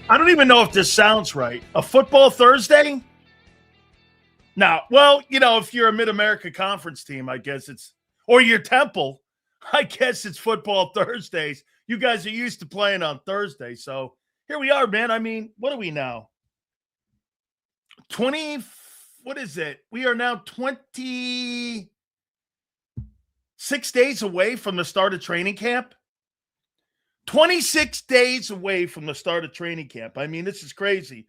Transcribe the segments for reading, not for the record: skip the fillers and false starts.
I don't even know if this sounds right. A football Thursday? No. Well, if you're a Mid-America Conference team, I guess it's – or your Temple, I guess it's football Thursdays. You guys are used to playing on Thursday. So here we are, man. I mean, what are we now? 20 – what is it? We are now 26 days away from the start of training camp. 26 days away from the start of training camp. I mean, this is crazy.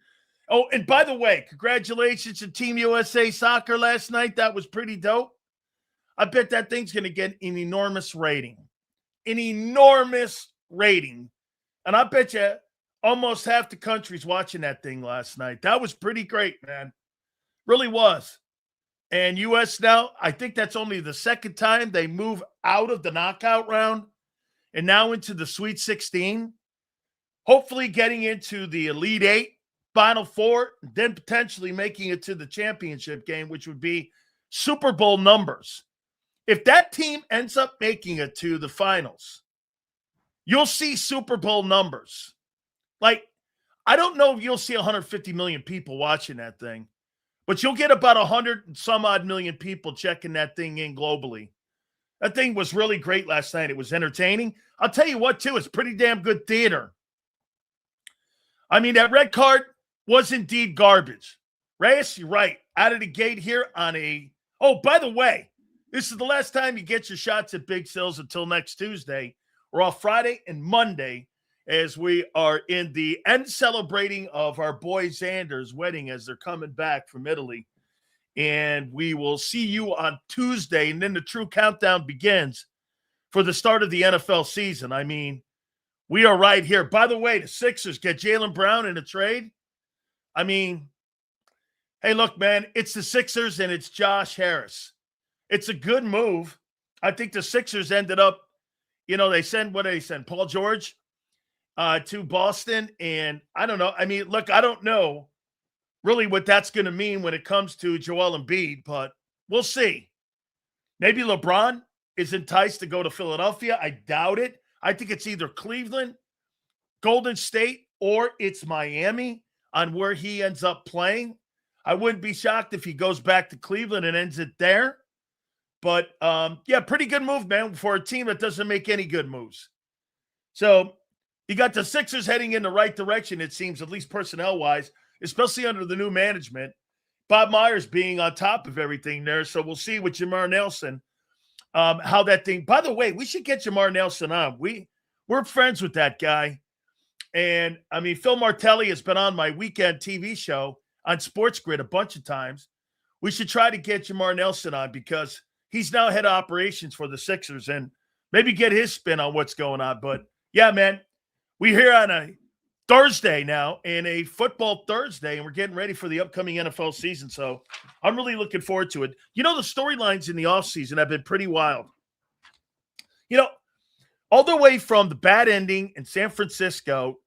Oh, and by the way, congratulations to Team USA Soccer last night. That was pretty dope. I bet that thing's going to get an enormous rating. An enormous rating. And I bet you almost half the country's watching that thing last night. That was pretty great, man. Really was. And US now, I think that's only the second time they move out of the knockout round and now into the Sweet 16. Hopefully getting into the Elite Eight, Final Four, then potentially making it to the championship game, which would be Super Bowl numbers. If that team ends up making it to the finals, you'll see Super Bowl numbers. Like, I don't know if you'll see 150 million people watching that thing, but you'll get about 100 and some odd million people checking that thing in globally. That thing was really great last night. It was entertaining. I'll tell you what, too, it's pretty damn good theater. I mean, that red card was indeed garbage. Reyes, you're right. Out of the gate here on a – oh, by the way, this is the last time you get your shots at Big Sills until next Tuesday. We're off Friday and Monday as we are in the end celebrating of our boy Zander's wedding as they're coming back from Italy. And we will see you on Tuesday, and then the true countdown begins for the start of the NFL season. I mean, we are right here. By the way, the Sixers get Jaylen Brown in a trade. I mean, hey, look, man, it's the Sixers and it's Josh Harris. It's a good move. I think the Sixers ended up, they send Paul George to Boston. And I don't know. I mean, look, I don't know really what that's going to mean when it comes to Joel Embiid, but we'll see. Maybe LeBron is enticed to go to Philadelphia. I doubt it. I think it's either Cleveland, Golden State, or it's Miami on where he ends up playing. I wouldn't be shocked if he goes back to Cleveland and ends it there. But, yeah, pretty good move, man, for a team that doesn't make any good moves. So you got the Sixers heading in the right direction, it seems, at least personnel-wise, especially under the new management. Bob Myers being on top of everything there. So we'll see with Jamar Nelson how that thing – by the way, we should get Jamar Nelson on. We're friends with that guy. And, I mean, Phil Martelli has been on my weekend TV show on Sports Grid a bunch of times. We should try to get Jamar Nelson on because he's now head of operations for the Sixers and maybe get his spin on what's going on. But, yeah, man, we're here on a Thursday now and a football Thursday, and we're getting ready for the upcoming NFL season. So I'm really looking forward to it. The storylines in the offseason have been pretty wild. All the way from the bad ending in San Francisco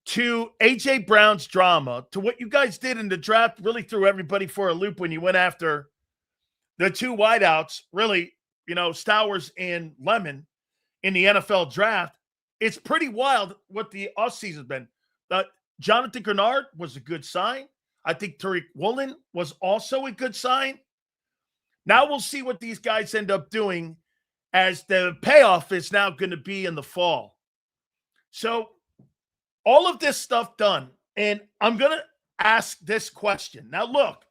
to A.J. Brown's drama to what you guys did in the draft really threw everybody for a loop when you went after the two wideouts, really, Stowers and Lemon in the NFL draft. It's pretty wild what the offseason's been. Jonathan Grenard was a good sign. I think Tariq Woolen was also a good sign. Now we'll see what these guys end up doing as the payoff is now going to be in the fall. So all of this stuff done, and I'm going to ask this question. Now look,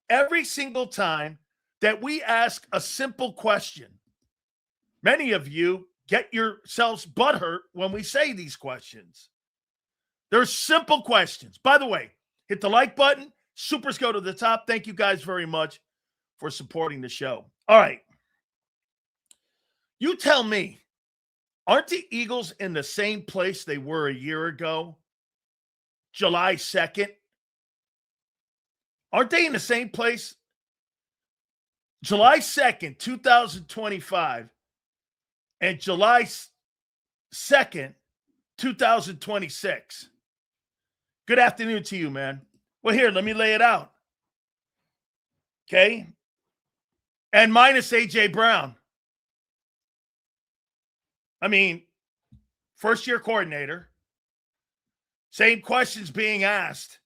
every single time that we ask a simple question, many of you get yourselves butthurt when we say these questions. They're simple questions. By the way, hit the like button. Supers go to the top. Thank you guys very much for supporting the show. All right. You tell me, aren't the Eagles in the same place they were a year ago, July 2nd? Aren't they in the same place? July 2nd, 2025, and July 2nd, 2026. Good afternoon to you, man. Well, here, let me lay it out. Okay? And minus A.J. Brown. I mean, first-year coordinator, Same questions being asked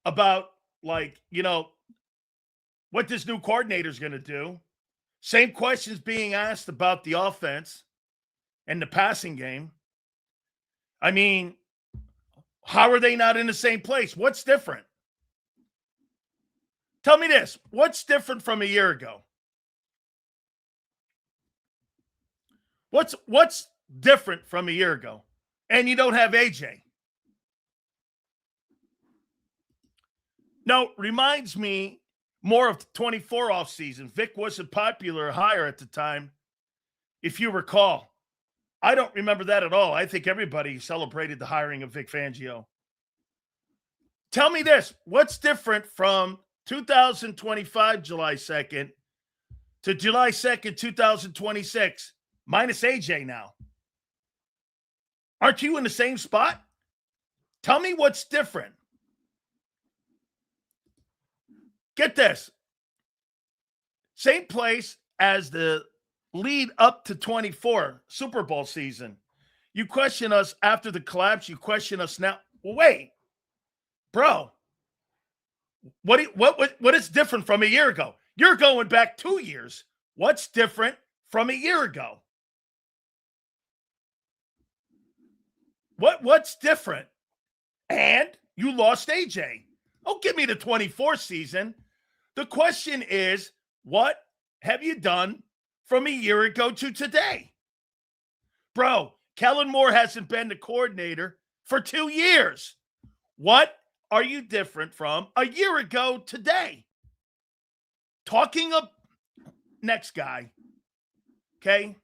about, like, what this new coordinator is going to do. Same questions being asked about the offense and the passing game. I mean, how are they not in the same place? What's different? Tell me this. What's different from a year ago? What's different from a year ago? And you don't have AJ. No, reminds me more of the 24 offseason. Vic wasn't popular hire at the time, if you recall. I don't remember that at all. I think everybody celebrated the hiring of Vic Fangio. Tell me this. What's different from 2025, July 2nd, to July 2nd, 2026, minus AJ now? Aren't you in the same spot? Tell me what's different. Get this. Same place as the lead up to 24 Super Bowl season. You question us after the collapse. You question us now. Well, wait, bro. What is different from a year ago? You're going back 2 years. What's different from a year ago? What's different? And you lost AJ. Don't give me the 24 season. The question is, what have you done from a year ago to today? Bro, Kellen Moore hasn't been the coordinator for 2 years. What are you different from a year ago today? Talking of next guy, okay?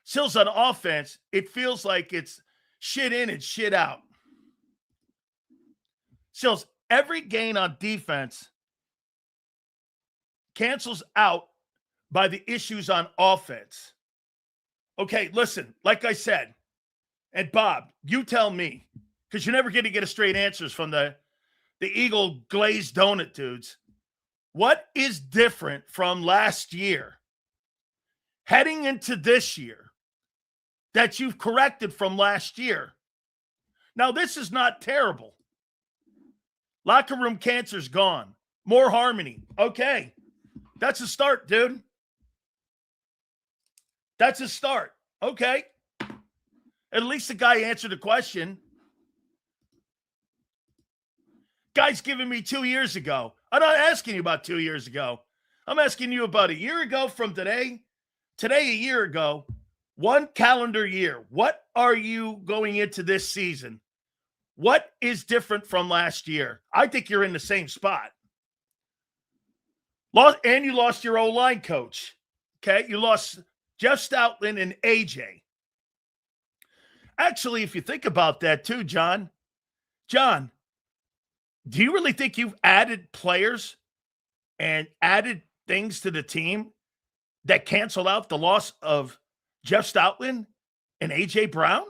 Sills on offense, it feels like it's shit in and shit out. Sills, every gain on defense cancels out by the issues on offense. Okay, listen, like I said, and Bob, you tell me, because you're never going to get a straight answers from the Eagle glazed donut dudes. What is different from last year heading into this year that you've corrected from last year? Now, this is not terrible. Locker room cancer's gone. More harmony. Okay. That's a start, dude. That's a start. Okay. At least the guy answered the question. Guy's giving me 2 years ago. I'm not asking you about 2 years ago. I'm asking you about a year ago from today. Today, a year ago. 1 calendar year. What are you going into this season? What is different from last year? I think you're in the same spot. And you lost your O-line coach. Okay? You lost Jeff Stoutland and AJ. Actually, if you think about that too, John, do you really think you've added players and added things to the team that cancel out the loss of Jeff Stoutland and A.J. Brown?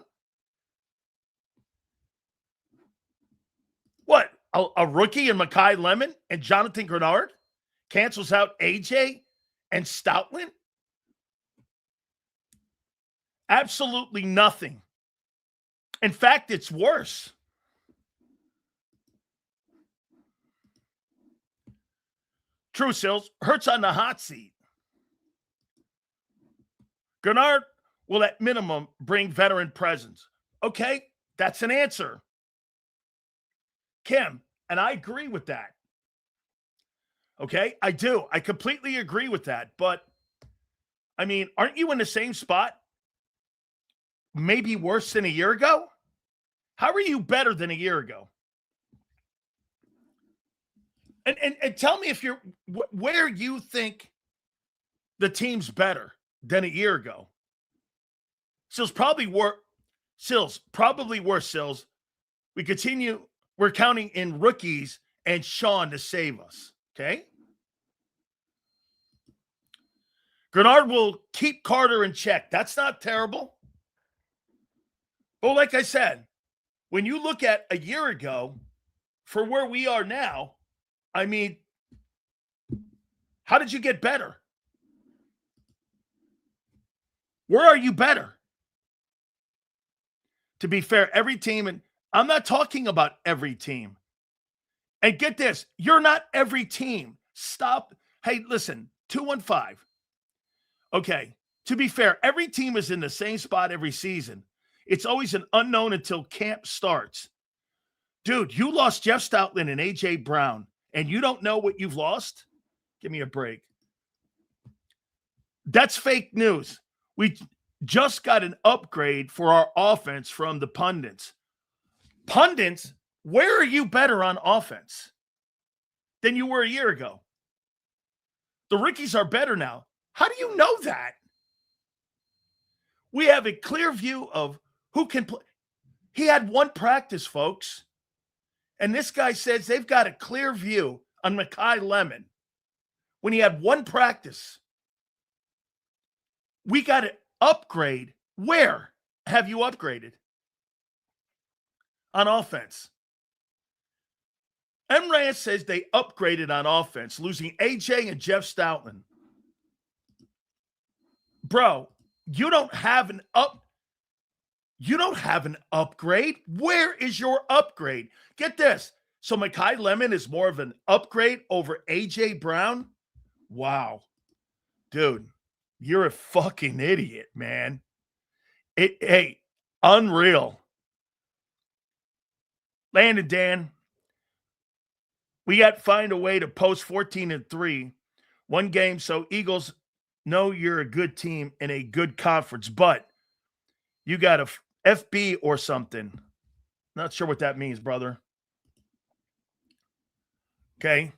What? A rookie in Mekhi Lemon and Jonathan Grenard cancels out A.J. and Stoutland? Absolutely nothing. In fact, it's worse. True, Sills. Hurts on the hot seat. Grenard will at minimum bring veteran presence. Okay, that's an answer. Kim, and I agree with that. Okay, I do. I completely agree with that. But, I mean, aren't you in the same spot? Maybe worse than a year ago? How are you better than a year ago? And tell me if you're where you think the team's better than a year ago. Sills probably worse. Sills. We're counting in rookies and Sean to save us. Okay. Grenard will keep Carter in check. That's not terrible. But like I said, when you look at a year ago for where we are now, I mean, how did you get better? Where are you better? To be fair, every team, and I'm not talking about every team. And get this, you're not every team. Stop. Hey, listen, 215. Okay, to be fair, every team is in the same spot every season. It's always an unknown until camp starts. Dude, you lost Jeff Stoutland and A.J. Brown, and you don't know what you've lost? Give me a break. That's fake news. We just got an upgrade for our offense from the pundits. Pundits, where are you better on offense than you were a year ago? The rookies are better now. How do you know that? We have a clear view of who can play. He had one practice, folks. And this guy says they've got a clear view on Mekhi Lemon when he had one practice. We got to upgrade. Where have you upgraded? On offense. M. Reyes says they upgraded on offense, losing AJ and Jeff Stoutland. Bro, you don't have an upgrade. Where is your upgrade? Get this. So Mekhi Lemon is more of an upgrade over AJ Brown? Wow. Dude, you're a fucking idiot, man. Hey, unreal. Landon Dan, we got to find a way to post 14-3, one game, so Eagles know you're a good team in a good conference, but you got a FB or something. Not sure what that means, brother. Okay.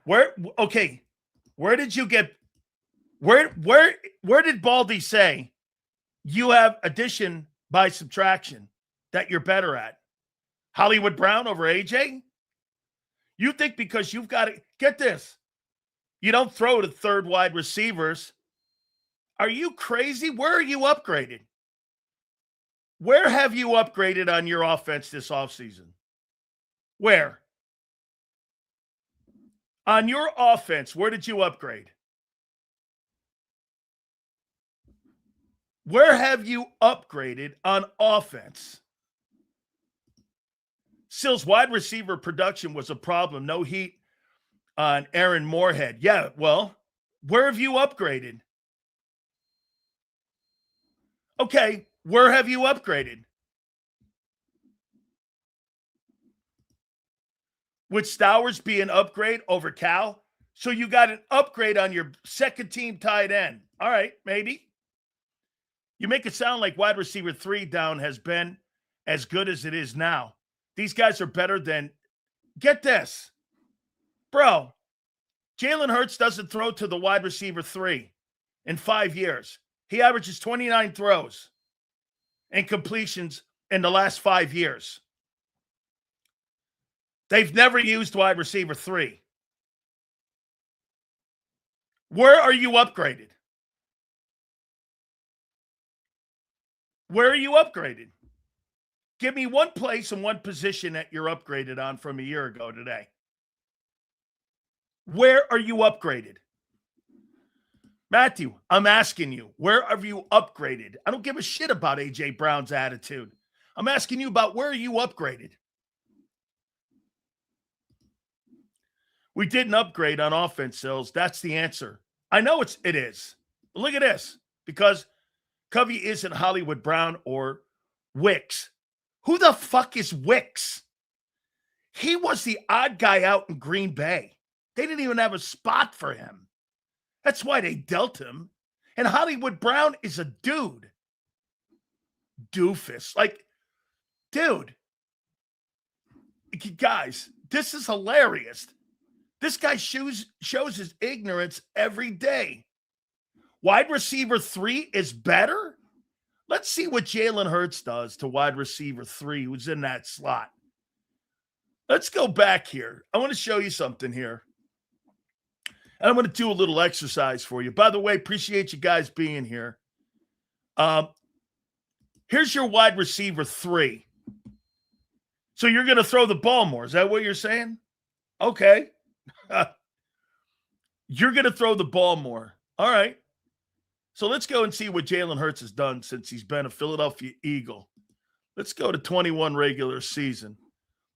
Where did you get where did Baldy say you have addition by subtraction that you're better at? Hollywood Brown over AJ? You think because you've got to get this, you don't throw to third wide receivers. Are you crazy? Where are you upgraded? Where have you upgraded on your offense this offseason? Where? On your offense, where did you upgrade? Where have you upgraded on offense? Sills wide receiver production was a problem. No heat on Aaron Moorhead. Yeah, well, where have you upgraded? Okay, where have you upgraded? Would Stowers be an upgrade over Cal? So you got an upgrade on your second team tight end. All right, maybe. You make it sound like wide receiver 3 down has been as good as it is now. These guys are better than, get this. Bro, Jalen Hurts doesn't throw to the wide receiver 3 in 5 years. He averages 29 throws and completions in the last 5 years. They've never used wide receiver 3. Where are you upgraded? Where are you upgraded? Give me one place and one position that you're upgraded on from a year ago today. Where are you upgraded? Matthew, I'm asking you, where have you upgraded? I don't give a shit about A.J. Brown's attitude. I'm asking you about where are you upgraded? We didn't upgrade on offense, Sills. That's the answer. I know it is. But look at this. Because Covey isn't Hollywood Brown or Wicks. Who the fuck is Wicks? He was the odd guy out in Green Bay. They didn't even have a spot for him. That's why they dealt him. And Hollywood Brown is a dude. Doofus. Like, dude. Guys, this is hilarious. This guy shows his ignorance every day. Wide receiver 3 is better? Let's see what Jalen Hurts does to wide receiver 3 who's in that slot. Let's go back here. I want to show you something here. And I'm going to do a little exercise for you. By the way, appreciate you guys being here. Here's your wide receiver 3. So you're going to throw the ball more. Is that what you're saying? Okay. You're going to throw the ball more. All right. So let's go and see what Jalen Hurts has done since he's been a Philadelphia Eagle. Let's go to 21 regular season.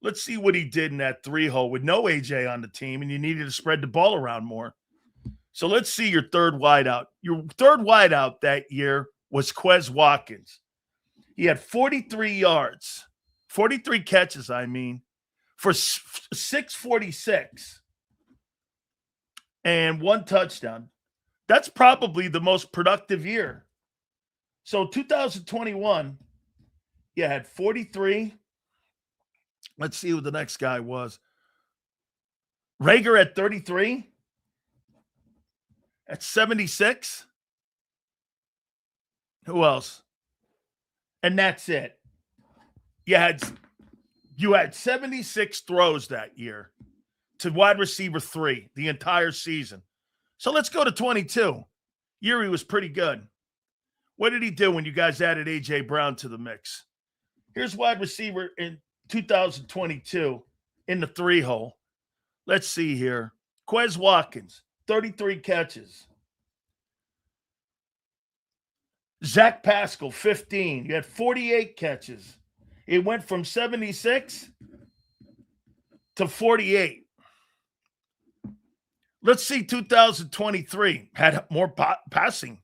Let's see what he did in that 3-hole with no AJ on the team, and you needed to spread the ball around more. So let's see your third wideout. Your third wideout that year was Quez Watkins. He had 43 yards, 43 catches, for 646 and 1 touchdown. That's probably the most productive year. So 2021, you had 43. Let's see who the next guy was. Rager at 33. At 76. Who else? And that's it. You had 76 throws that year to wide receiver 3 the entire season. So let's go to 22. Year he was pretty good. What did he do when you guys added A.J. Brown to the mix? Here's wide receiver in 2022 in the 3-hole. Let's see here. Quez Watkins, 33 catches. Zach Pascal, 15. You had 48 catches. It went from 76 to 48. Let's see 2023. Had more passing,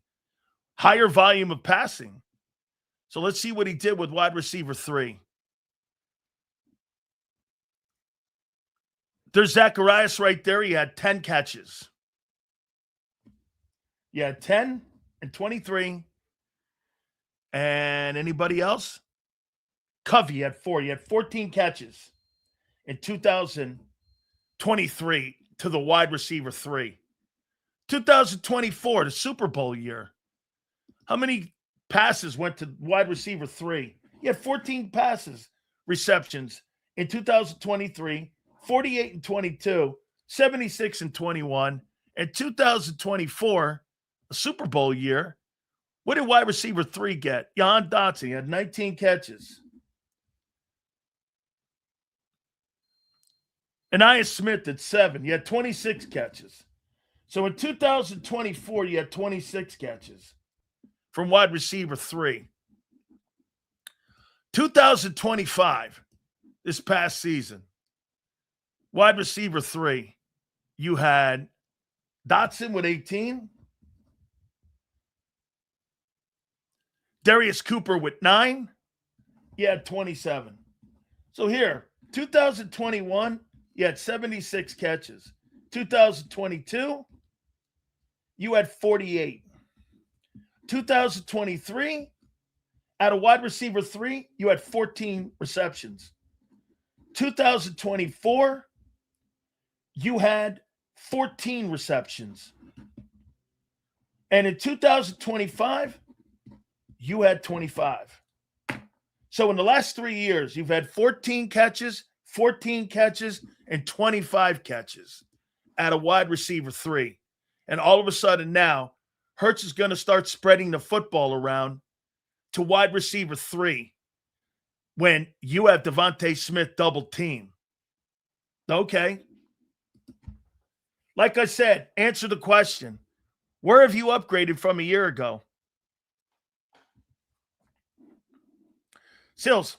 higher volume of passing. So let's see what he did with wide receiver 3. There's Zacharias right there. He had 10 catches. You had 10 and 23. And anybody else? Covey had 4. You had 14 catches in 2023 to the wide receiver 3. 2024, the Super Bowl year. How many passes went to wide receiver 3? He had 14 passes, receptions in 2023, 48 and 22, 76 and 21. And 2024, a Super Bowl year, what did wide receiver 3 get? Jan Dotson had 19 catches. Anais Smith at 7. You had 26 catches. So in 2024, you had 26 catches from wide receiver 3. 2025, this past season, wide receiver 3, you had Dotson with 18. Darius Cooper with 9. You had 27. So here, 2021, you had 76 catches. 2022, you had 48. 2023, out of wide receiver 3, you had 14 receptions. 2024, you had 14 receptions. And in 2025, you had 25. So in the last 3 years, you've had 14 catches, and 25 catches at a wide receiver 3. And all of a sudden now, Hurts is going to start spreading the football around to wide receiver 3 when you have Devontae Smith double team. Okay. Like I said, answer the question. Where have you upgraded from a year ago? Sills,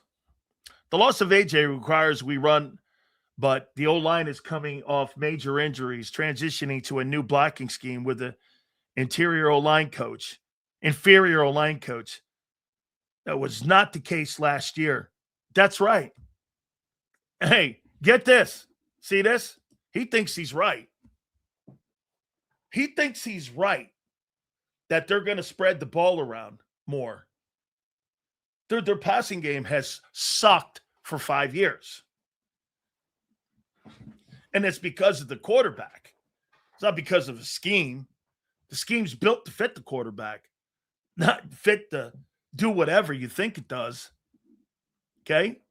the loss of AJ requires we run, but the O-line is coming off major injuries, transitioning to a new blocking scheme with an inferior O-line coach. That was not the case last year. That's right. Hey, get this. See this? He thinks he's right. He thinks he's right that they're going to spread the ball around more. Their passing game has sucked for 5 years. And it's because of the quarterback. It's not because of a scheme. The scheme's built to fit the quarterback, not fit to do whatever you think it does. Okay?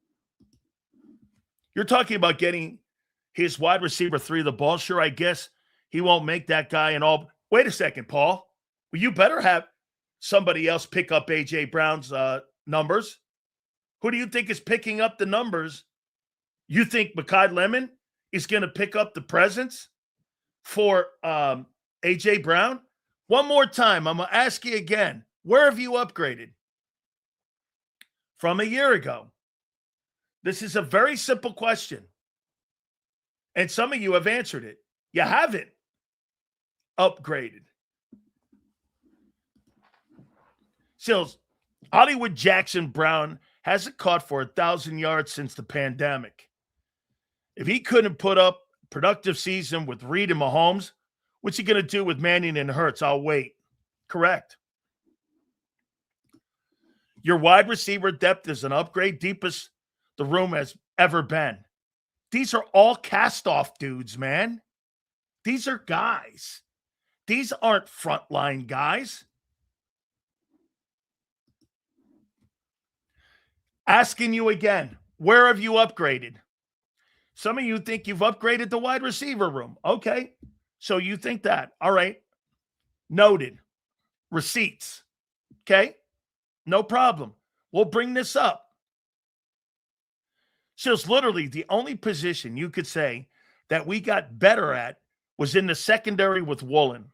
You're talking about getting his wide receiver 3 the ball. Sure, I guess he won't make that guy an all. Wait a second, Paul. Well, you better have somebody else pick up A.J. Brown's numbers. Who do you think is picking up the numbers? You think Mekhi Lemon is going to pick up the presence for A.J. Brown? One more time, I'm going to ask you again. Where have you upgraded from a year ago? This is a very simple question. And some of you have answered it. You haven't upgraded. Sills, Hollywood Jackson Brown hasn't caught for 1,000 yards since the pandemic. If he couldn't put up a productive season with Reed and Mahomes, what's he going to do with Mannion and Hurts? I'll wait. Correct. Your wide receiver depth is an upgrade, deepest the room has ever been. These are all cast-off dudes, man. These are guys. These aren't frontline guys. Asking you again, where have you upgraded? Some of you think you've upgraded the wide receiver room. Okay, so you think that. All right. Noted. Receipts. Okay, no problem. We'll bring this up. So it's literally the only position you could say that we got better at was in the secondary with Woolen.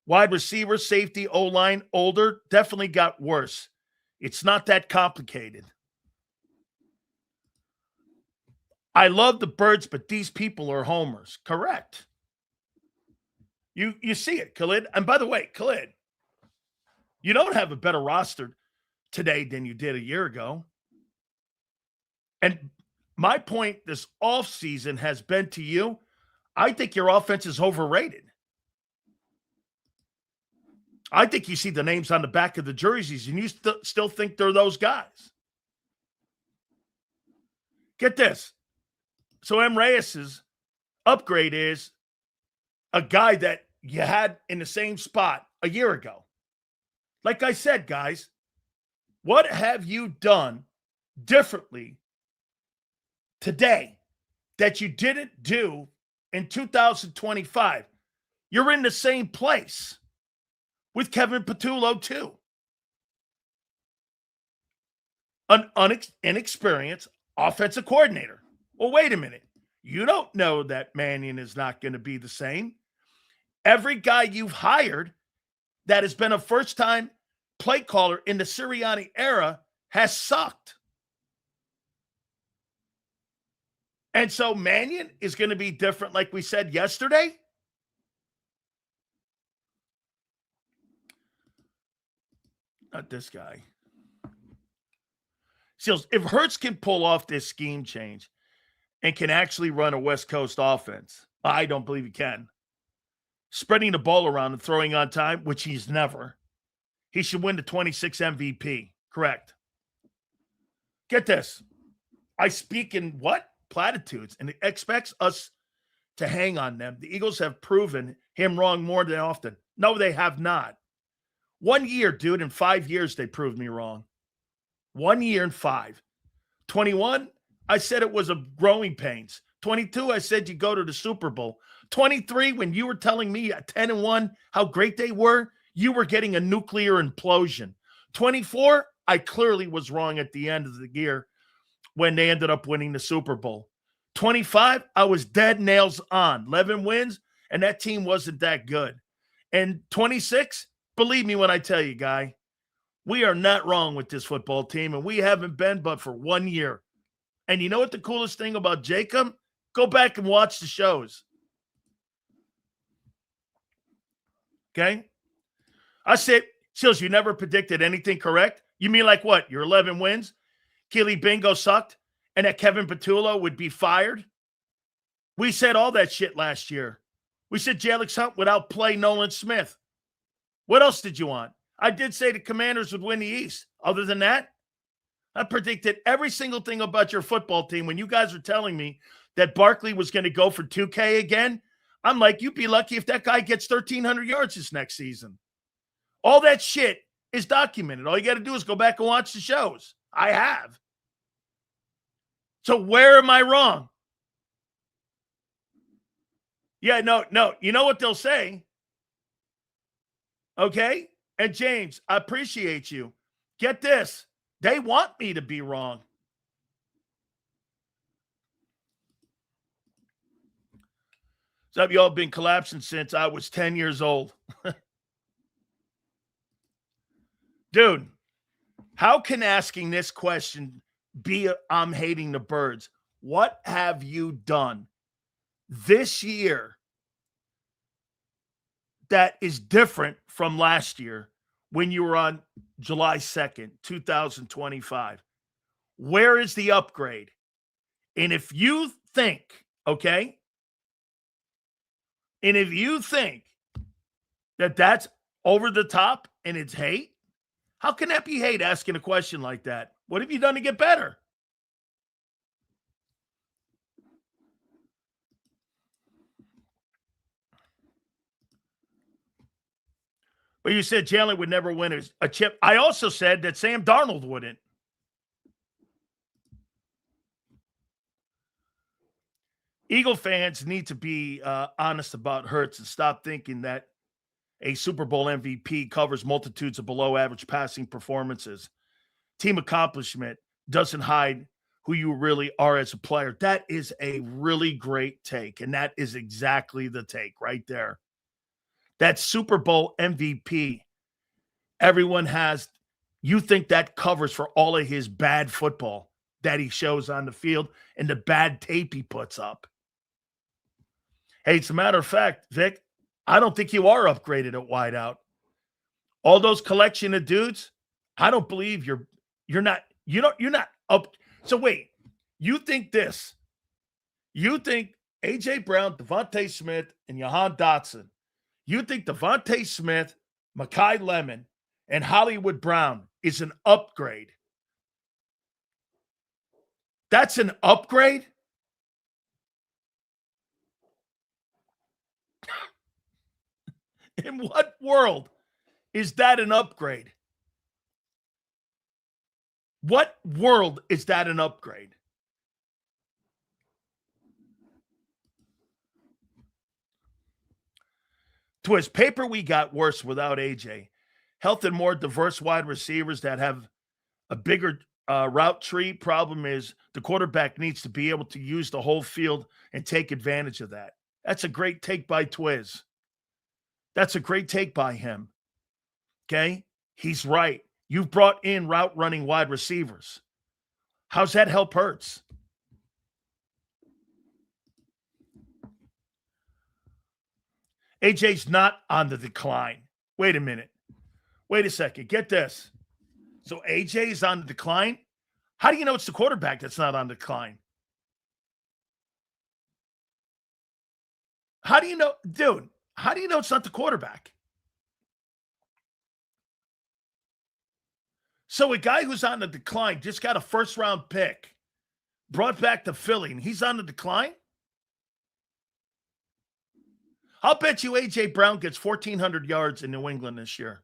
Wide receiver, safety, O-line, older, definitely got worse. It's not that complicated. I love the Birds, but these people are homers. Correct. You see it, Khalid. And by the way, Khalid, you don't have a better roster today than you did a year ago. And my point this offseason has been to you, I think your offense is overrated. I think you see the names on the back of the jerseys and you still think they're those guys. Get this. So M. Reyes's upgrade is a guy that you had in the same spot a year ago. Like I said, guys, what have you done differently today that you didn't do in 2025? You're in the same place with Kevin Patullo too. An inexperienced offensive coordinator. Well, wait a minute. You don't know that Mannion is not going to be the same. Every guy you've hired that has been a first-time play caller in the Sirianni era has sucked. And so Mannion is going to be different, like we said yesterday. Not this guy. Seals, if Hurts can pull off this scheme change and can actually run a West Coast offense, I don't believe he can. Spreading the ball around and throwing on time, which he's never, he should win the 26 MVP. Correct. Get this. I speak in what? Platitudes, and expects us to hang on them. The Eagles have proven him wrong more than often. No, they have not. 1 year, dude, in 5 years, they proved me wrong. 1 year and 5. 21, I said it was a growing pains. 22, I said you go to the Super Bowl. 23, when you were telling me at 10-1 how great they were, you were getting a nuclear implosion. 24, I clearly was wrong at the end of the year when they ended up winning the Super Bowl. 25, I was dead nails on. 11 wins, and that team wasn't that good. And 26, believe me when I tell you, guy, we are not wrong with this football team, and we haven't been but for 1 year. And you know what the coolest thing about JAKIB? Go back and watch the shows. Okay? I said, Seals, you never predicted anything correct? You mean like what? Your 11 wins? Keely Bingo sucked? And that Kevin Patullo would be fired? We said all that shit last year. We said Jalix Hunt would outplay Nolan Smith. What else did you want? I did say the Commanders would win the East. Other than that, I predicted every single thing about your football team. When you guys were telling me that Barkley was going to go for 2K again, I'm like, you'd be lucky if that guy gets 1,300 yards this next season. All that shit is documented. All you got to do is go back and watch the shows. I have. So where am I wrong? Yeah, no. You know what they'll say? Okay? And James, I appreciate you. Get this. They want me to be wrong. So have you all been collapsing since I was 10 years old? Dude, how can asking this question be I'm hating the birds? What have you done this year that is different from last year when you were on July 2nd, 2025? Where is the upgrade? And if you think, okay, and if you think that that's over the top and it's hate, how can that be hate asking a question like that? What have you done to get better? But you said Jalen would never win a chip. I also said that Sam Darnold wouldn't. Eagle fans need to be honest about Hurts and stop thinking that a Super Bowl MVP covers multitudes of below-average passing performances. Team accomplishment doesn't hide who you really are as a player. That is a really great take, and that is exactly the take right there. That Super Bowl MVP, everyone has, you think that covers for all of his bad football that he shows on the field and the bad tape he puts up. Hey, it's a matter of fact, Vic, I don't think you are upgraded at wideout. All those collection of dudes, I don't believe you're not up. So wait, you think this? You think AJ Brown, Devontae Smith, and Jahan Dotson? You think Devontae Smith, Mekhi Lemon, and Hollywood Brown is an upgrade? That's an upgrade? In what world is that an upgrade? What world is that an upgrade? Twist, paper we got worse without AJ. Health and more diverse wide receivers that have a bigger route tree. Problem is the quarterback needs to be able to use the whole field and take advantage of that. That's a great take by Twiz. That's a great take by him. Okay? He's right. You've brought in route running wide receivers. How's that help Hurts? AJ's not on the decline. Wait a minute. Wait a second. Get this. So AJ is on the decline? How do you know it's the quarterback that's not on the decline? How do you know, dude? How do you know it's not the quarterback? So a guy who's on the decline just got a first-round pick, brought back to Philly, and he's on the decline? I'll bet you A.J. Brown gets 1,400 yards in New England this year.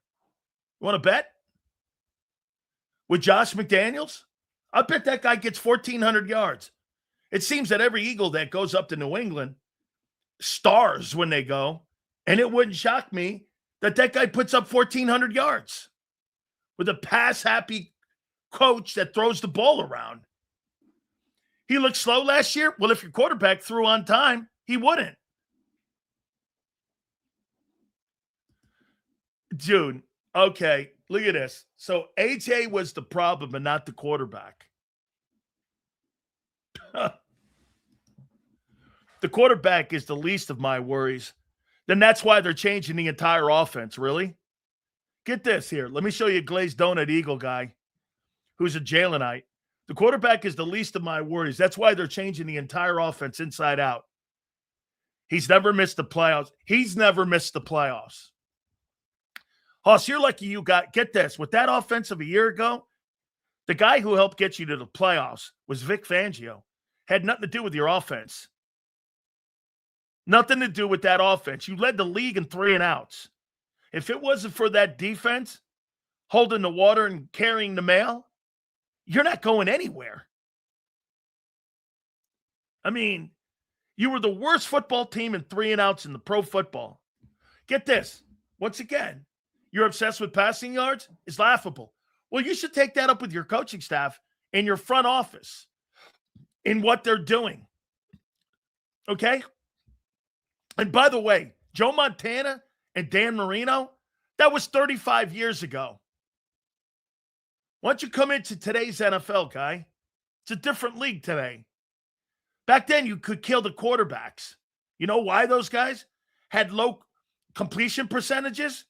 You want to bet? With Josh McDaniels? I bet that guy gets 1,400 yards. It seems that every Eagle that goes up to New England stars when they go, and it wouldn't shock me that guy puts up 1,400 yards with a pass-happy coach that throws the ball around. He looked slow last year? Well, if your quarterback threw on time, he wouldn't. Dude, okay, look at this. So AJ was the problem and not the quarterback. The quarterback is the least of my worries. Then that's why they're changing the entire offense, really? Get this here. Let me show you a glazed donut Eagle guy who's a Jalenite. The quarterback is the least of my worries. That's why they're changing the entire offense inside out. He's never missed the playoffs. He's never missed the playoffs. Hoss, you're lucky you got, get this, with that offense of a year ago, the guy who helped get you to the playoffs was Vic Fangio. Had nothing to do with your offense. Nothing to do with that offense. You led the league in 3 and outs. If it wasn't for that defense holding the water and carrying the mail, you're not going anywhere. I mean, you were the worst football team in 3 and outs in the pro football. Get this. Once again, you're obsessed with passing yards? It's laughable. Well, you should take that up with your coaching staff and your front office in what they're doing. Okay? And by the way, Joe Montana and Dan Marino, that was 35 years ago. Why don't you come into today's NFL, guy? It's a different league today. Back then, you could kill the quarterbacks. You know why those guys had low completion percentages?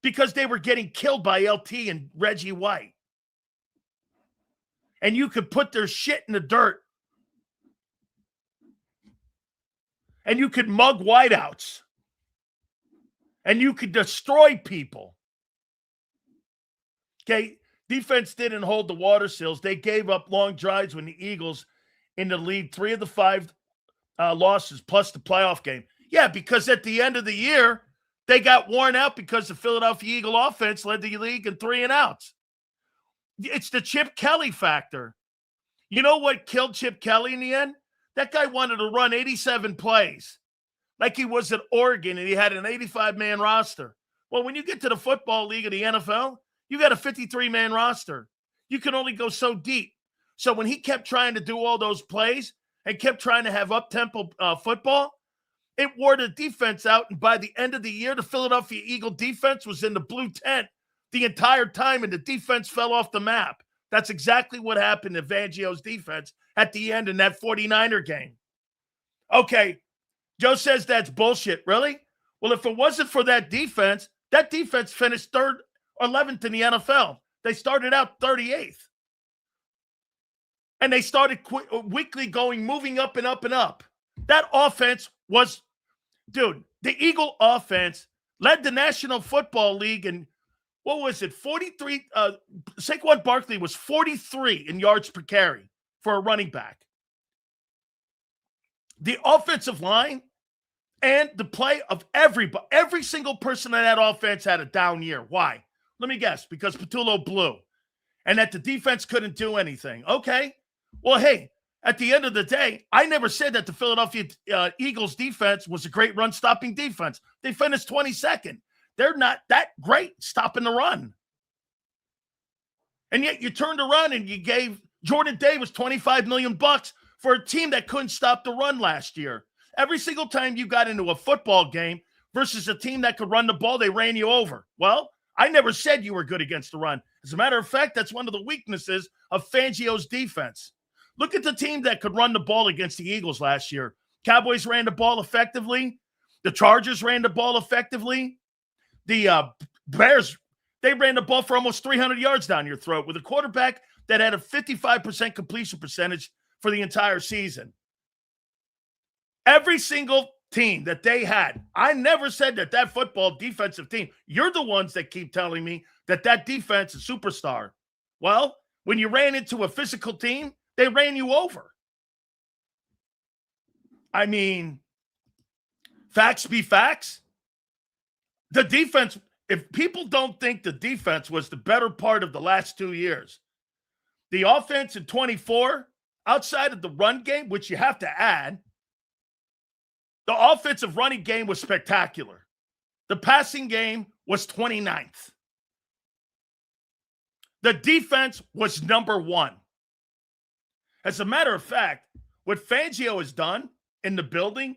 Because they were getting killed by LT and Reggie White. And you could put their shit in the dirt. And you could mug wideouts. And you could destroy people. Okay, defense didn't hold the water sills. They gave up long drives when the Eagles in the lead 3 of the 5 losses plus the playoff game. Yeah, because at the end of the year, they got worn out because the Philadelphia Eagle offense led the league in 3 and outs. It's the Chip Kelly factor. You know what killed Chip Kelly in the end? That guy wanted to run 87 plays like he was at Oregon and he had an 85-man roster. Well, when you get to the football league of the NFL, you got a 53-man roster. You can only go so deep. So when he kept trying to do all those plays and kept trying to have up-tempo football, it wore the defense out. And by the end of the year, the Philadelphia Eagle defense was in the blue tent the entire time, and the defense fell off the map. That's exactly what happened to Fangio's defense at the end in that 49er game. Okay, Joe says that's bullshit. Really? Well, if it wasn't for that defense finished 3rd or 11th in the NFL. They started out 38th. And they started weekly moving up and up and up. That offense was, dude, the Eagle offense led the National Football League in, what was it, 43? Saquon Barkley was 43 in yards per carry for a running back. The offensive line and the play of everybody, every single person in that offense had a down year. Why? Let me guess, because Patullo blew and that the defense couldn't do anything. Okay. Well, hey, at the end of the day, I never said that the Philadelphia Eagles defense was a great run-stopping defense. They finished 22nd. They're not that great stopping the run. And yet you turned around and you gave Jordan Davis $25 million for a team that couldn't stop the run last year. Every single time you got into a football game versus a team that could run the ball, they ran you over. Well, I never said you were good against the run. As a matter of fact, that's one of the weaknesses of Fangio's defense. Look at the team that could run the ball against the Eagles last year. Cowboys ran the ball effectively. The Chargers ran the ball effectively. The Bears, they ran the ball for almost 300 yards down your throat with a quarterback that had a 55% completion percentage for the entire season. Every single team that they had, I never said that football defensive team, you're the ones that keep telling me that defense is superstar. Well, when you ran into a physical team, they ran you over. I mean, facts be facts. The defense, if people don't think the defense was the better part of the last 2 years, the offense in 24, outside of the run game, which you have to add, the offensive running game was spectacular. The passing game was 29th. The defense was number 1. As a matter of fact, what Fangio has done in the building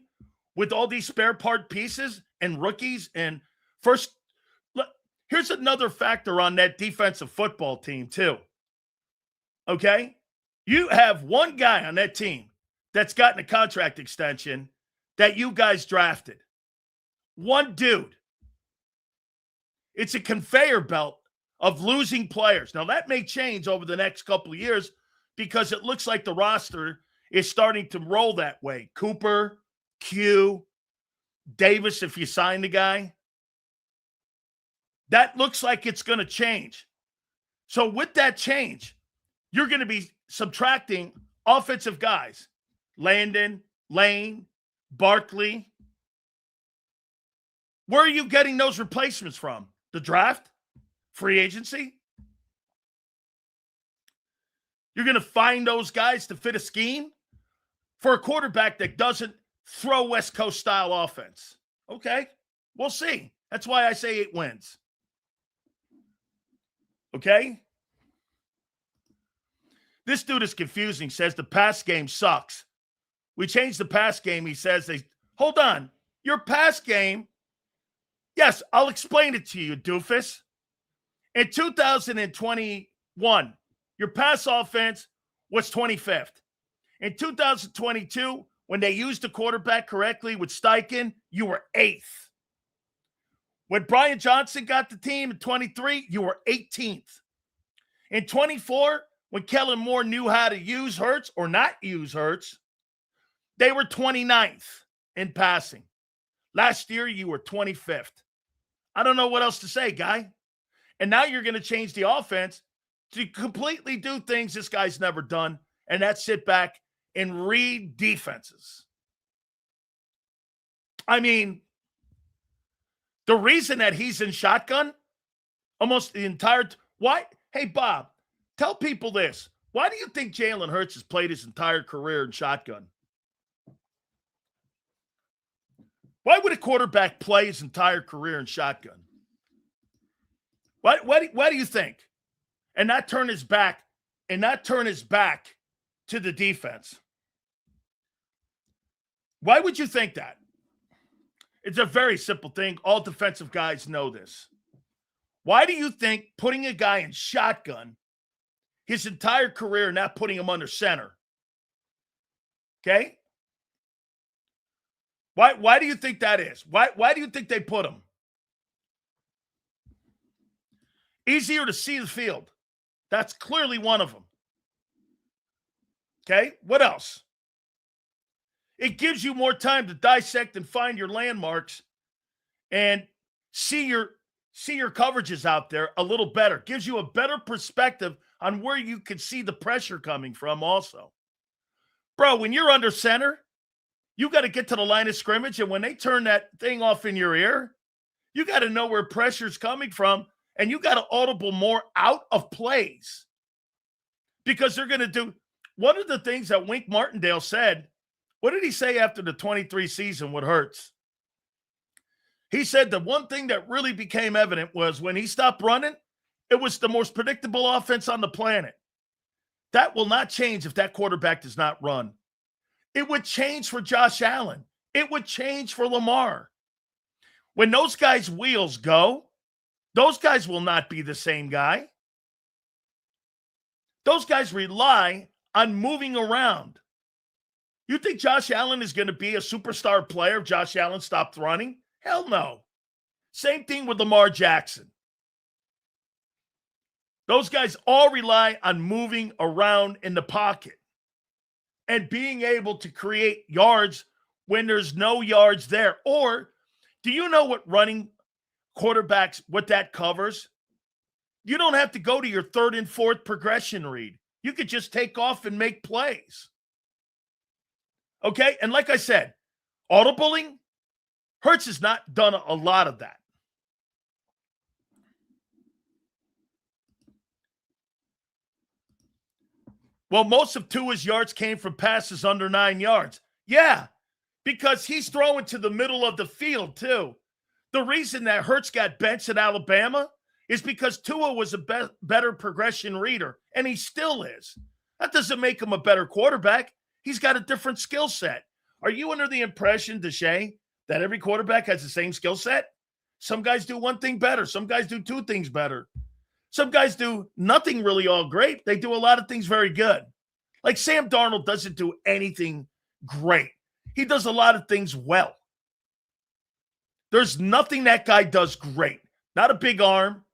with all these spare part pieces and rookies and first, here's another factor on that defensive football team too. Okay? You have one guy on that team that's gotten a contract extension that you guys drafted. One dude. It's a conveyor belt of losing players. Now, that may change over the next couple of years because it looks like the roster is starting to roll that way. Cooper, Q, Davis, if you sign the guy. That looks like it's going to change. So with that change, you're going to be subtracting offensive guys. Landon, Lane, Barkley. Where are you getting those replacements from? The draft? Free agency? You're going to find those guys to fit a scheme for a quarterback that doesn't throw West Coast style offense. Okay, we'll see. That's why I say 8 wins. Okay? This dude is confusing, says the pass game sucks. We changed the pass game. He says hold on. Your pass game, yes, I'll explain it to you, doofus. In 2021, your pass offense was 25th. In 2022, when they used the quarterback correctly with Steichen, you were 8th. When Brian Johnson got the team in 23, you were 18th. In 24, when Kellen Moore knew how to use Hurts or not use Hurts, they were 29th in passing. Last year, you were 25th. I don't know what else to say, guy. And now you're going to change the offense to completely do things this guy's never done, and that's sit back and read defenses. I mean, the reason that he's in shotgun almost the entire why? Hey, Bob, tell people this. Why do you think Jalen Hurts has played his entire career in shotgun? Why would a quarterback play his entire career in shotgun? Why do you think? And not turn his back to the defense. Why would you think that? It's a very simple thing. All defensive guys know this. Why do you think putting a guy in shotgun his entire career, not putting him under center? Okay? Why do you think that is? Why do you think they put him? Easier to see the field. That's clearly one of them. Okay? What else? It gives you more time to dissect and find your landmarks and see your coverages out there a little better. Gives you a better perspective on where you can see the pressure coming from also. Bro, when you're under center, you got to get to the line of scrimmage, and when they turn that thing off in your ear, you got to know where pressure's coming from, and you got to audible more out of plays because they're going to do – one of the things that Wink Martindale said, what did he say after the 23 season with Hurts? He said the one thing that really became evident was when he stopped running, it was the most predictable offense on the planet. That will not change if that quarterback does not run. It would change for Josh Allen. It would change for Lamar. When those guys' wheels go, those guys will not be the same guy. Those guys rely on moving around. You think Josh Allen is going to be a superstar player if Josh Allen stopped running? Hell no. Same thing with Lamar Jackson. Those guys all rely on moving around in the pocket and being able to create yards when there's no yards there. Or do you know what running quarterbacks, what that covers? You don't have to go to your third and fourth progression read. You could just take off and make plays. Okay? And like I said, audibling, Hurts has not done a lot of that. Well, most of Tua's yards came from passes under 9 yards. Yeah, because he's throwing to the middle of the field, too. The reason that Hurts got benched at Alabama is because Tua was a better progression reader, and he still is. That doesn't make him a better quarterback. He's got a different skill set. Are you under the impression, Deshae, that every quarterback has the same skill set? Some guys do one thing better. Some guys do two things better. Some guys do nothing really all great. They do a lot of things very good. Like Sam Darnold doesn't do anything great. He does a lot of things well. There's nothing that guy does great. Not a big arm.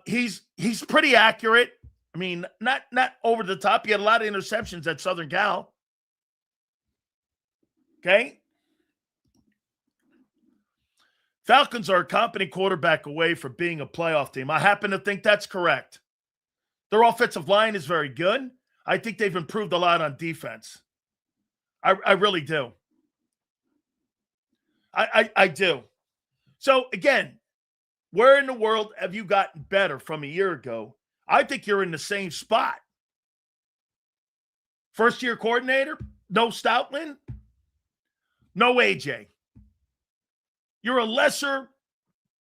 He's pretty accurate. I mean, not over the top. He had a lot of interceptions at Southern Cal. Okay? Falcons are a competent quarterback away from being a playoff team. I happen to think that's correct. Their offensive line is very good. I think they've improved a lot on defense. I really do. I do. So, again, where in the world have you gotten better from a year ago? I think you're in the same spot. First-year coordinator, no Stoutland, no AJ. You're a lesser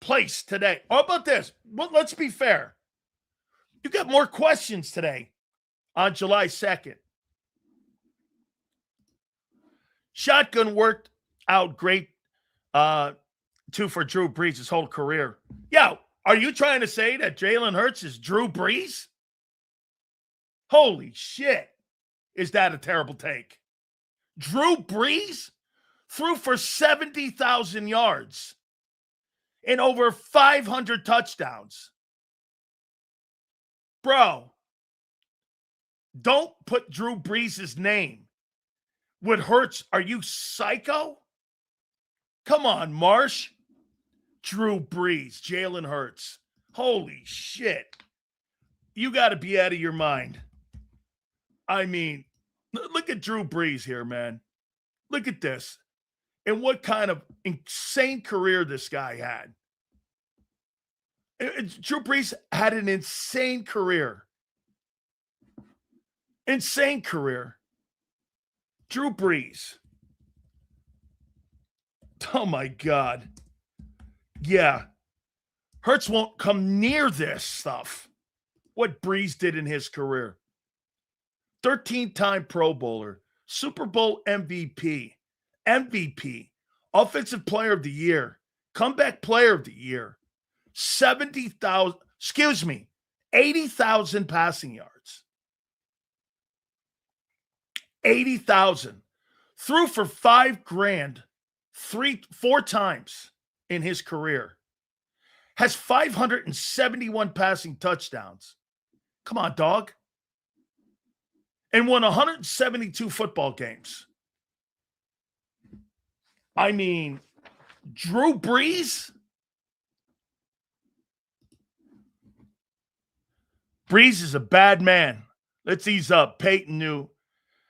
place today. How about this? Well, let's be fair. You got more questions today on July 2nd. Shotgun worked out great 2 for Drew Brees his whole career. Yeah, are you trying to say that Jalen Hurts is Drew Brees? Holy shit. Is that a terrible take? Drew Brees threw for 70,000 yards and over 500 touchdowns. Bro, don't put Drew Brees' name with Hurts. Are you psycho? Come on, Marsh. Drew Brees, Jalen Hurts. Holy shit. You got to be out of your mind. I mean, look at Drew Brees here, man. Look at this. And what kind of insane career this guy had. Drew Brees had an insane career. Insane career. Drew Brees. Oh, my God. Yeah. Hurts won't come near this stuff. What Brees did in his career. 13-time Pro Bowler. Super Bowl MVP. Offensive Player of the Year. Comeback Player of the Year. 80,000 passing yards. 80,000. Threw for $5,000 4 times in his career. Has 571 passing touchdowns. Come on, dog. And won 172 football games. I mean, Drew Brees? Brees is a bad man. Let's ease up. Peyton knew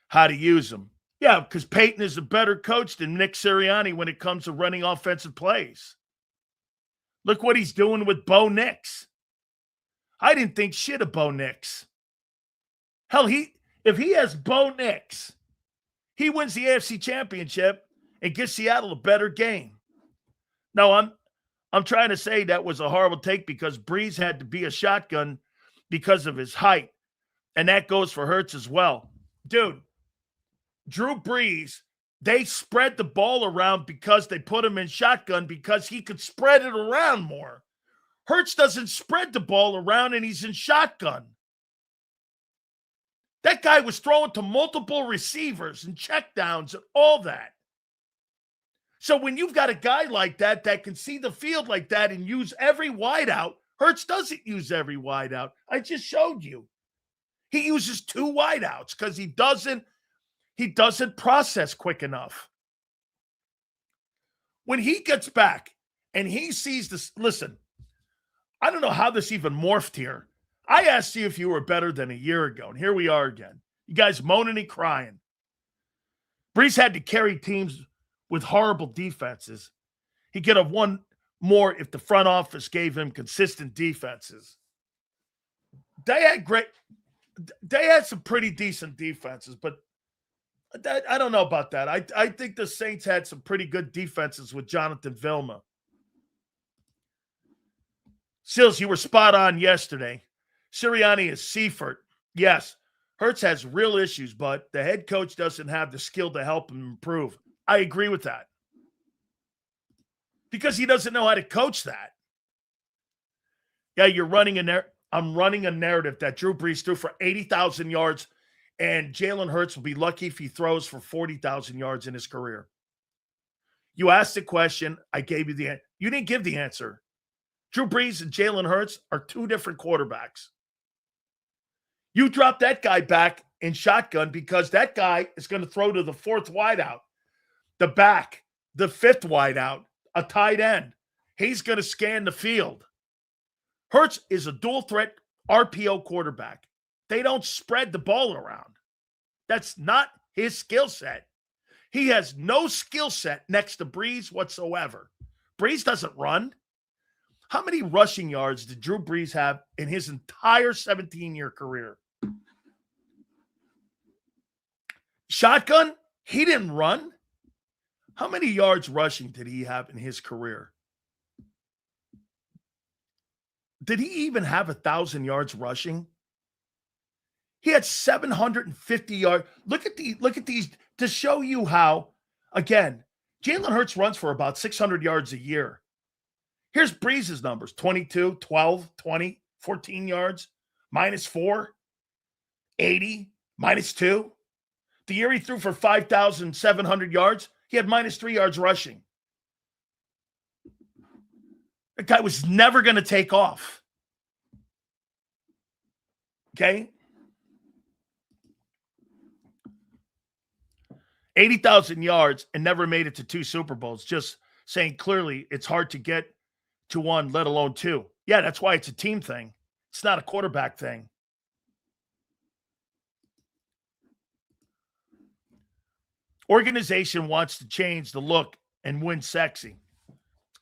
how to use him. Yeah, because Peyton is a better coach than Nick Sirianni when it comes to running offensive plays. Look what he's doing with Bo Nix. I didn't think shit of Bo Nix. Hell, if he has Bo Nix, he wins the AFC Championship and gives Seattle a better game. No, I'm trying to say that was a horrible take because Brees had to be a shotgun because of his height. And that goes for Hurts as well. Dude, Drew Brees, they spread the ball around because they put him in shotgun because he could spread it around more. Hurts doesn't spread the ball around and he's in shotgun. That guy was throwing to multiple receivers and checkdowns and all that. So when you've got a guy like that that can see the field like that and use every wideout, Hurts doesn't use every wideout. I just showed you. He uses 2 wideouts because he doesn't process quick enough. When he gets back and he sees this, listen, I don't know how this even morphed here. I asked you if you were better than a year ago, and here we are again. You guys moaning and crying. Brees had to carry teams with horrible defenses. He could have won more if the front office gave him consistent defenses. They had some pretty decent defenses, but I don't know about that. I think the Saints had some pretty good defenses with Jonathan Vilma. Sills, you were spot on yesterday. Sirianni is Seifert. Yes, Hurts has real issues, but the head coach doesn't have the skill to help him improve. I agree with that. Because he doesn't know how to coach that. Yeah, I'm running a narrative that Drew Brees threw for 80,000 yards and Jalen Hurts will be lucky if he throws for 40,000 yards in his career. You asked the question. I gave you the answer. You didn't give the answer. Drew Brees and Jalen Hurts are 2 different quarterbacks. You drop that guy back in shotgun because that guy is going to throw to the 4th wideout, the back, the 5th wideout, a tight end. He's going to scan the field. Hurts is a dual threat RPO quarterback. They don't spread the ball around. That's not his skill set. He has no skill set next to Brees whatsoever. Brees doesn't run. How many rushing yards did Drew Brees have in his entire 17-year career? Shotgun? He didn't run. How many yards rushing did he have in his career? Did he even have 1,000 yards rushing? He had 750 yards. Look at these to show you how, again, Jalen Hurts runs for about 600 yards a year. Here's Breeze's numbers: 22, 12, 20, 14 yards, -4, 80, -2. The year he threw for 5,700 yards, he had -3 yards rushing. That guy was never going to take off. Okay? 80,000 yards and never made it to 2 Super Bowls. Just saying clearly it's hard to get to 1, let alone 2. Yeah, that's why it's a team thing. It's not a quarterback thing. Organization wants to change the look and win sexy.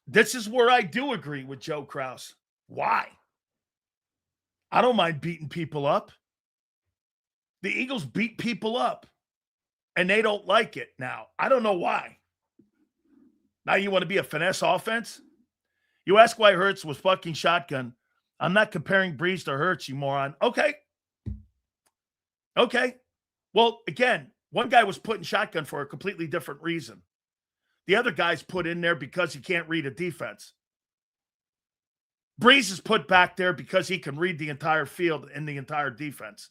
This is where I do agree with Joe Krause. Why? I don't mind beating people up. The Eagles beat people up, and they don't like it now. I don't know why. Now you want to be a finesse offense? You ask why Hurts was fucking shotgun. I'm not comparing Breeze to Hurts, you moron. Okay. Well, again, one guy was put in shotgun for a completely different reason. The other guy's put in there because he can't read a defense. Breeze is put back there because he can read the entire field and the entire defense.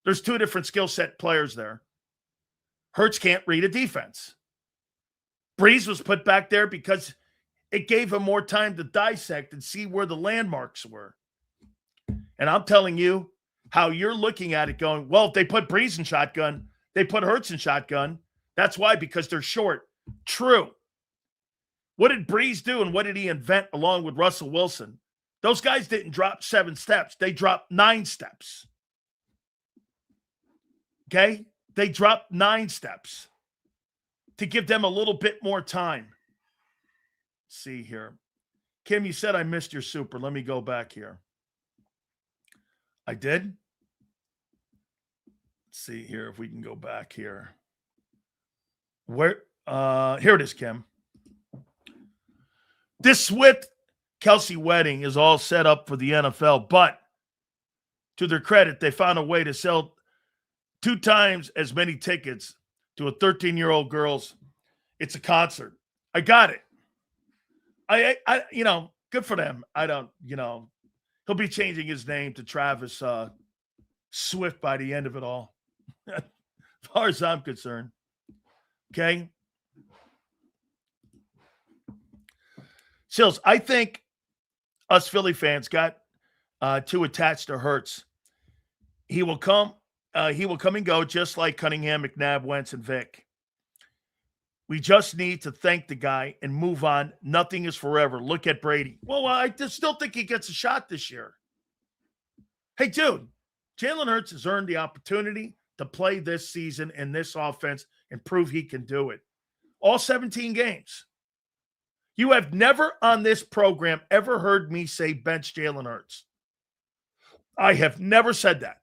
There's 2 different skill set players there. Hurts can't read a defense. Breeze was put back there because it gave him more time to dissect and see where the landmarks were. And I'm telling you how you're looking at it going, well, if they put Breeze in shotgun, they put Hurts in shotgun. That's why, because they're short. True. What did Breeze do and what did he invent along with Russell Wilson? Those guys didn't drop 7 steps. They dropped 9 steps. Okay? They dropped 9 steps to give them a little bit more time. Let's see here. Kim, you said I missed your super. Let me go back here. I did? Let's see here if we can go back here. Where? Here it is, Kim. This Swift Kelsey wedding is all set up for the NFL, but to their credit, they found a way to sell 2 times as many tickets to a 13-year-old girl's. It's a concert. I got it. I good for them. I don't, he'll be changing his name to Travis Swift by the end of it all, as far as I'm concerned. Okay. Sills, I think us Philly fans got too attached to Hurts. He will come and go just like Cunningham, McNabb, Wentz, and Vic. We just need to thank the guy and move on. Nothing is forever. Look at Brady. Well, I still think he gets a shot this year. Hey, dude, Jalen Hurts has earned the opportunity to play this season in this offense and prove he can do it. All 17 games. You have never on this program ever heard me say bench Jalen Hurts. I have never said that.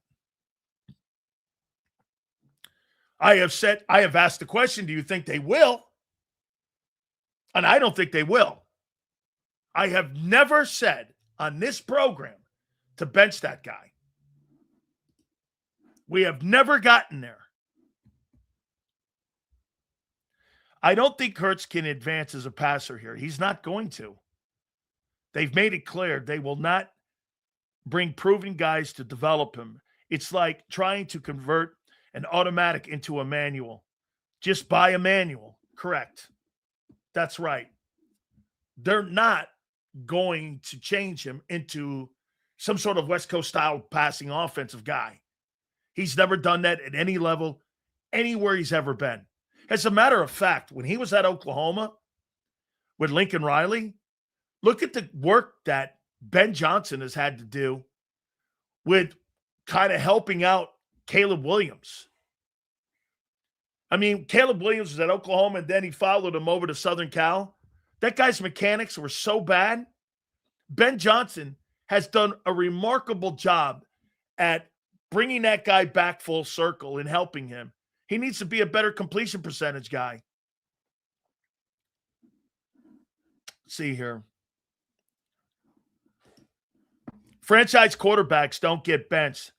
I have asked the question, do you think they will? And I don't think they will. I have never said on this program to bench that guy. We have never gotten there. I don't think Hurts can advance as a passer here. He's not going to. They've made it clear they will not bring proven guys to develop him. It's like trying to convert an automatic into a manual. Just buy a manual. Correct. That's right. They're not going to change him into some sort of West Coast style passing offensive guy. He's never done that at any level, anywhere he's ever been. As a matter of fact, when he was at Oklahoma with Lincoln Riley, look at the work that Ben Johnson has had to do with kind of helping out Caleb Williams. I mean, Caleb Williams was at Oklahoma, and then he followed him over to Southern Cal. That guy's mechanics were so bad. Ben Johnson has done a remarkable job at bringing that guy back full circle and helping him. He needs to be a better completion percentage guy. Let's see here. Franchise quarterbacks don't get benched.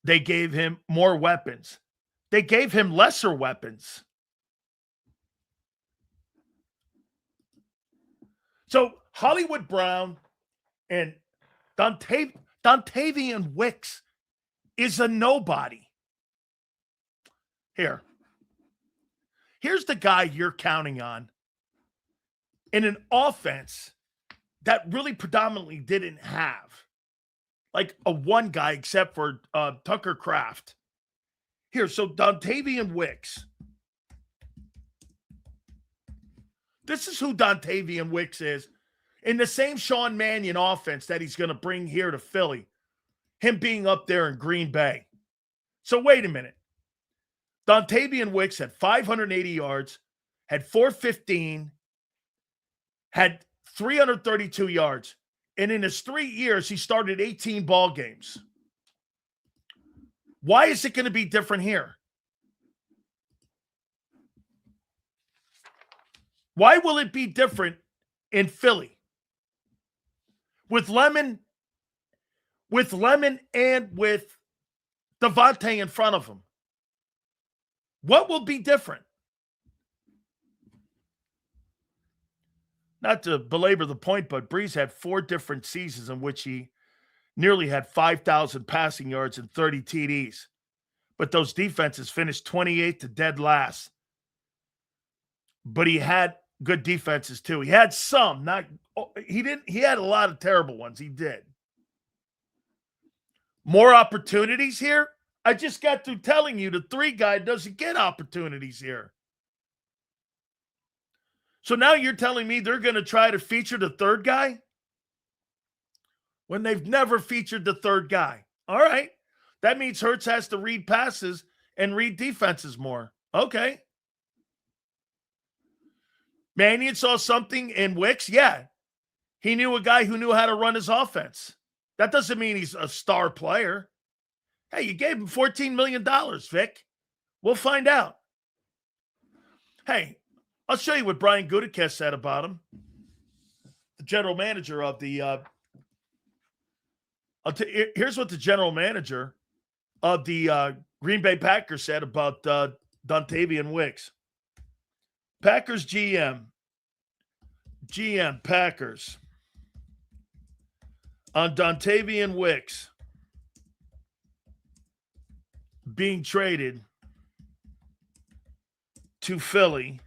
They gave him more weapons. They gave him lesser weapons. So Hollywood Brown and Dontavian Wicks is a nobody. Here's the guy you're counting on in an offense that really predominantly didn't have like a one guy except for Tucker Kraft. So Dontavian Wicks. This is who Dontavian Wicks is in the same Sean Mannion offense that he's going to bring here to Philly, him being up there in Green Bay. So wait a minute. Dontavian Wicks had 580 yards, had 415, had 332 yards. And in his 3 years, he started 18 ball games. Why is it going to be different here? Why will it be different in Philly? With Lemon and with Devontae in front of him. What will be different? Not to belabor the point, but Brees had 4 different seasons in which he nearly had 5,000 passing yards and 30 TDs. But those defenses finished 28th to dead last. But he had good defenses too. He had some, he had a lot of terrible ones. He did. More opportunities here? I just got through telling you the 3 guy doesn't get opportunities here. So now you're telling me they're going to try to feature the 3rd guy when they've never featured the 3rd guy. All right. That means Hurts has to read passes and read defenses more. Okay. Mannion saw something in Wicks. Yeah. He knew a guy who knew how to run his offense. That doesn't mean he's a star player. Hey, you gave him $14 million, Vic. We'll find out. Hey, I'll show you what Brian Gutekunst said about him. The general manager of the here's what the general manager of the Green Bay Packers said about Dontavian Wicks. Packers GM Packers on Dontavian Wicks being traded to Philly.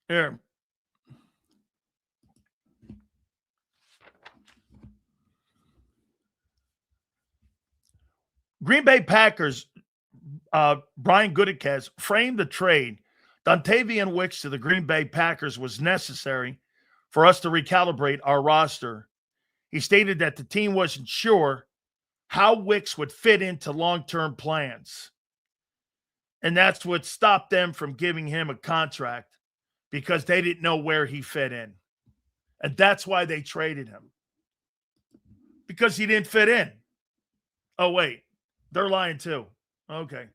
Here. Green Bay Packers, Brian Gutekunst framed the trade. Dontavian Wicks to the Green Bay Packers was necessary for us to recalibrate our roster. He stated that the team wasn't sure how Wicks would fit into long-term plans. And that's what stopped them from giving him a contract, because they didn't know where he fit in. And that's why they traded him. Because he didn't fit in. Oh, wait. They're lying too. Okay.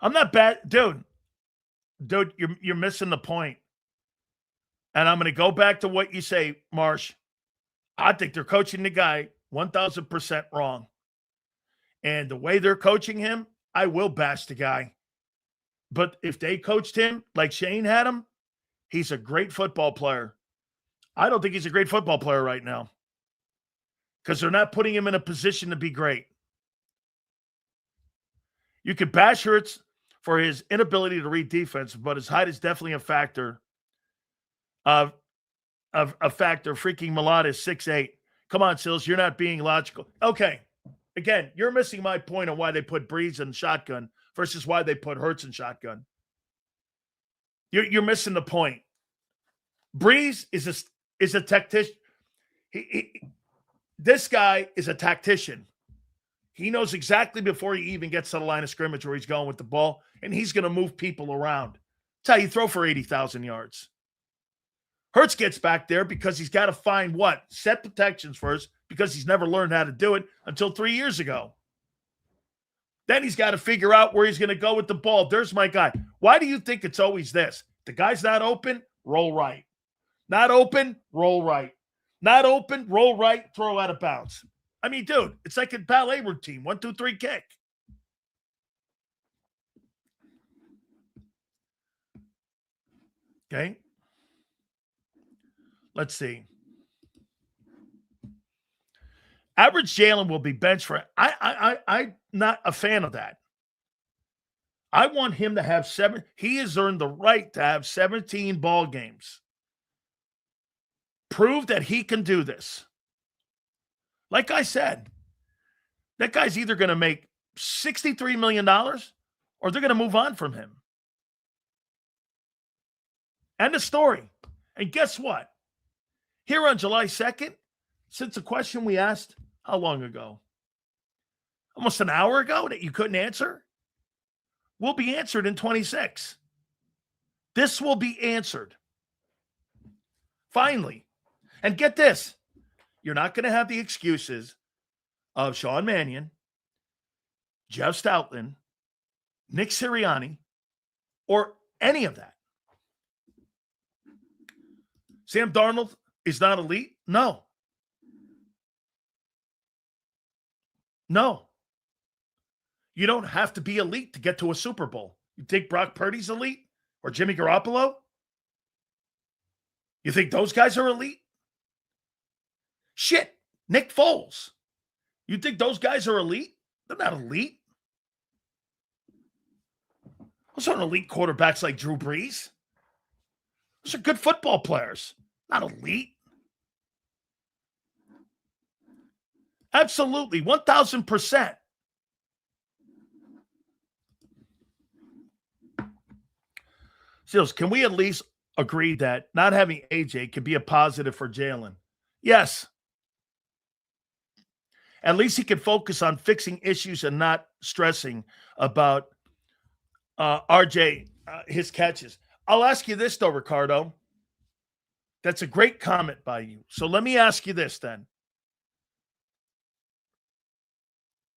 I'm not bad. Dude, you're missing the point. And I'm going to go back to what you say, Marsh. I think they're coaching the guy 1,000% wrong. And the way they're coaching him, I will bash the guy. But if they coached him like Shane had him, he's a great football player. I don't think he's a great football player right now, because they're not putting him in a position to be great. You could bash Hurts for his inability to read defense, but his height is definitely a factor. A factor. Freaking Malata is 6'8". Come on, Sills, you're not being logical. Okay. Again, you're missing my point on why they put Brees in shotgun versus why they put Hurts in shotgun. You're missing the point. Brees is a tactician. This guy is a tactician. He knows exactly before he even gets to the line of scrimmage where he's going with the ball, and he's going to move people around. That's how you throw for 80,000 yards. Hurts gets back there because he's got to find what? Set protections first, because he's never learned how to do it until 3 years ago. Then he's got to figure out where he's going to go with the ball. There's my guy. Why do you think it's always this? The guy's not open, roll right. Not open, roll right. Not open, roll right, throw out of bounds. I mean, dude, it's like a ballet routine. 1, 2, 3, kick. Okay. Let's see. Average Jalen will be benched for. I'm not a fan of that. I want him to have 7. He has earned the right to have 17 ball games. Prove that he can do this. Like I said, that guy's either going to make $63 million or they're going to move on from him. End of story. And guess what? Here on July 2nd, since a question we asked, how long ago? Almost an hour ago that you couldn't answer? Will be answered in 26. This will be answered. Finally. And get this. You're not going to have the excuses of Sean Mannion, Jeff Stoutland, Nick Sirianni, or any of that. Sam Darnold is not elite? No. No. You don't have to be elite to get to a Super Bowl. You think Brock Purdy's elite? Or Jimmy Garoppolo? You think those guys are elite? Shit. Nick Foles. You think those guys are elite? They're not elite. Those aren't elite quarterbacks like Drew Brees. Those are good football players. Not elite. Absolutely. 1,000%. Seals, can we at least agree that not having AJ could be a positive for Jalen? Yes. At least he can focus on fixing issues and not stressing about RJ, his catches. I'll ask you this, though, Ricardo. That's a great comment by you. So let me ask you this, then.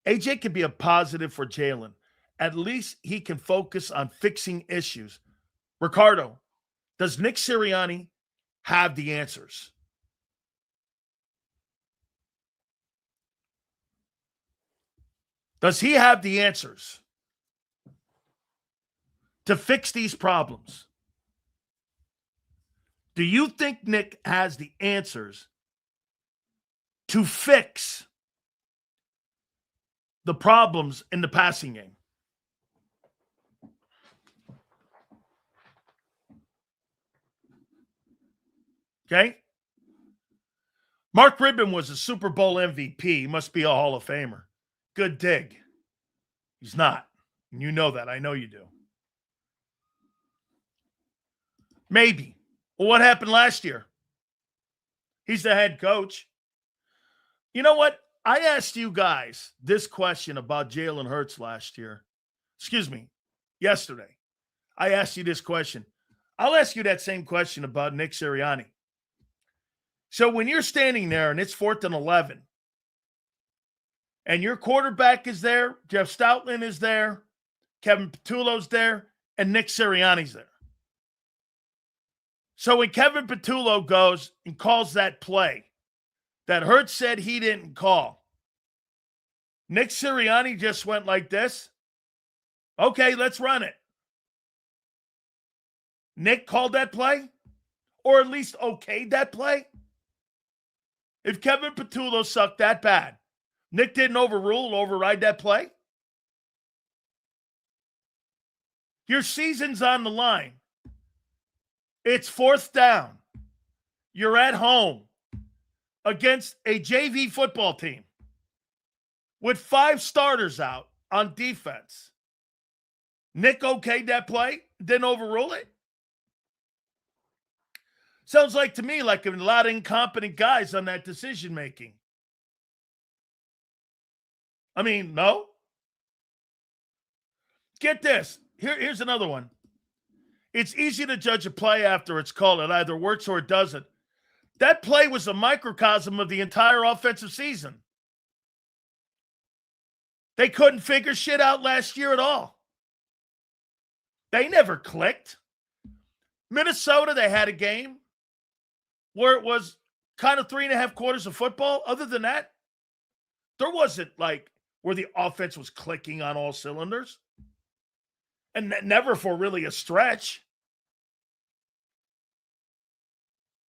AJ can be a positive for Jalen. At least he can focus on fixing issues. Ricardo, does Nick Sirianni have the answers? Does he have the answers to fix these problems? Do you think Nick has the answers to fix the problems in the passing game? Okay? Mark Ribbon was a Super Bowl MVP. He must be a Hall of Famer. Good dig. He's not. And you know that. I know you do. Maybe. Well, what happened last year? He's the head coach. You know what? I asked you guys this question about Jalen Hurts last year. Yesterday. I asked you this question. I'll ask you that same question about Nick Sirianni. So when you're standing there and it's 4th and 11, and your quarterback is there, Jeff Stoutland is there, Kevin Petullo's there, and Nick Sirianni's there. So when Kevin Petullo goes and calls that play that Hurts said he didn't call, Nick Sirianni just went like this. Okay, let's run it. Nick called that play, or at least okayed that play. If Kevin Petullo sucked that bad, Nick didn't override that play. Your season's on the line. It's 4th down. You're at home against a JV football team with 5 starters out on defense. Nick okayed that play, didn't overrule it. Sounds like to me like a lot of incompetent guys on that decision making. I mean, no. Get this. Here's another one. It's easy to judge a play after it's called. It either works or it doesn't. That play was a microcosm of the entire offensive season. They couldn't figure shit out last year at all. They never clicked. Minnesota, they had a game where it was kind of 3.5 quarters of football. Other than that, There wasn't like where the offense was clicking on all cylinders. And never for really a stretch.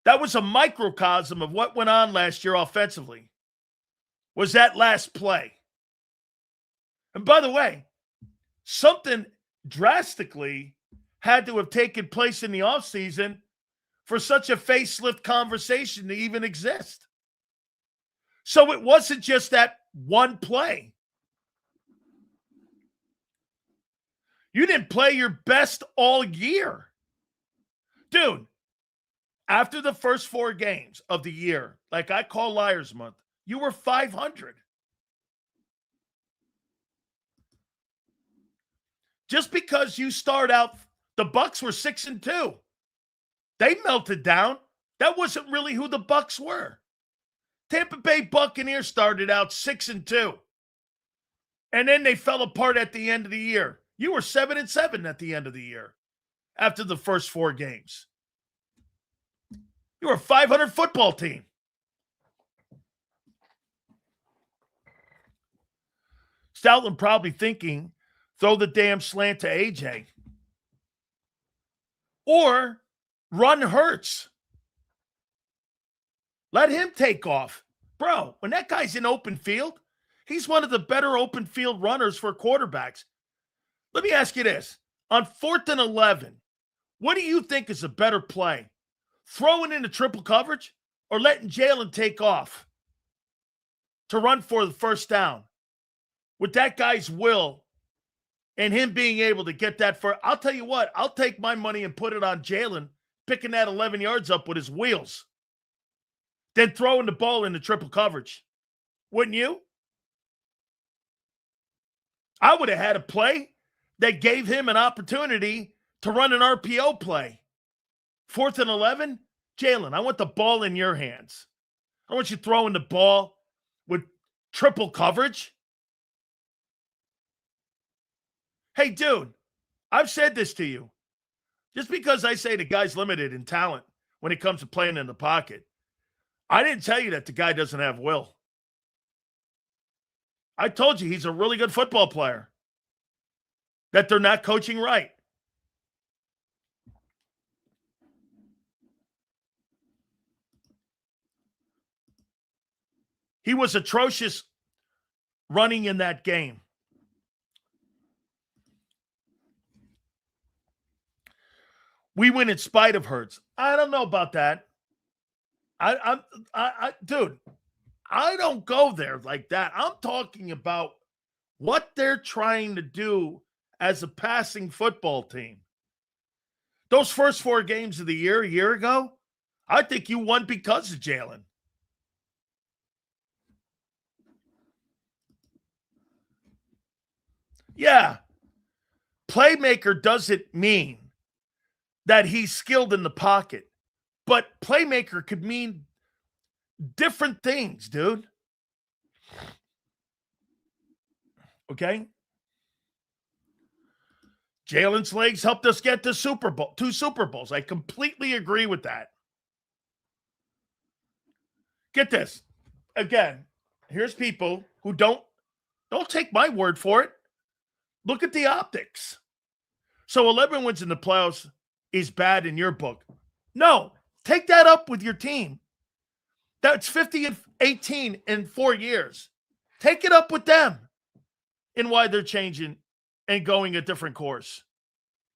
That was a microcosm of what went on last year offensively. Was that last play. And by the way, something drastically had to have taken place in the offseason for such a facelift conversation to even exist. So it wasn't just that one play. You didn't play your best all year. Dude, after the first 4 games of the year, like I call Liars Month, you were 500. Just because you start out, the Bucs were 6-2. They melted down. That wasn't really who the Bucs were. Tampa Bay Buccaneers started out 6-2. And then they fell apart at the end of the year. You were 7-7 at the end of the year after the first 4 games. You were a 500 football team. Stoutland probably thinking, throw the damn slant to AJ. Or run Hurts. Let him take off. Bro, when that guy's in open field, he's one of the better open field runners for quarterbacks. Let me ask you this. On 4th and 11, what do you think is a better play? Throwing into triple coverage or letting Jalen take off to run for the first down? With that guy's will and him being able to get that for, I'll tell you what, I'll take my money and put it on Jalen picking that 11 yards up with his wheels, then throwing the ball into triple coverage. Wouldn't you? I would have had a play that gave him an opportunity to run an RPO play. 4th and 11, Jalen, I want the ball in your hands. I want you throwing the ball with triple coverage. Hey, dude, I've said this to you. Just because I say the guy's limited in talent when it comes to playing in the pocket, I didn't tell you that the guy doesn't have will. I told you he's a really good football player, that they're not coaching right. He was atrocious running in that game. We win in spite of Hurts. I don't know about that. Dude, I don't go there like that. I'm talking about what they're trying to do as a passing football team. Those first 4 games of the year, a year ago, I think you won because of Jalen. Yeah. Playmaker doesn't mean that he's skilled in the pocket, but playmaker could mean different things, dude. Okay? Jalen's legs helped us get to 2 Super Bowls. I completely agree with that. Get this. Again, here's people who don't take my word for it. Look at the optics. So 11 wins in the playoffs is bad in your book. No, take that up with your team. That's 50-18 in 4 years. Take it up with them and why they're changing and going a different course.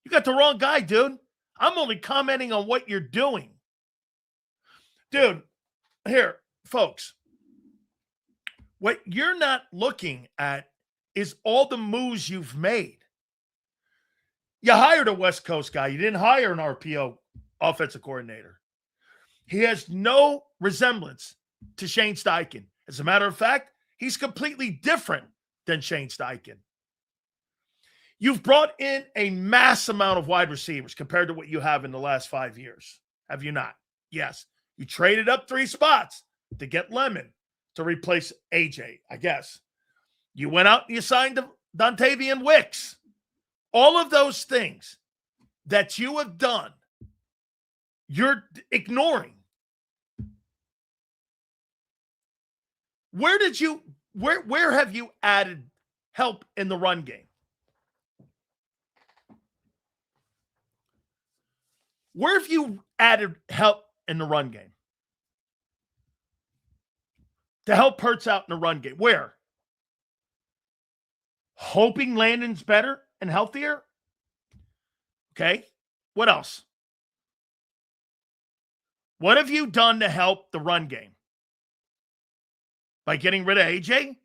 You got the wrong guy, dude. I'm only commenting on what you're doing. Dude, here, folks, what you're not looking at is all the moves you've made. You hired a West Coast guy. You didn't hire an RPO offensive coordinator. He has no resemblance to Shane Steichen. As a matter of fact, he's completely different than Shane Steichen. You've brought in a mass amount of wide receivers compared to what you have in the last 5 years. Have you not? Yes. You traded up 3 spots to get Lemon to replace AJ, I guess. You went out and you signed Dontavian Wicks. All of those things that you have done, you're ignoring. Where did you Where have you added help in the run game? Where have you added help in the run game? To help Hurts out in the run game. Where? Hoping Landon's better and healthier? Okay. What else? What have you done to help the run game? By getting rid of AJ?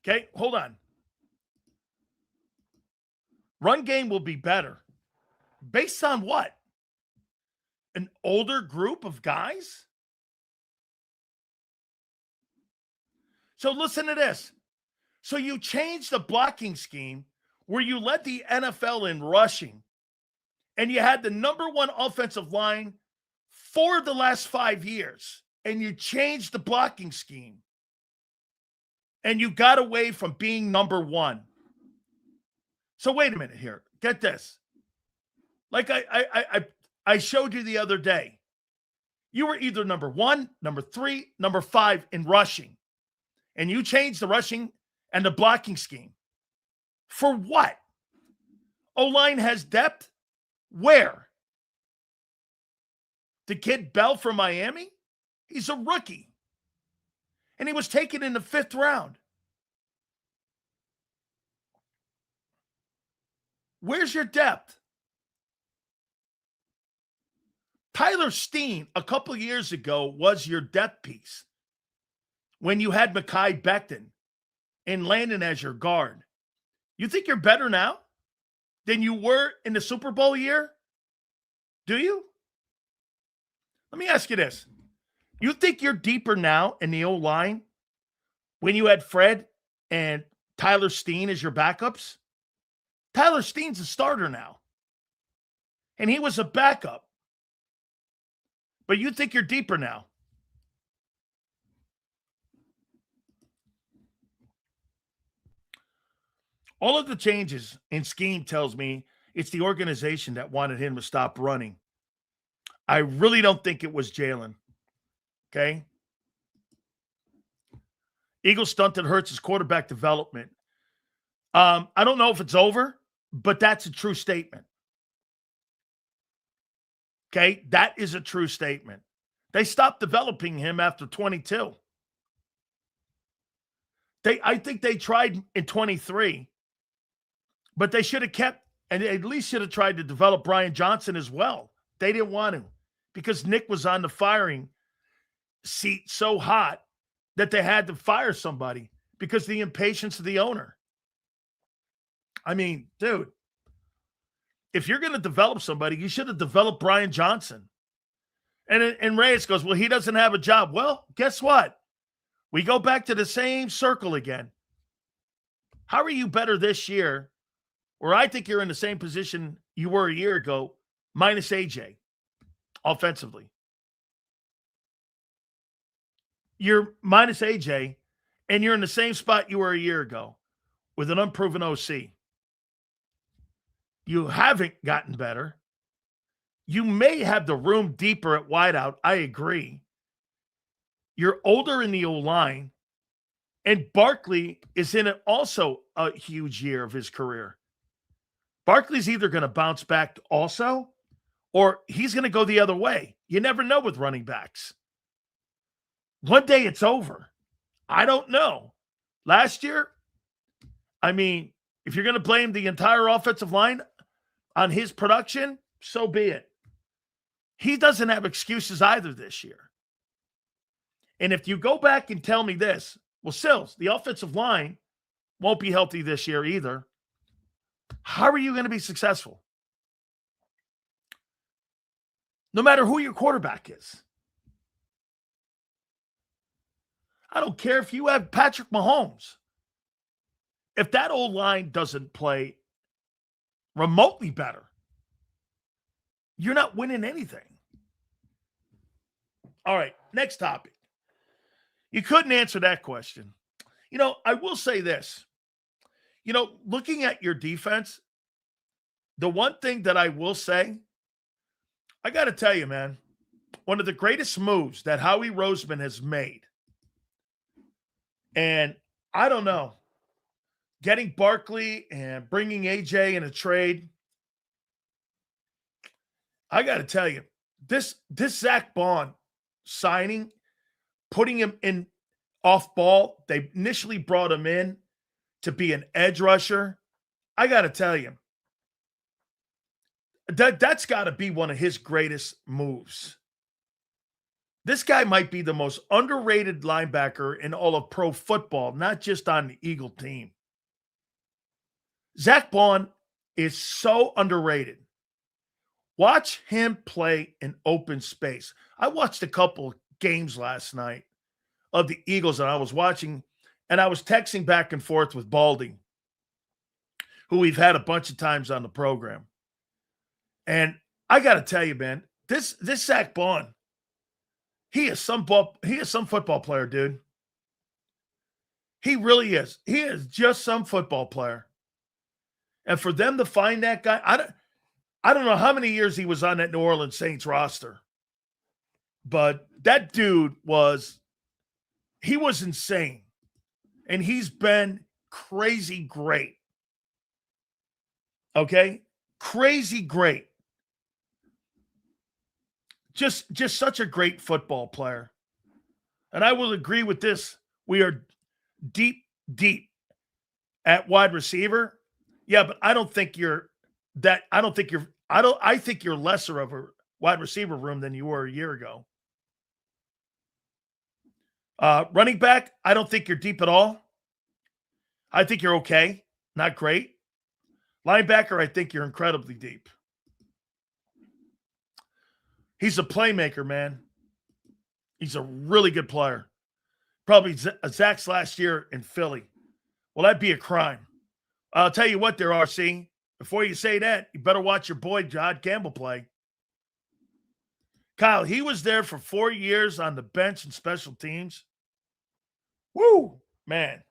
Okay, hold on. Run game will be better. Based on what? An older group of guys? So listen to this. So you changed the blocking scheme where you led the NFL in rushing, and you had the number one offensive line for the last 5 years, and you changed the blocking scheme, and you got away from being number one. So wait a minute here. Get this. Like I showed you the other day, you were either number 1, number 3, number 5 in rushing, and you changed the rushing and the blocking scheme. For what? O-line has depth? Where? The kid Bell from Miami? He's a rookie. And he was taken in the 5th round. Where's your depth? Tyler Steen, a couple years ago, was your depth piece when you had Mekhi Becton and Landon as your guard. You think you're better now than you were in the Super Bowl year? Do you? Let me ask you this. You think you're deeper now in the O-line when you had Fred and Tyler Steen as your backups? Tyler Steen's a starter now. And he was a backup. But you think you're deeper now. All of the changes in scheme tells me it's the organization that wanted him to stop running. I really don't think it was Jalen. Okay? Eagles stunted Hurts' quarterback development. I don't know if it's over, but that's a true statement. Okay? That is a true statement. They stopped developing him after 22. I think they tried in 23, but they should have kept, and they at least should have tried to develop Brian Johnson as well. They didn't want to because Nick was on the firing seat so hot that they had to fire somebody because of the impatience of the owner. I mean, dude, if you're going to develop somebody, you should have developed Brian Johnson. And Reyes goes, well, he doesn't have a job. Well, guess what? We go back to the same circle again. How are you better this year? Or I think you're in the same position you were a year ago, minus AJ, offensively. You're minus AJ, and you're in the same spot you were a year ago with an unproven OC. You haven't gotten better. You may have the room deeper at wideout. I agree. You're older in the O-line, and Barkley is in it also a huge year of his career. Barkley's either going to bounce back also, or he's going to go the other way. You never know with running backs. One day it's over. I don't know. Last year, I mean, if you're going to blame the entire offensive line on his production, so be it. He doesn't have excuses either this year. And if you go back and tell me this, well, Sills, the offensive line won't be healthy this year either. How are you going to be successful? No matter who your quarterback is. I don't care if you have Patrick Mahomes. If that old line doesn't play remotely better, you're not winning anything. All right, next topic. You couldn't answer that question. You know, I will say this. You know, looking at your defense, the one thing that I will say, I got to tell you, man, one of the greatest moves that Howie Roseman has made. And I don't know, getting Barkley and bringing AJ in a trade. I got to tell you, this Zach Bond signing, putting him in off ball, they initially brought him in to be an edge rusher. I got to tell you, that's got to be one of his greatest moves. This guy might be the most underrated linebacker in all of pro football, not just on the Eagle team. Zach Bond is so underrated. Watch him play in open space. I watched a couple games last night of the Eagles that I was watching, and I was texting back and forth with Baldy, who we've had a bunch of times on the program. And I got to tell you, man, this Zach Bond, he is some football player, dude. He really is. He is just some football player. And for them to find that guy, I don't know how many years he was on that New Orleans Saints roster, but that dude was insane. And he's been crazy great. Okay? Crazy great. Just such a great football player. And I will agree with this. We are deep at wide receiver. Yeah, but I think you're lesser of a wide receiver room than you were a year ago. Running back, I don't think you're deep at all. I think you're okay, not great. Linebacker, I think you're incredibly deep. He's a playmaker, man. He's a really good player. Probably Zach's last year in Philly. Well, that'd be a crime. I'll tell you what there, RC. Before you say that, you better watch your boy John Campbell play. Kyle, he was there for 4 years on the bench and special teams. Woo, man.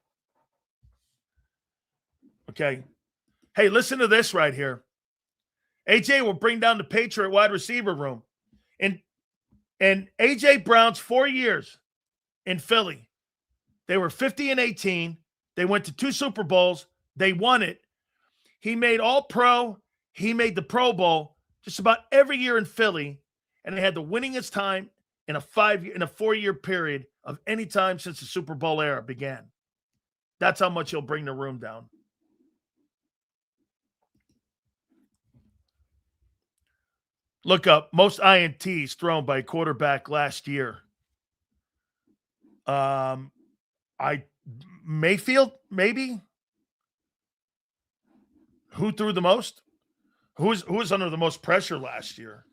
Okay. Hey, listen to this right here. AJ will bring down the Patriot wide receiver room. And AJ Brown's 4 years in Philly, they were 50-18. They went to 2 Super Bowls. They won it. He made All-Pro. He made the Pro Bowl just about every year in Philly, and they had the winningest time in a 4-year period of any time since the Super Bowl era began. That's how much he'll bring the room down. Look up most INTs thrown by a quarterback last year. Mayfield, maybe. Who threw the most? Who was under the most pressure last year?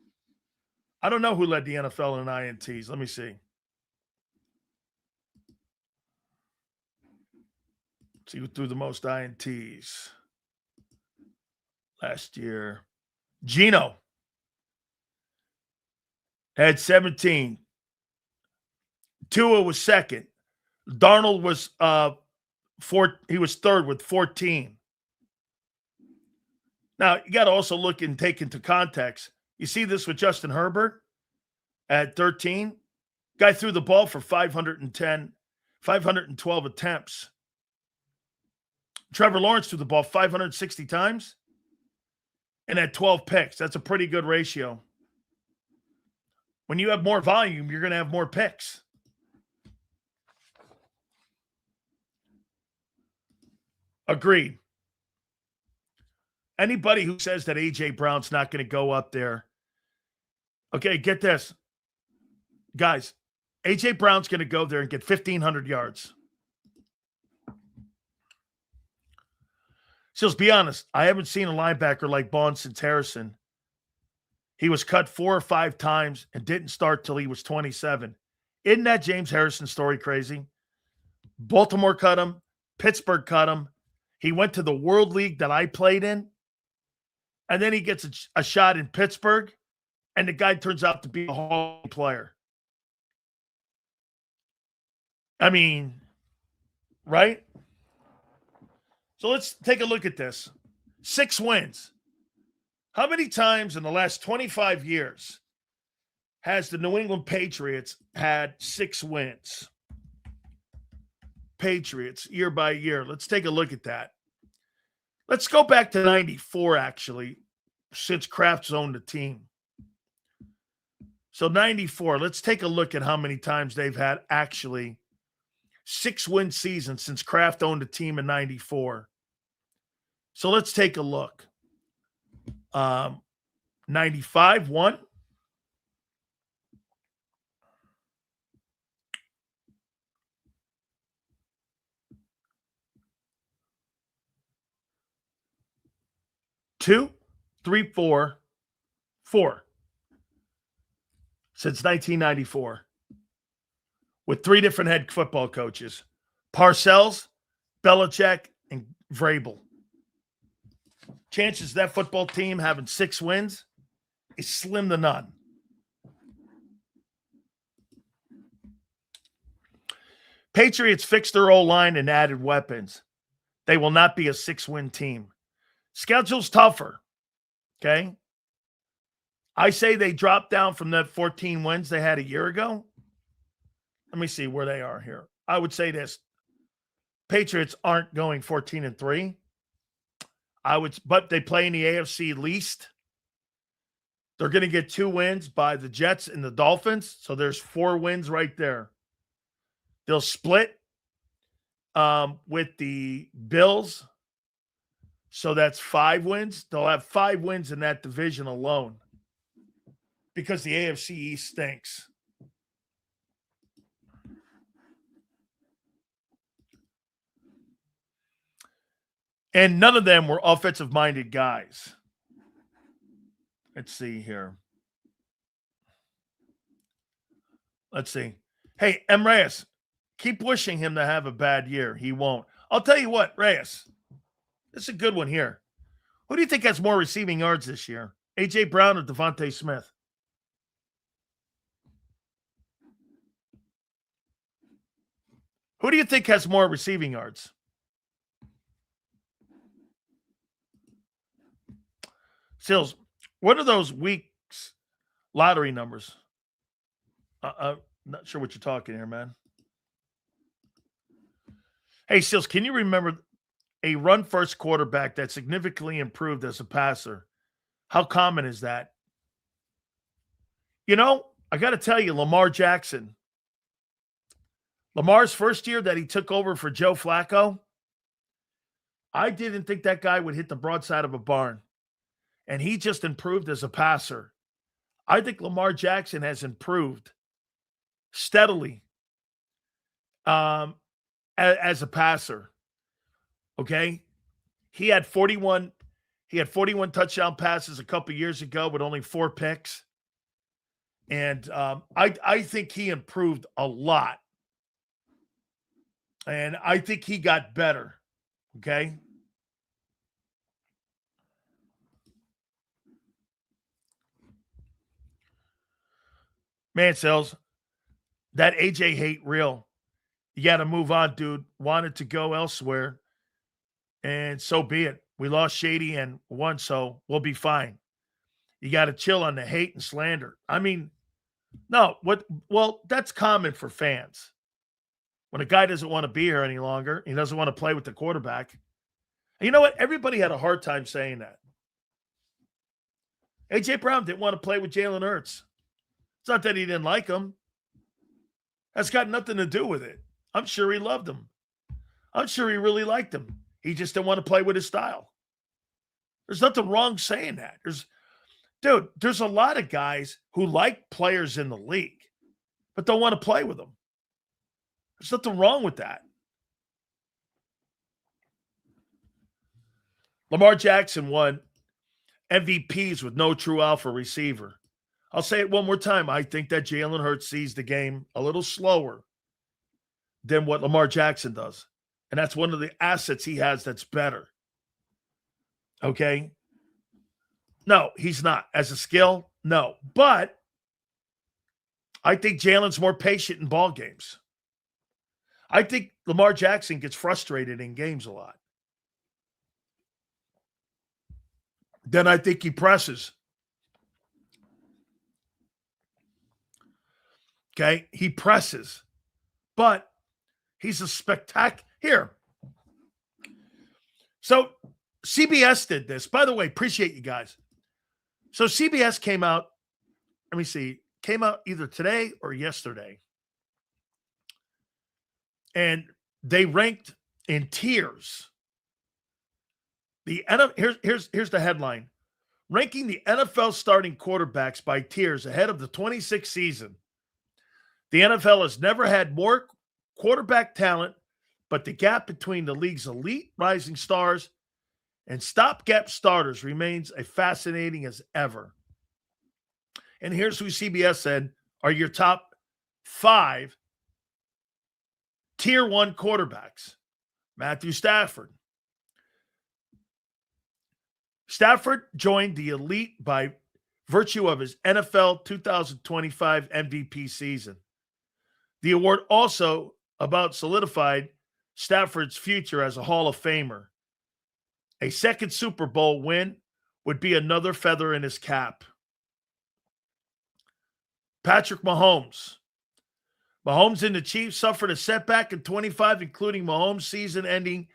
I don't know who led the NFL in INTs. Let me see. See who threw the most INTs last year. Gino had 17. Tua was second. Darnold was he was third with 14. Now, you got to also look and take into context. You see this with Justin Herbert at 13. Guy threw the ball for 512 attempts. Trevor Lawrence threw the ball 560 times and had 12 picks. That's a pretty good ratio. When you have more volume, you're going to have more picks. Agreed. Anybody who says that A.J. Brown's not going to go up there, okay, get this. Guys, A.J. Brown's going to go there and get 1,500 yards. So let's be honest. I haven't seen a linebacker like Bond since Harrison. He was cut 4 or 5 times and didn't start till he was 27. Isn't that James Harrison story crazy? Baltimore cut him. Pittsburgh cut him. He went to the World League that I played in. And then he gets a shot in Pittsburgh. And the guy turns out to be a Hall of Fame player. I mean, right? So let's take a look at this. 6 wins. How many times in the last 25 years has the New England Patriots had 6 wins? Patriots, year by year. Let's take a look at that. Let's go back to 94, actually, since Krause owned the team. So 94, let's take a look at how many times they've had actually 6-win seasons since Kraft owned the team in 94. So let's take a look. 95, 1. Two, three, four, 4. Since 1994. With 3 different head football coaches. Parcells, Belichick, and Vrabel. Chances of that football team having 6 wins is slim to none. Patriots fixed their O-line and added weapons. They will not be a 6-win team. Schedule's tougher, okay? I say they dropped down from that 14 wins they had a year ago. Let me see where they are here. I would say this. Patriots aren't going 14-3. But they play in the AFC least. They're going to get 2 wins by the Jets and the Dolphins. So there's 4 wins right there. They'll split with the Bills. So that's 5 wins. They'll have 5 wins in that division alone because the AFC East stinks. And none of them were offensive-minded guys. Let's see here. Let's see. Hey, M. Reyes, keep wishing him to have a bad year. He won't. I'll tell you what, Reyes. This is a good one here. Who do you think has more receiving yards this year? A.J. Brown or Devontae Smith? Who do you think has more receiving yards? Sills, what are those weeks lottery numbers? I'm not sure what you're talking here, man. Hey, Sills, can you remember a run-first quarterback that significantly improved as a passer? How common is that? You know, I got to tell you, Lamar Jackson. Lamar's first year that he took over for Joe Flacco, I didn't think that guy would hit the broadside of a barn. And he just improved as a passer. I think Lamar Jackson has improved steadily as a passer. Okay? He had 41 touchdown passes a couple years ago with only 4 picks. And I think he improved a lot. And I think he got better. Okay? Man, Sells, that AJ hate real. You got to move on, dude. Wanted to go elsewhere. And so be it. We lost Shady and won, so we'll be fine. You got to chill on the hate and slander. I mean, no, that's common for fans. When a guy doesn't want to be here any longer, he doesn't want to play with the quarterback. And you know what? Everybody had a hard time saying that. A.J. Brown didn't want to play with Jalen Hurts. It's not that he didn't like him. That's got nothing to do with it. I'm sure he loved him. I'm sure he really liked him. He just didn't want to play with his style. There's nothing wrong saying that. There's a lot of guys who like players in the league, but don't want to play with them. There's nothing wrong with that. Lamar Jackson won MVPs with no true alpha receiver. I'll say it one more time. I think that Jalen Hurts sees the game a little slower than what Lamar Jackson does. And that's one of the assets he has that's better. Okay? No, he's not. As a skill, no. But I think Jalen's more patient in ball games. I think Lamar Jackson gets frustrated in games a lot. Then I think he presses. Okay, he presses, but he's a spectacular. Here. So CBS did this. By the way, appreciate you guys. So CBS came out, let me see, came out either today or yesterday. And they ranked in tiers. Here's the headline. Ranking the NFL starting quarterbacks by tiers ahead of the 26th season. The NFL has never had more quarterback talent, but the gap between the league's elite rising stars and stopgap starters remains as fascinating as ever. And here's who CBS said are your top 5 tier 1 quarterbacks. Matthew Stafford. Stafford joined the elite by virtue of his NFL 2025 MVP season. The award also about solidified Stafford's future as a Hall of Famer. A second Super Bowl win would be another feather in his cap. Patrick Mahomes. Mahomes and the Chiefs suffered a setback in 25, including Mahomes' season ending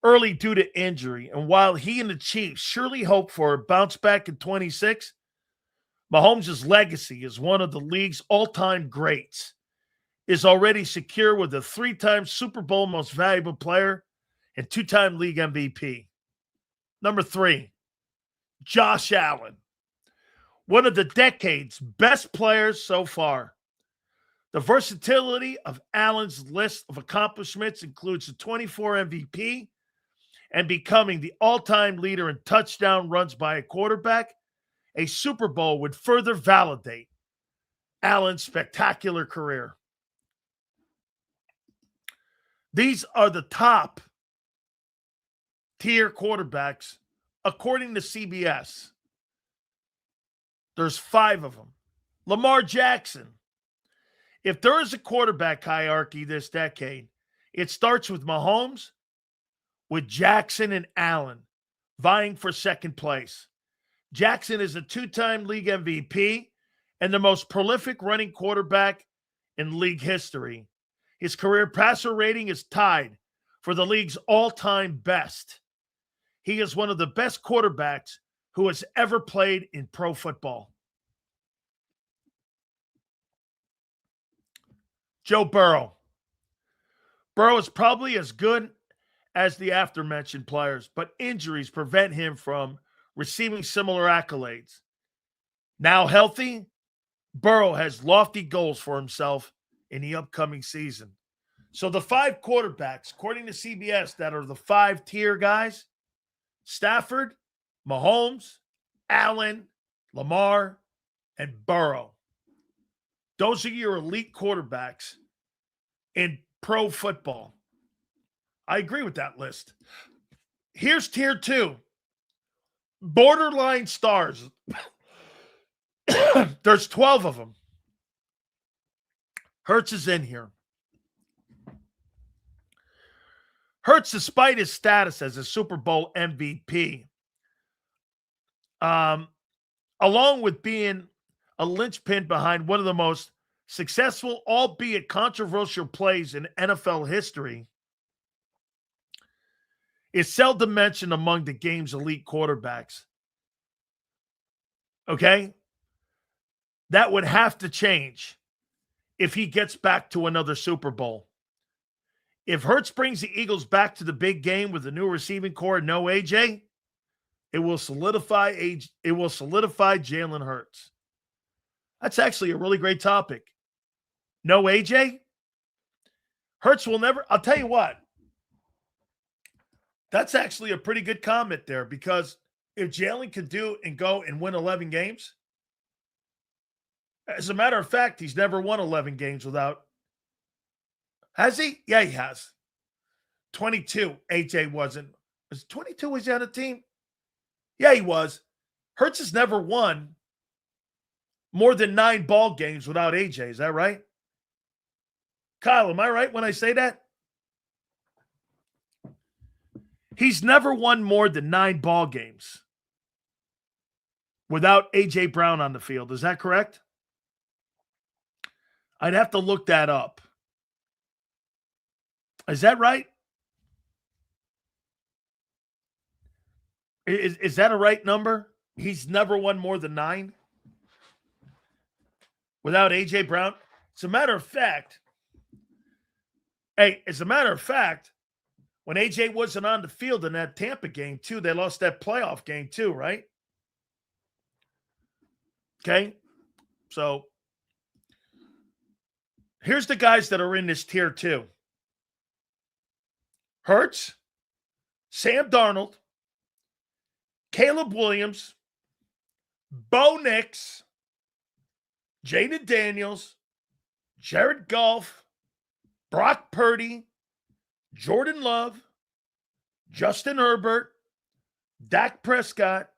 early due to injury. And while he and the Chiefs surely hope for a bounce back in 26, Mahomes' legacy as one of the league's all-time greats is already secure with a 3-time Super Bowl most valuable player and 2-time league MVP. Number 3, Josh Allen. One of the decade's best players so far. The versatility of Allen's list of accomplishments includes the 24 MVP and becoming the all-time leader in touchdown runs by a quarterback. A Super Bowl would further validate Allen's spectacular career. These are the top tier quarterbacks according to CBS. There's 5 of them. Lamar Jackson. If there is a quarterback hierarchy this decade, it starts with Mahomes, with Jackson and Allen vying for second place. Jackson is a 2-time league MVP and the most prolific running quarterback in league history. His career passer rating is tied for the league's all-time best. He is one of the best quarterbacks who has ever played in pro football. Joe Burrow. Burrow is probably as good as the aforementioned players, but injuries prevent him from receiving similar accolades. Now healthy, Burrow has lofty goals for himself in the upcoming season. So the 5 quarterbacks, according to CBS, that are the 5-tier guys, Stafford, Mahomes, Allen, Lamar, and Burrow. Those are your elite quarterbacks in pro football. I agree with that list. Here's tier 2. Borderline stars. There's 12 of them. Hurts is in here. Hurts, despite his status as a Super Bowl MVP, along with being a linchpin behind one of the most successful, albeit controversial plays in NFL history, is seldom mentioned among the game's elite quarterbacks. Okay? That would have to change if he gets back to another Super Bowl. If Hurts brings the Eagles back to the big game with a new receiving core and no AJ, it will solidify Jalen Hurts. That's actually a really great topic. No AJ? Hurts will never. I'll tell you what. That's actually a pretty good comment there, because if Jalen could do and go and win 11 games, as a matter of fact, he's never won 11 games without. Has he? Yeah, he has. 22. AJ wasn't. Was 22? Was he on the team? Yeah, he was. Hurts has never won more than 9 ball games without AJ. Is that right? Kyle, am I right when I say that? He's never won more than 9 ball games without AJ Brown on the field. Is that correct? I'd have to look that up. Is that right? Is that a right number? He's never won more than 9 without A.J. Brown. As a matter of fact, when A.J. wasn't on the field in that Tampa game, too, they lost that playoff game, too, right? Okay? So, here's the guys that are in this tier, too. Hurts, Sam Darnold, Caleb Williams, Bo Nix, Jaden Daniels, Jared Goff, Brock Purdy, Jordan Love, Justin Herbert, Dak Prescott,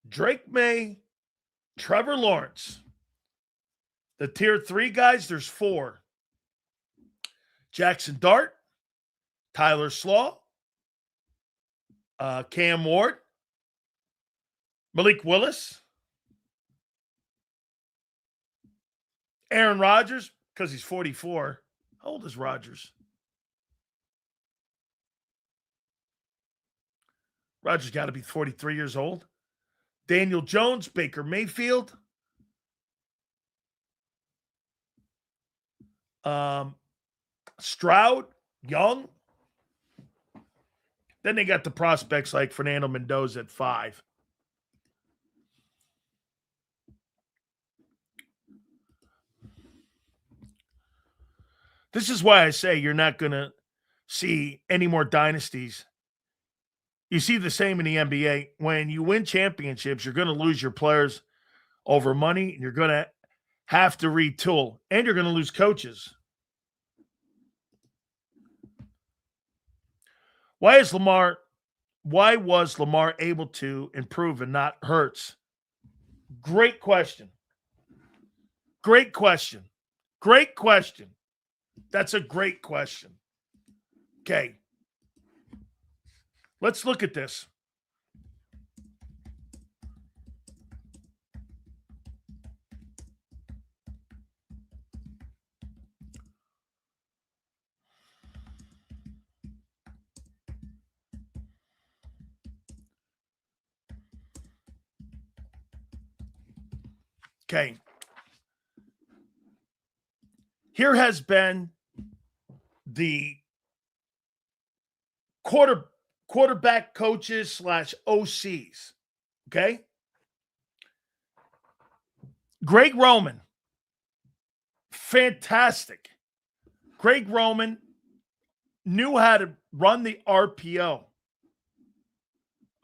Drake May, Trevor Lawrence. The tier 3 guys, there's 4. Jackson Dart, Tyler Slaw, Cam Ward, Malik Willis, Aaron Rodgers, because he's 44. How old is Rodgers? Rodgers got to be 43 years old. Daniel Jones, Baker Mayfield. Stroud, Young. Then they got the prospects like Fernando Mendoza at 5. This is why I say you're not going to see any more dynasties. You see the same in the NBA. When you win championships, you're going to lose your players over money, and you're going to have to retool, and you're going to lose coaches. Why was Lamar able to improve and not Hurts? Great question. Great question. Great question. That's a great question. Okay. Let's look at this. Okay. Here has been the quarterback coaches / OCs. Okay. Greg Roman. Fantastic. Greg Roman knew how to run the RPO.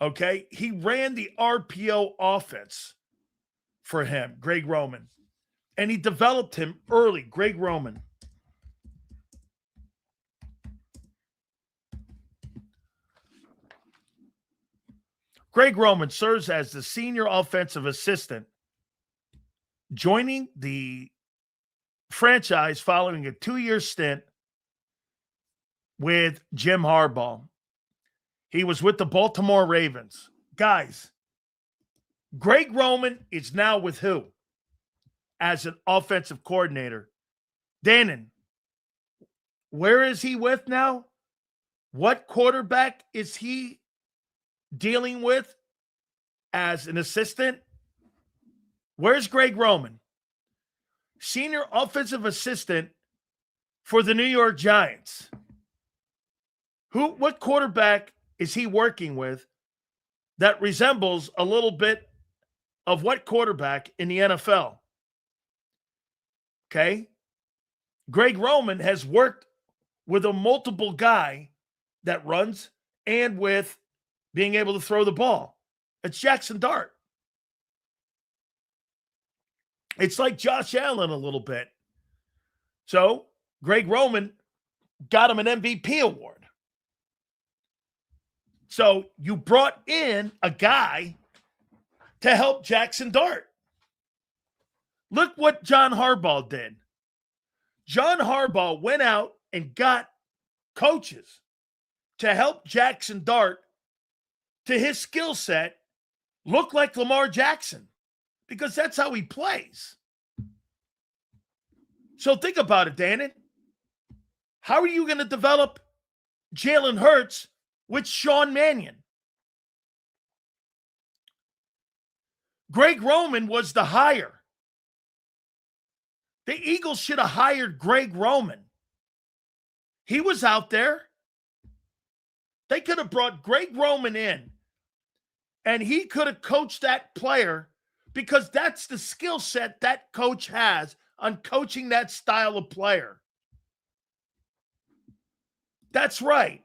Okay. He ran the RPO offense for him, Greg Roman. And he developed him early, Greg Roman. Greg Roman serves as the senior offensive assistant, joining the franchise following a 2-year stint with Jim Harbaugh. He was with the Baltimore Ravens. Guys, Greg Roman is now with who as an offensive coordinator? Dannon, where is he with now? What quarterback is he dealing with as an assistant? Where's Greg Roman? Senior offensive assistant for the New York Giants. What quarterback is he working with that resembles a little bit of what quarterback in the NFL? Okay. Greg Roman has worked with a multiple guy that runs and with being able to throw the ball. It's Jackson Dart. It's like Josh Allen a little bit. So Greg Roman got him an MVP award. So you brought in a guy to help Jackson Dart. Look what John Harbaugh did. John Harbaugh went out and got coaches to help Jackson Dart to his skill set look like Lamar Jackson, because that's how he plays. So think about it, Dannon. How are you going to develop Jalen Hurts with Sean Mannion? Greg Roman was the hire. The Eagles should have hired Greg Roman. He was out there. They could have brought Greg Roman in, and he could have coached that player because that's the skill set that coach has on coaching that style of player. That's right.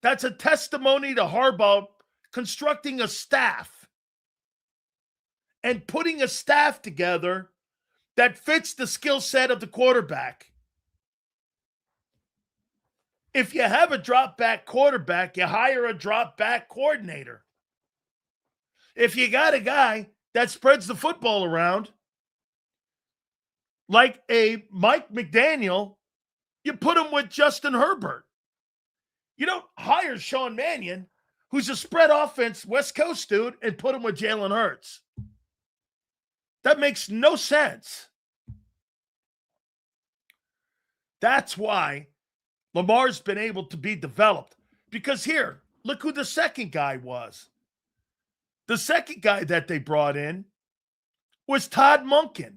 That's a testimony to Harbaugh constructing a staff and putting a staff together that fits the skill set of the quarterback. If you have a drop back quarterback, you hire a drop back coordinator. If you got a guy that spreads the football around, like a Mike McDaniel, you put him with Justin Herbert. You don't hire Sean Mannion, who's a spread offense West Coast dude, and put him with Jalen Hurts. That makes no sense. That's why Lamar's been able to be developed. Because here, look who the second guy was. The second guy that they brought in was Todd Monken.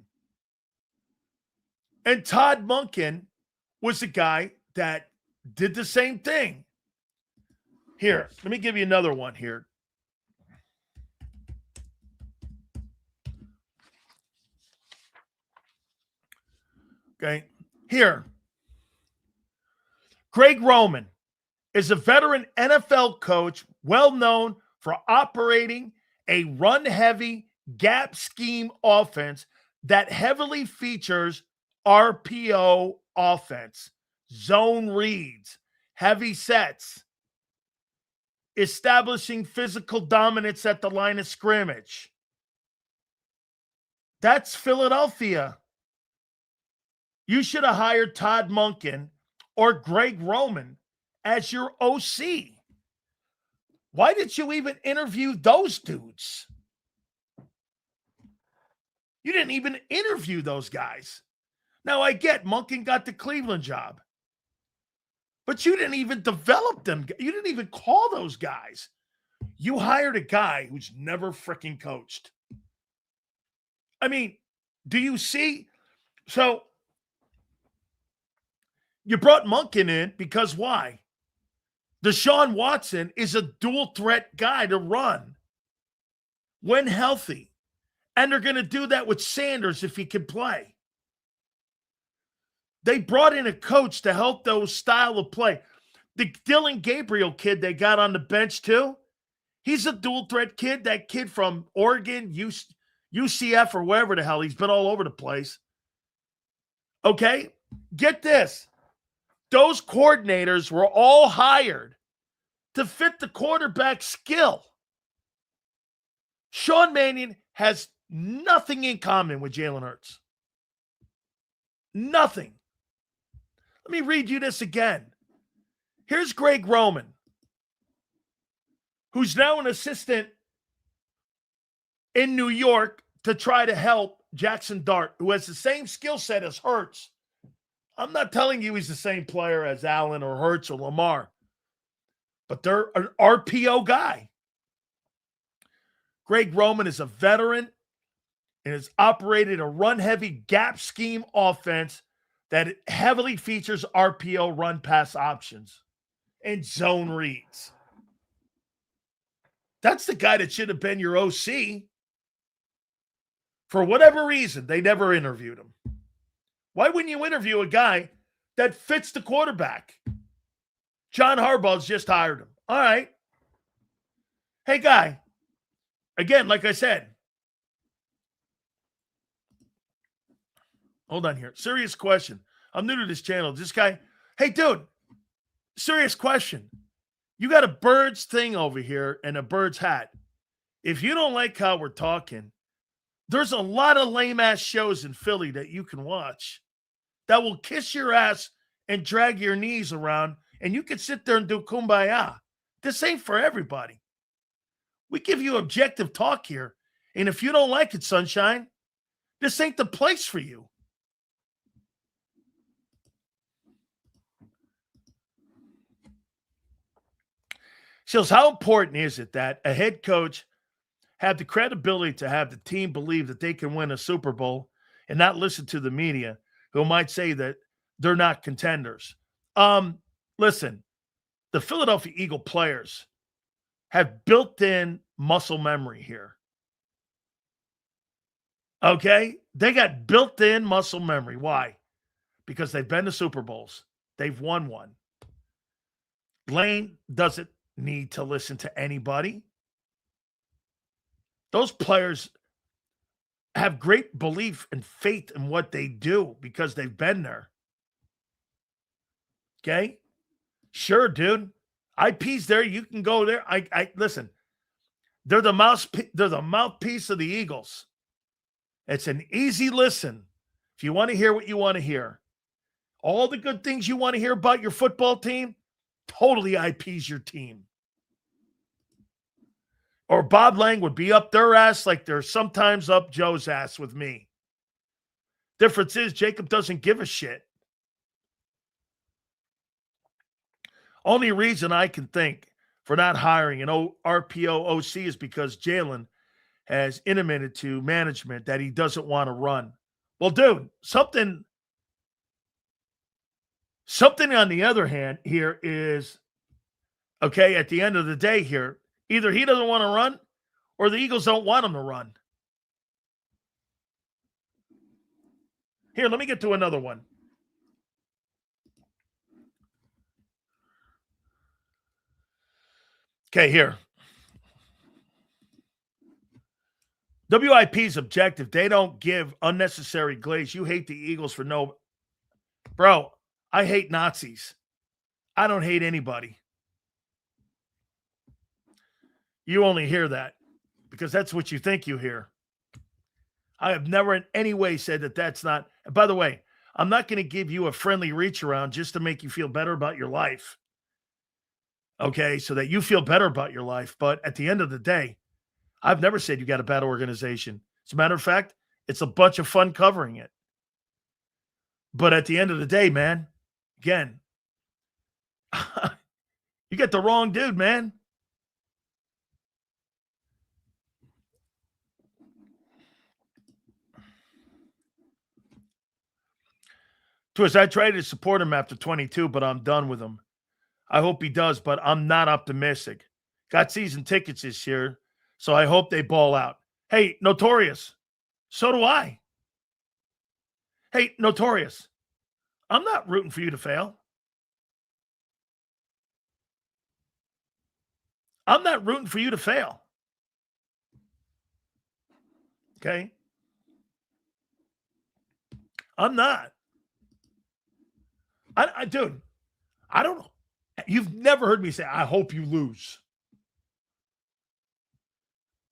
And Todd Monken was the guy that did the same thing. Here, let me give you another one here. Okay, here. Greg Roman is a veteran NFL coach, well known for operating a run-heavy gap scheme offense that heavily features RPO offense, zone reads, heavy sets, establishing physical dominance at the line of scrimmage. That's Philadelphia. You should have hired Todd Monken or Greg Roman as your OC. Why did you even interview those dudes? You didn't even interview those guys. Now, I get Monken got the Cleveland job, but you didn't even develop them. You didn't even call those guys. You hired a guy who's never freaking coached. I mean, do you see? So you brought Monken in because why? Deshaun Watson is a dual threat guy to run when healthy. And they're going to do that with Sanders if he can play. They brought in a coach to help those style of play. The Dylan Gabriel kid they got on the bench too, he's a dual threat kid. That kid from Oregon, UCF or wherever the hell, he's been all over the place. Okay, get this. Those coordinators were all hired to fit the quarterback's skill. Sean Mannion has nothing in common with Jalen Hurts. Nothing. Let me read you this again. Here's Greg Roman, who's now an assistant in New York to try to help Jackson Dart, who has the same skill set as Hurts. I'm not telling you he's the same player as Allen or Hurts or Lamar, but they're an RPO guy. Greg Roman is a veteran and has operated a run-heavy gap scheme offense that heavily features RPO run-pass options and zone reads. That's the guy that should have been your OC. For whatever reason, they never interviewed him. Why wouldn't you interview a guy that fits the quarterback? John Harbaugh's just hired him. All right. Hey, guy. Again, like I said. Hold on here. Serious question. I'm new to this channel. This guy. Hey, dude. Serious question. You got a Birds thing over here and a Birds hat. If you don't like how we're talking, there's a lot of lame-ass shows in Philly that you can watch that will kiss your ass and drag your knees around, and you can sit there and do kumbaya. This ain't for everybody. We give you objective talk here, and if you don't like it, sunshine, this ain't the place for you. Sills, how important is it that a head coach have the credibility to have the team believe that they can win a Super Bowl and not listen to the media who might say that they're not contenders? Listen, the Philadelphia Eagle players have built-in muscle memory here. Okay? They got built-in muscle memory. Why? Because they've been to Super Bowls. They've won one. Lane doesn't need to listen to anybody. Those players have great belief and faith in what they do because they've been there. Okay? Sure, dude. IP's there. You can go there. I listen. They're the mouthpiece of the Eagles. It's an easy listen. If you want to hear what you want to hear, all the good things you want to hear about your football team, totally IP's your team. Or Bob Lang would be up their ass like they're sometimes up Joe's ass with me. Difference is JAKIB doesn't give a shit. Only reason I can think for not hiring an RPO OC is because Jalen has intimated to management that he doesn't want to run. Well, dude, something on the other hand here is, okay, at the end of the day here, either he doesn't want to run or the Eagles don't want him to run. Here, let me get to another one. Okay, here. WIP's objective. They don't give unnecessary glaze. You hate the Eagles for no. Bro, I hate Nazis. I don't hate anybody. You only hear that because that's what you think you hear. I have never in any way said that that's not. And by the way, I'm not going to give you a friendly reach around just to make you feel better about your life. Okay, so that you feel better about your life. But at the end of the day, I've never said you got a bad organization. As a matter of fact, it's a bunch of fun covering it. But at the end of the day, man, again, you get the wrong dude, man. Twist, I tried to support him after 22, but I'm done with him. I hope he does, but I'm not optimistic. Got season tickets this year, so I hope they ball out. Hey, Notorious, so do I. Hey, Notorious, I'm not rooting for you to fail. I'm not rooting for you to fail. Okay? I'm not. Dude, I don't know. You've never heard me say, I hope you lose.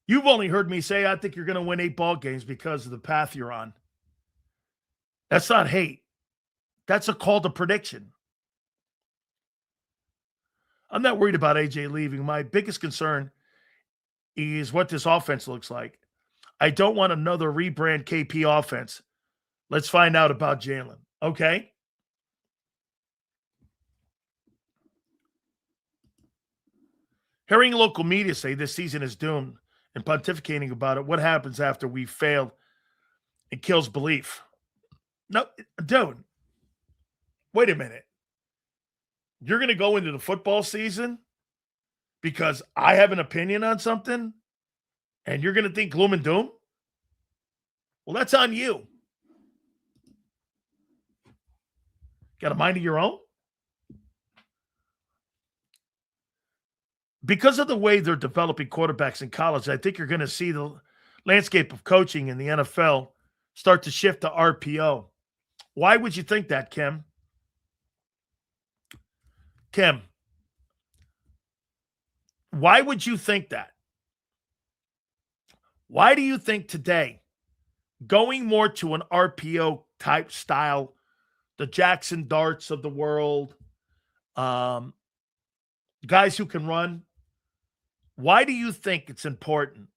You've only heard me say, I think you're going to win 8 ball games because of the path you're on. That's not hate. That's a call to prediction. I'm not worried about AJ leaving. My biggest concern is what this offense looks like. I don't want another rebrand KP offense. Let's find out about Jalen. Okay? Hearing local media say this season is doomed and pontificating about it, what happens after we failed? It kills belief. No, dude, wait a minute. You're going to go into the football season because I have an opinion on something and you're going to think gloom and doom? Well, that's on you. Got a mind of your own? Because of the way they're developing quarterbacks in college, I think you're going to see the landscape of coaching in the NFL start to shift to RPO. Why would you think that, Kim? Kim, why would you think that? Why do you think today, going more to an RPO type style, the Jackson Darts of the world, guys who can run, why do you think it's important?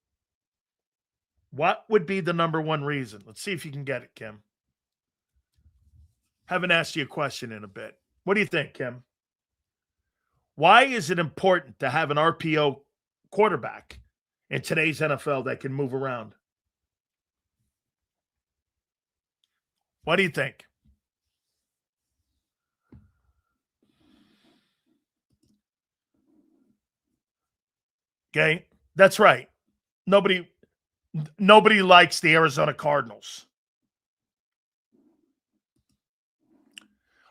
What would be the number one reason? Let's see if you can get it, Kim. Haven't asked you a question in a bit. What do you think, Kim? Why is it important to have an RPO quarterback in today's NFL that can move around? What do you think? Okay, that's right. Nobody likes the Arizona Cardinals.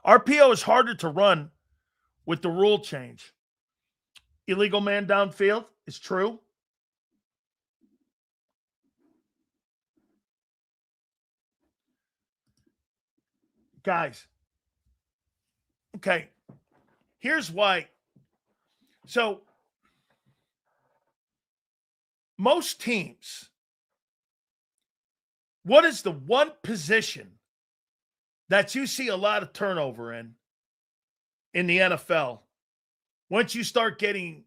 RPO is harder to run with the rule change. Illegal man downfield is true. Guys, okay, here's why. So, most teams, what is the one position that you see a lot of turnover in the NFL once you start getting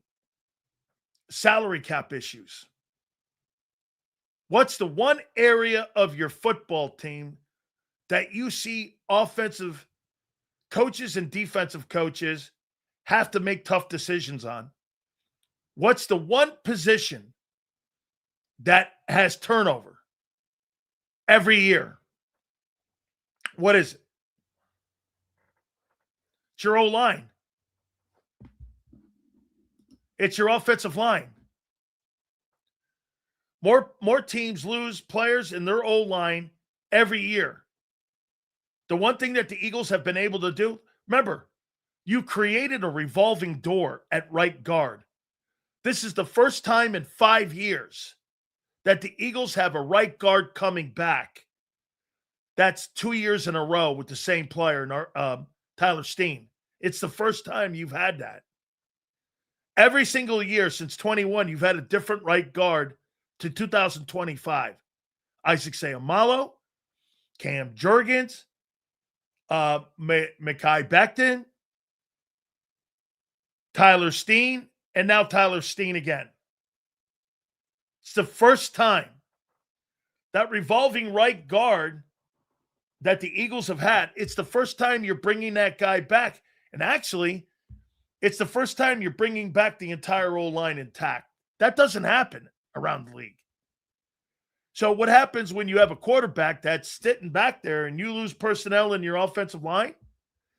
salary cap issues? What's the one area of your football team that you see offensive coaches and defensive coaches have to make tough decisions on? What's the one position that has turnover every year? What is it? It's your O-line. It's your offensive line. More teams lose players in their O-line every year. The one thing that the Eagles have been able to do, remember, you created a revolving door at right guard. This is the first time in 5 years that the Eagles have a right guard coming back. That's 2 years in a row with the same player, Tyler Steen. It's the first time you've had that. Every single year since 21, you've had a different right guard to 2025. Isaac Seumalo, Cam Jurgens, Mekhi Becton, Tyler Steen, and now Tyler Steen again. It's the first time that revolving right guard that the Eagles have had. It's the first time you're bringing that guy back. And actually, it's the first time you're bringing back the entire O-line intact. That doesn't happen around the league. So what happens when you have a quarterback that's sitting back there and you lose personnel in your offensive line?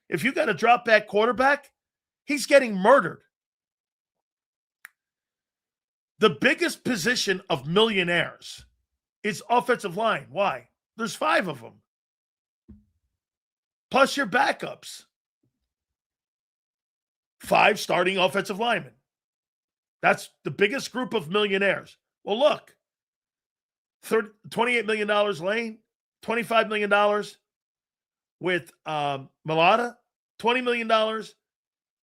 If you got a drop back quarterback, he's getting murdered. The biggest position of millionaires is offensive line. Why? There's 5 of them. Plus your backups. 5 starting offensive linemen. That's the biggest group of millionaires. Well, look, $28 million Lane, $25 million with Malata, $20 million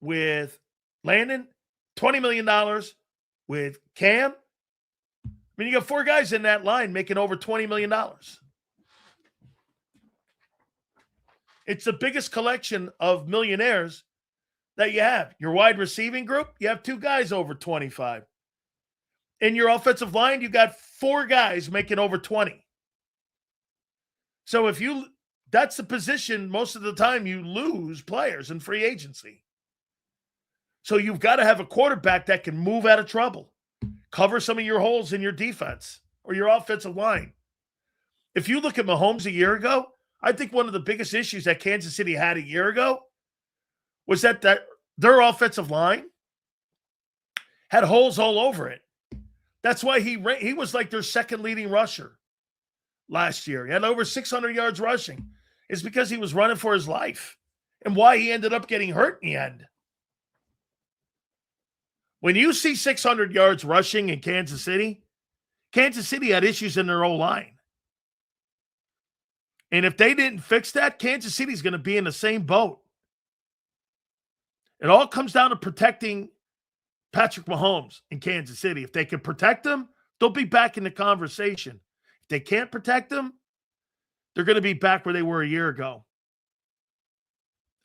with Landon, $20 million with Cam. I mean, you got 4 guys in that line making over $20 million. It's the biggest collection of millionaires that you have. Your wide receiving group, you have 2 guys over 25. In your offensive line, you got 4 guys making over 20. So that's the position most of the time you lose players in free agency. So you've got to have a quarterback that can move out of trouble, cover some of your holes in your defense or your offensive line. If you look at Mahomes a year ago, I think one of the biggest issues that Kansas City had a year ago was that their offensive line had holes all over it. That's why he was like their second leading rusher last year. He had over 600 yards rushing. It's because he was running for his life and why he ended up getting hurt in the end. When you see 600 yards rushing in Kansas City had issues in their O-line. And if they didn't fix that, Kansas City's going to be in the same boat. It all comes down to protecting Patrick Mahomes in Kansas City. If they can protect him, they'll be back in the conversation. If they can't protect him, they're going to be back where they were a year ago.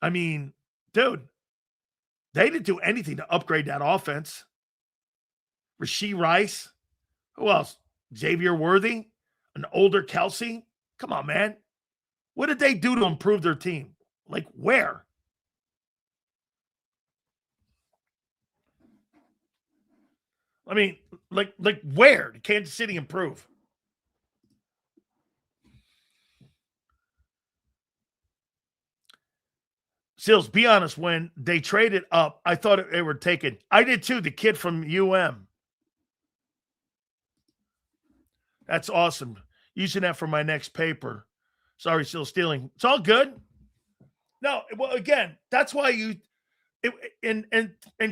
I mean, dude, they didn't do anything to upgrade that offense. Rashee Rice. Who else? Xavier Worthy. An older Kelsey. Come on, man. What did they do to improve their team? Like where? I mean, like where did Kansas City improve? Seals, be honest, when they traded up, I thought they were taking. I did too, the kid from UM. That's awesome. Using that for my next paper. Sorry, still stealing. It's all good. No, well, again, that's why in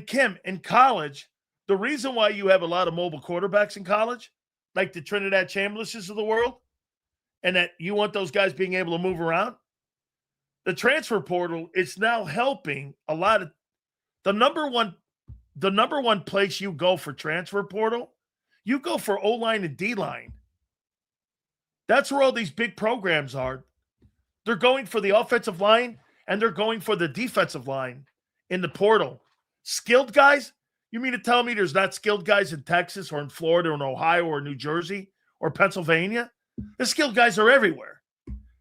Kim, in college, the reason why you have a lot of mobile quarterbacks in college, like the Trinidad Chamberlains of the world, and that you want those guys being able to move around, the transfer portal is now helping a lot of the number one place you go for transfer portal, you go for O-line and D-line. That's where all these big programs are. They're going for the offensive line and they're going for the defensive line in the portal. Skilled guys? You mean to tell me there's not skilled guys in Texas or in Florida or in Ohio or New Jersey or Pennsylvania? The skilled guys are everywhere.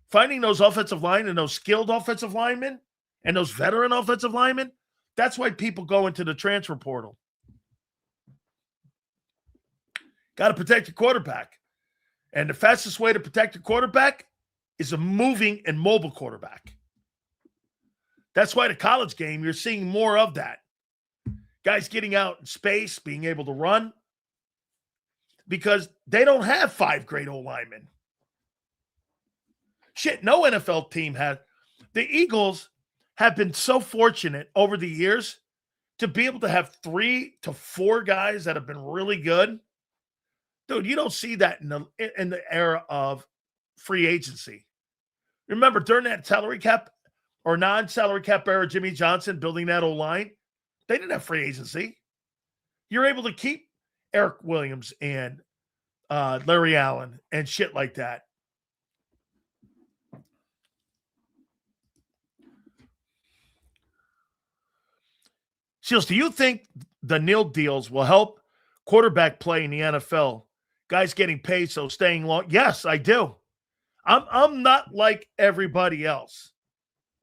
Finding those offensive line and those skilled offensive linemen and those veteran offensive linemen, that's why people go into the transfer portal. Got to protect your quarterback. And the fastest way to protect your quarterback is a moving and mobile quarterback. That's why the college game, you're seeing more of that. Guys getting out in space, being able to run, because they don't have 5 great old linemen. Shit, no NFL team has. The Eagles have been so fortunate over the years to be able to have 3 to 4 guys that have been really good. Dude, you don't see that in the era of free agency. Remember, during that salary cap or non-salary cap era, Jimmy Johnson building that O-line, they didn't have free agency. You're able to keep Eric Williams and Larry Allen and shit like that. Seals, do you think the nil deals will help quarterback play in the NFL? Guys getting paid, so staying long. Yes, I do. I'm not like everybody else.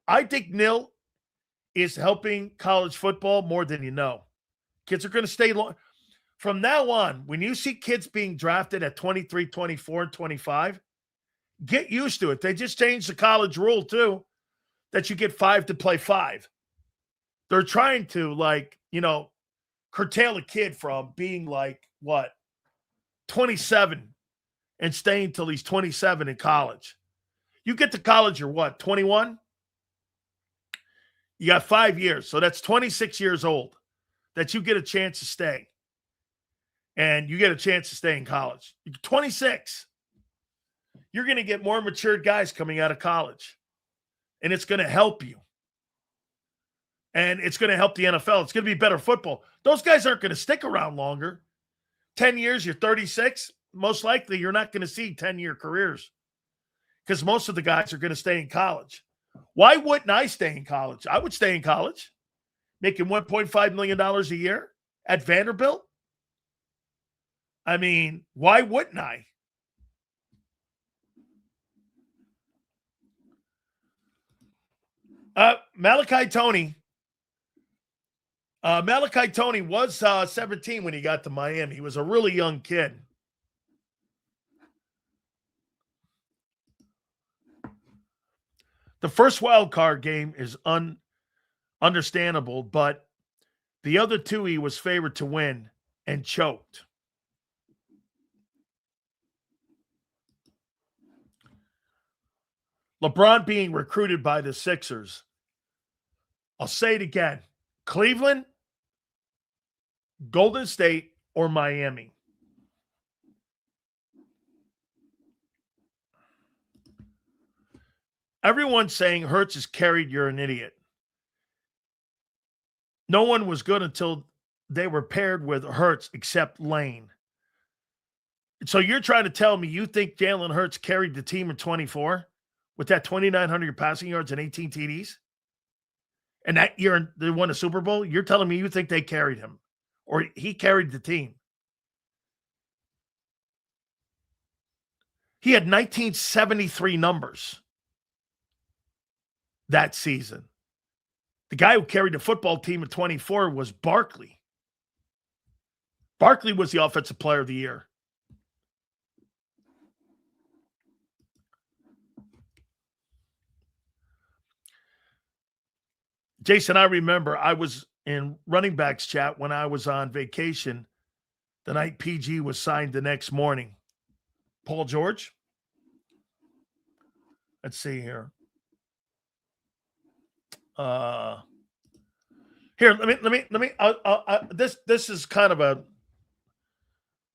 I think nil is helping college football more than you know. Kids are going to stay long. From now on, when you see kids being drafted at 23, 24, and 25, get used to it. They just changed the college rule, too, that you get 5 to play 5. They're trying to, curtail a kid from being 27 and staying till he's 27 in college. You get to college, you're what, 21? You got 5 years. So that's 26 years old that you get a chance to stay. And you get a chance to stay in college. You're 26. You're going to get more matured guys coming out of college. And it's going to help you. And it's going to help the NFL. It's going to be better football. Those guys aren't going to stick around longer. 10 years, you're 36. Most likely, you're not going to see 10-year careers because most of the guys are going to stay in college. Why wouldn't I stay in college? I would stay in college, making $1.5 million a year at Vanderbilt. I mean, why wouldn't I? Malachi Tony was 17 when he got to Miami. He was a really young kid. The first wild card game is understandable, but the other 2 he was favored to win and choked. LeBron being recruited by the Sixers. I'll say it again. Cleveland, Golden State, or Miami. Everyone's saying Hurts is carried, you're an idiot. No one was good until they were paired with Hurts except Lane. So you're trying to tell me you think Jalen Hurts carried the team in 24 with that 2,900 passing yards and 18 TDs? And that year they won a Super Bowl? You're telling me you think they carried him or he carried the team? He had 1973 numbers that season. The guy who carried the football team at 24 was Barkley. Barkley was the offensive player of the year. Jason, I remember I was in running backs chat when I was on vacation the night PG was signed the next morning. Paul George? Let's see here. Here, let me. This is kind of a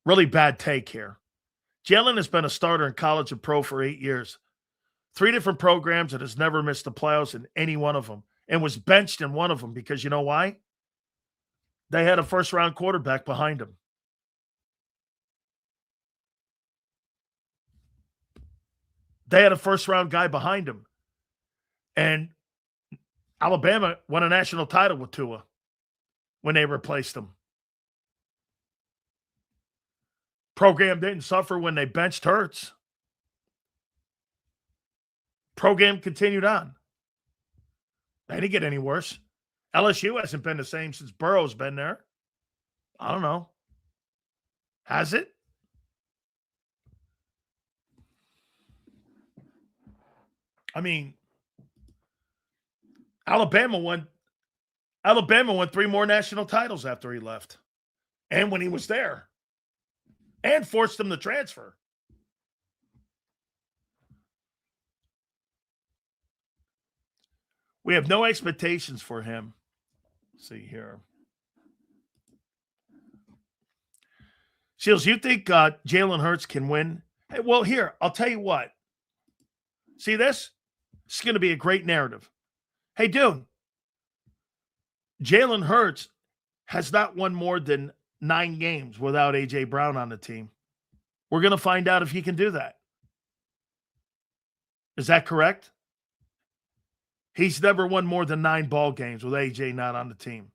really bad take here. Jalen has been a starter in college and pro for 8 years, 3 different programs, and has never missed the playoffs in any one of them, and was benched in one of them because you know why? They had a first-round quarterback behind him. They had a first-round guy behind him. And Alabama won a national title with Tua when they replaced him. Program didn't suffer when they benched Hurts. Program continued on. They didn't get any worse. LSU hasn't been the same since Burrow's been there. I don't know. Has it? I mean, Alabama won 3 more national titles after he left. And when he was there. And forced him to transfer. We have no expectations for him. Let's see here. Shields, you think Jalen Hurts can win? Hey, well, here, I'll tell you what. See this? It's going to be a great narrative. Hey, dude, Jalen Hurts has not won more than 9 games without A.J. Brown on the team. We're going to find out if he can do that. Is that correct? He's never won more than 9 ball games with A.J. not on the team.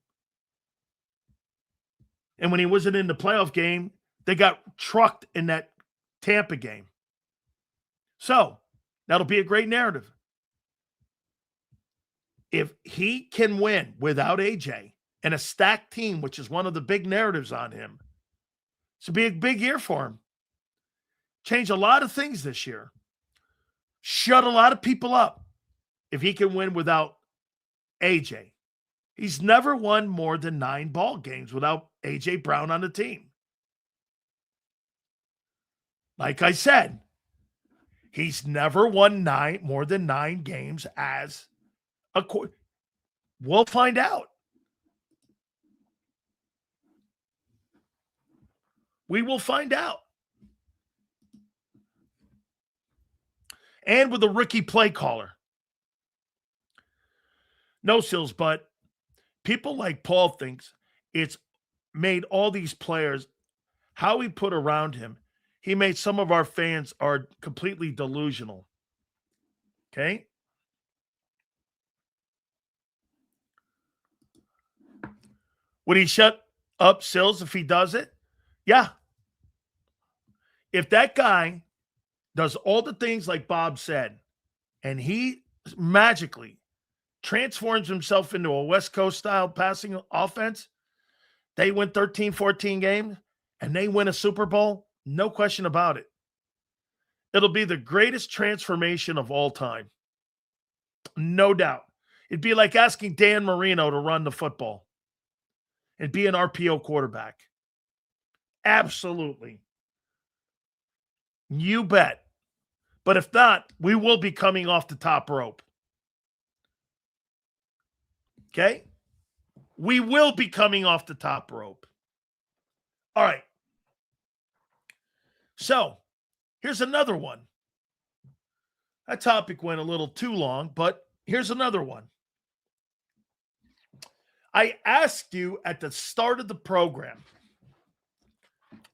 And when he wasn't in the playoff game, they got trucked in that Tampa game. So, that'll be a great narrative. If he can win without AJ and a stacked team, which is one of the big narratives on him, it's a big year for him. Change a lot of things this year. Shut a lot of people up if he can win without AJ. He's never won more than 9 ball games without AJ Brown on the team. Like I said, he's never won more than 9 games as a we'll find out. We will find out. And with a rookie play caller. No, Sills, but people like Paul thinks it's made all these players, how he put around him, he made some of our fans are completely delusional. Okay? Would he shut up Sills if he does it? Yeah. If that guy does all the things like Bob said, and he magically transforms himself into a West Coast style passing offense, they win 13, 14 games, and they win a Super Bowl, no question about it. It'll be the greatest transformation of all time. No doubt. It'd be like asking Dan Marino to run the football and be an RPO quarterback. Absolutely. You bet. But if not, we will be coming off the top rope. Okay? We will be coming off the top rope. All right. So, here's another one. That topic went a little too long, but here's another one. I asked you at the start of the program,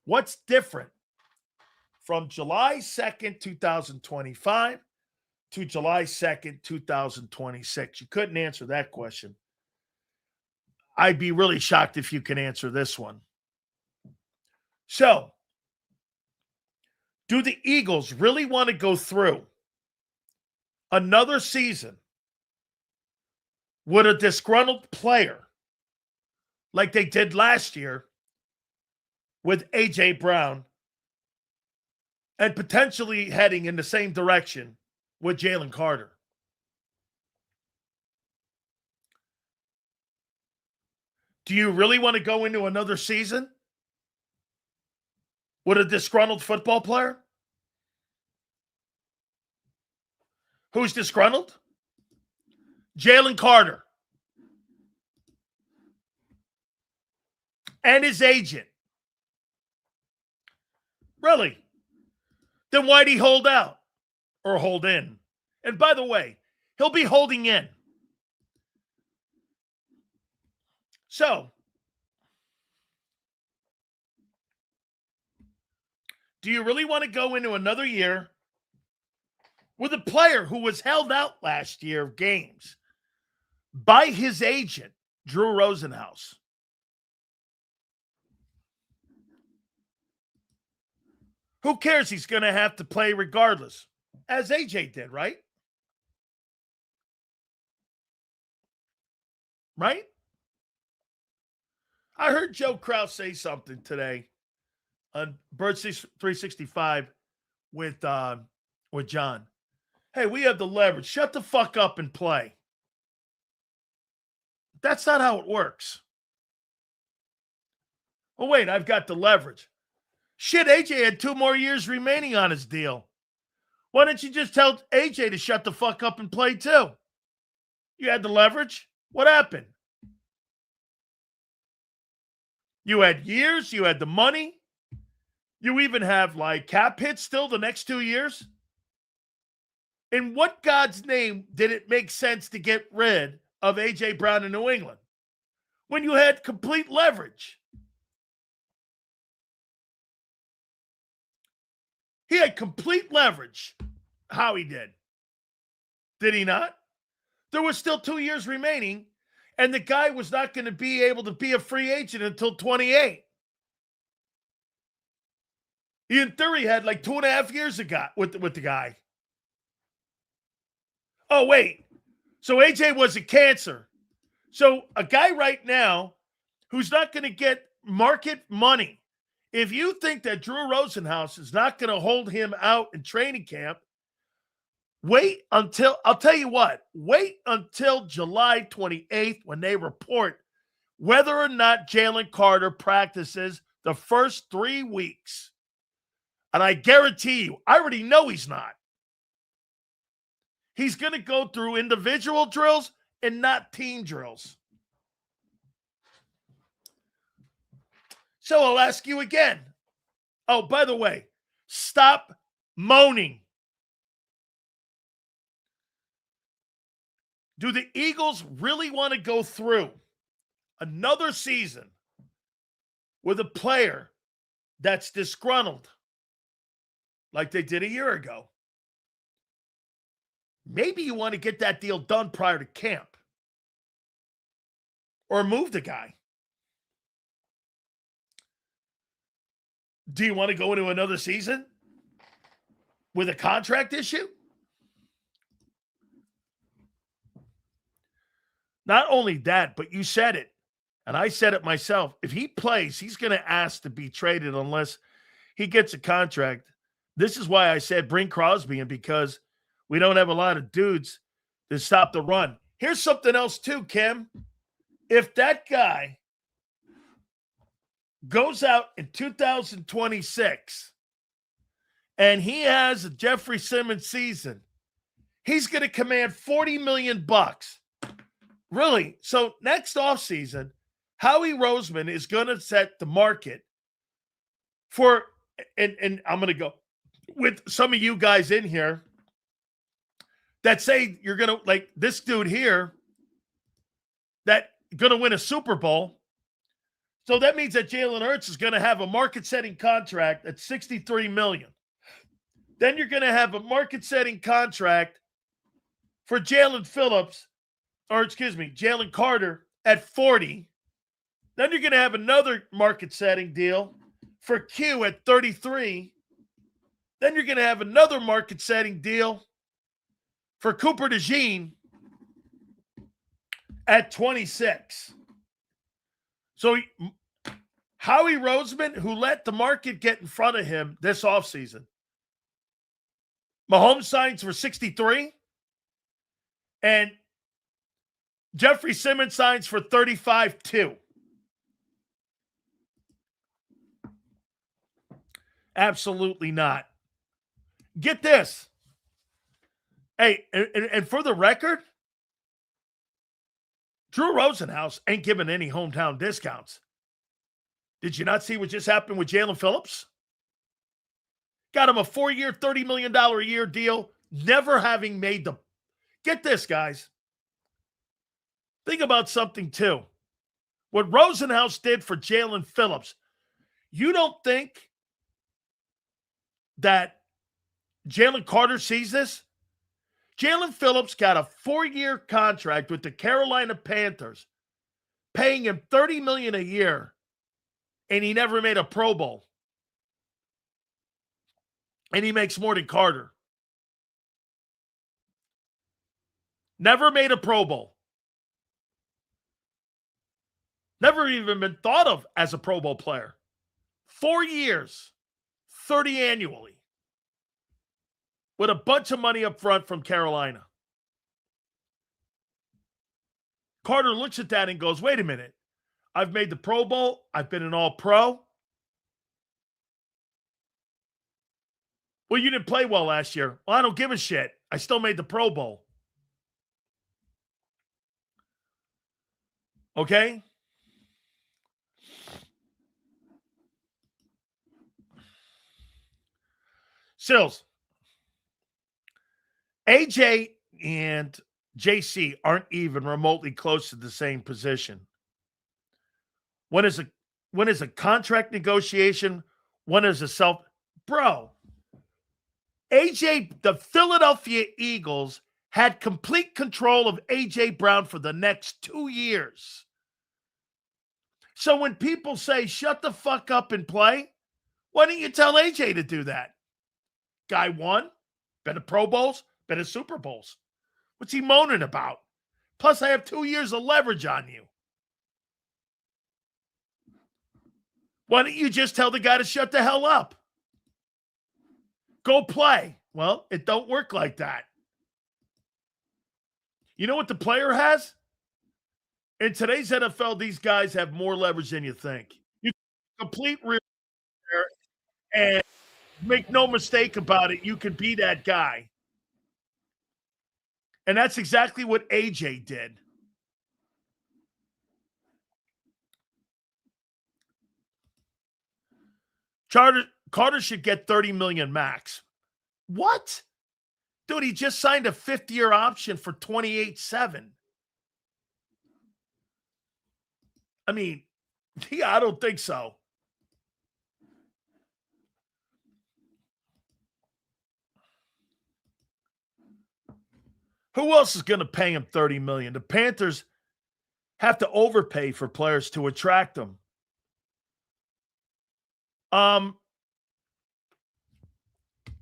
what's different from July 2nd, 2025 to July 2nd, 2026? You couldn't answer that question. I'd be really shocked if you can answer this one. So, do the Eagles really want to go through another season with a disgruntled player like they did last year with A.J. Brown and potentially heading in the same direction with Jalen Carter. Do you really want to go into another season with a disgruntled football player? Who's disgruntled? Jalen Carter and his agent. Really? Then why'd he hold out or hold in? And by the way, he'll be holding in. So, do you really want to go into another year with a player who was held out last year of games by his agent, Drew Rosenhaus? Who cares? He's going to have to play regardless, as AJ did, right? Right? I heard Joe Krause say something today on Bird 365 with John. Hey, we have the leverage. Shut the fuck up and play. That's not how it works. Oh, wait, I've got the leverage. Shit, AJ had 2 more years remaining on his deal. Why don't you just tell AJ to shut the fuck up and play too? You had the leverage. What happened? You had years. You had the money. You even have like cap hits still the next 2 years. In what God's name did it make sense to get rid of A.J. Brown in New England when you had complete leverage? He had complete leverage. How he did. Did he not? There was still 2 years remaining, and the guy was not going to be able to be a free agent until 28. He, in theory, had like 2.5 years ago with the guy. Oh, wait. So AJ was a cancer. So a guy right now who's not going to get market money, if you think that Drew Rosenhaus is not going to hold him out in training camp, wait until, I'll tell you what, wait until July 28th when they report whether or not Jalen Carter practices the first 3 weeks. And I guarantee you, I already know he's not. He's going to go through individual drills and not team drills. So I'll ask you again. Oh, by the way, stop moaning. Do the Eagles really want to go through another season with a player that's disgruntled like they did a year ago? Maybe you want to get that deal done prior to camp or move the guy. Do you want to go into another season with a contract issue? Not only that, but you said it, and I said it myself. If he plays, he's going to ask to be traded unless he gets a contract. This is why I said bring Crosby in, because we don't have a lot of dudes to stop the run. Here's something else too, Kim. If that guy goes out in 2026 and he has a Jeffrey Simmons season, he's going to command $40 million. Really? So next offseason, Howie Roseman is going to set the market for, and I'm going to go with some of you guys in here that say you're going to, like this dude here, that going to win a Super Bowl. So that means that Jalen Hurts is going to have a market-setting contract at $63 million. Then you're going to have a market-setting contract for Jalen Carter at 40. Then you're going to have another market-setting deal for Q at 33. Then you're going to have another market-setting deal for Cooper DeJean at 26. So Howie Roseman, who let the market get in front of him this offseason. Mahomes signs for 63, and Jeffrey Simmons signs for 35-2. Absolutely not. Get this. Hey, and for the record, Drew Rosenhaus ain't giving any hometown discounts. Did you not see what just happened with Jalen Phillips? Got him a 4-year, $30 million a year deal, never having made the... Get this, guys. Think about something, too. What Rosenhaus did for Jalen Phillips, you don't think that Jalen Carter sees this? Jalen Phillips got a 4-year contract with the Carolina Panthers, paying him $30 million a year, and he never made a Pro Bowl. And he makes more than Carter. Never made a Pro Bowl. Never even been thought of as a Pro Bowl player. 4 years, 30 annually, with a bunch of money up front from Carolina. Carter looks at that and goes, wait a minute. I've made the Pro Bowl. I've been an All-Pro. Well, you didn't play well last year. Well, I don't give a shit. I still made the Pro Bowl. Okay? Sills. AJ and JC aren't even remotely close to the same position. One is a contract negotiation. One is a self... Bro, AJ, the Philadelphia Eagles had complete control of AJ Brown for the next 2 years. So when people say, shut the fuck up and play, why don't you tell AJ to do that? Guy won, been to Pro Bowls, been to Super Bowls. What's he moaning about? Plus, I have 2 years of leverage on you. Why don't you just tell the guy to shut the hell up? Go play. Well, it don't work like that. You know what the player has? In today's NFL, these guys have more leverage than you think. You complete rear and make no mistake about it, you could be that guy. And that's exactly what AJ did. Carter should get $30 million max. What? Dude, he just signed a 5th-year option for $28.7. I mean, yeah, I don't think so. Who else is going to pay him $30 million? The Panthers have to overpay for players to attract them.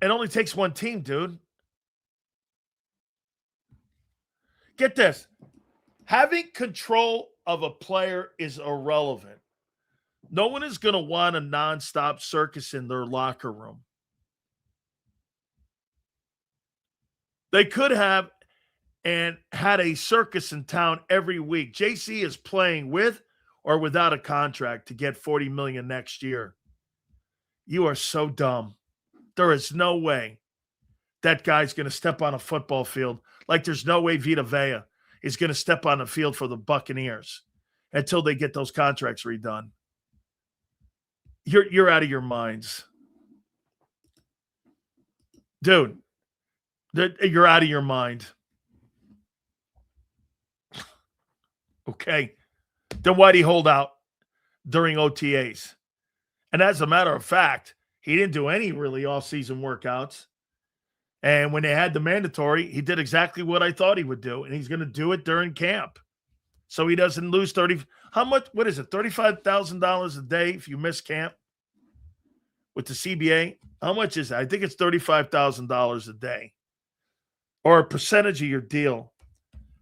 It only takes one team, dude. Get this. Having control of a player is irrelevant. No one is going to want a nonstop circus in their locker room. They could have and had a circus in town every week. JC is playing with or without a contract to get $40 million next year. You are so dumb. There is no way that guy's going to step on a football field like there's no way Vita Vea is going to step on the field for the Buccaneers until they get those contracts redone. You're out of your minds. Dude, you're out of your mind. Okay. Then why'd he hold out during OTAs? And as a matter of fact, he didn't do any really off-season workouts. And when they had the mandatory, he did exactly what I thought he would do. And he's going to do it during camp. So he doesn't lose 30. How much? What is it? $35,000 a day if you miss camp with the CBA? How much is that? I think it's $35,000 a day or a percentage of your deal.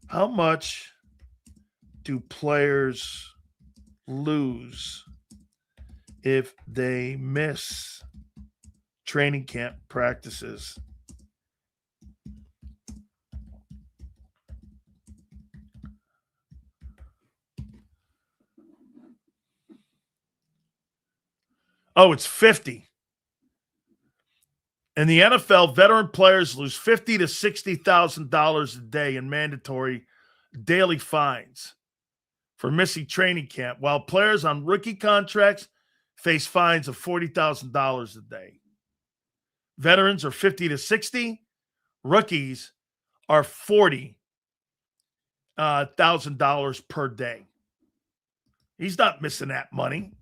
How much do players lose if they miss training camp practices. Oh, it's 50. In the NFL, veteran players lose $50,000 to $60,000 a day in mandatory daily fines for missing training camp, while players on rookie contracts face fines of $40,000 a day. Veterans are 50 to 60. Rookies are $40,000 per day. He's not missing that money.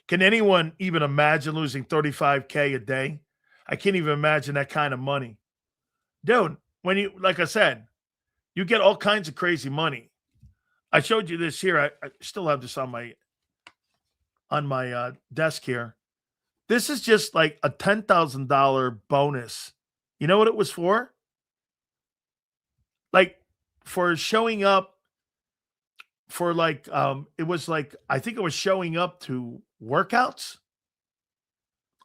Can anyone even imagine losing $35K a day? I can't even imagine that kind of money. Dude, when you, like I said, you get all kinds of crazy money. I showed you this here. I still have this on my desk here. This is just like a $10,000 bonus. You know what it was for? Like for showing up for it was like, I think it was showing up to workouts.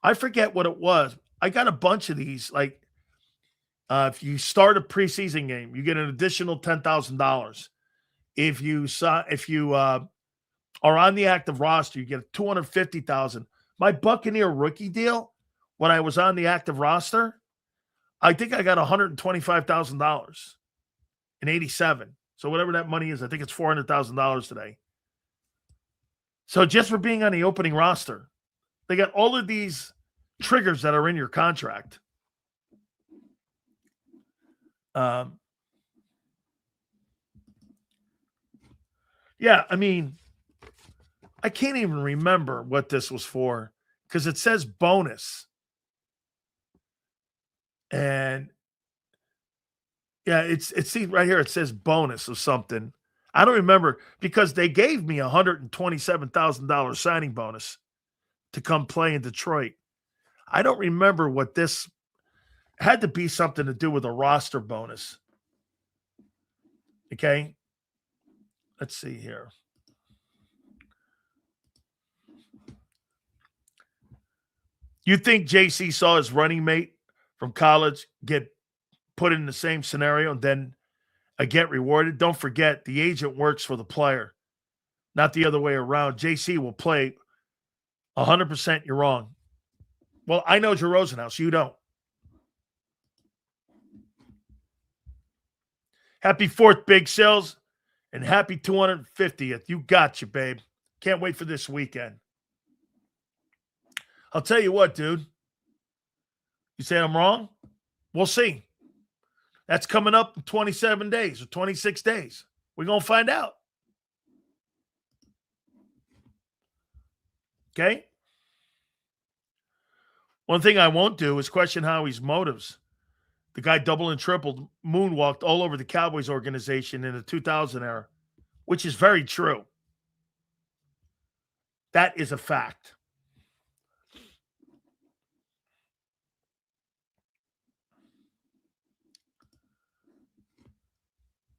I forget what it was. I got a bunch of these. Like if you start a preseason game, you get an additional $10,000. If you are on the active roster, you get $250,000. My Buccaneer rookie deal, when I was on the active roster, I think I got $125,000 in 87. So whatever that money is, I think it's $400,000 today. So just for being on the opening roster, they got all of these triggers that are in your contract. Yeah, I mean, I can't even remember what this was for because it says bonus. And yeah, it's see right here, it says bonus or something. I don't remember because they gave me $127,000 signing bonus to come play in Detroit. I don't remember what this had to be something to do with a roster bonus. Okay. Let's see here. You think JC saw his running mate from college get put in the same scenario and then get rewarded? Don't forget, the agent works for the player, not the other way around. JC will play 100%. You're wrong. Well, I know Drew Rosenhaus. You don't. Happy 4th, Big Sales, and happy 250th. You got you, babe. Can't wait for this weekend. I'll tell you what, dude. You say I'm wrong? We'll see. That's coming up in 27 days or 26 days. We're going to find out. Okay? One thing I won't do is question Howie's motives. The guy double and tripled, moonwalked all over the Cowboys organization in the 2000 era, which is very true. That is a fact.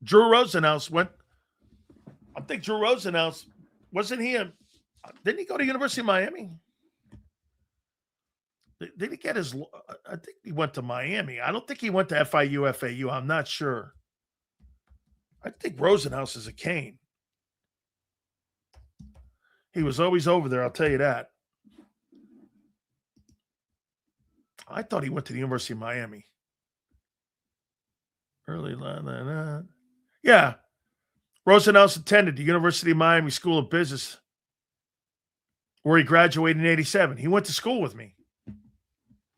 Drew Rosenhaus went. I think Drew Rosenhaus, wasn't he? Didn't he go to University of Miami? Did he get his? I think he went to Miami. I don't think he went to FIU, FAU. I'm not sure. I think Rosenhaus is a Cane. He was always over there, I'll tell you that. I thought he went to the University of Miami. Early. Yeah. Rosenhaus attended the University of Miami School of Business, where he graduated in 87. He went to school with me.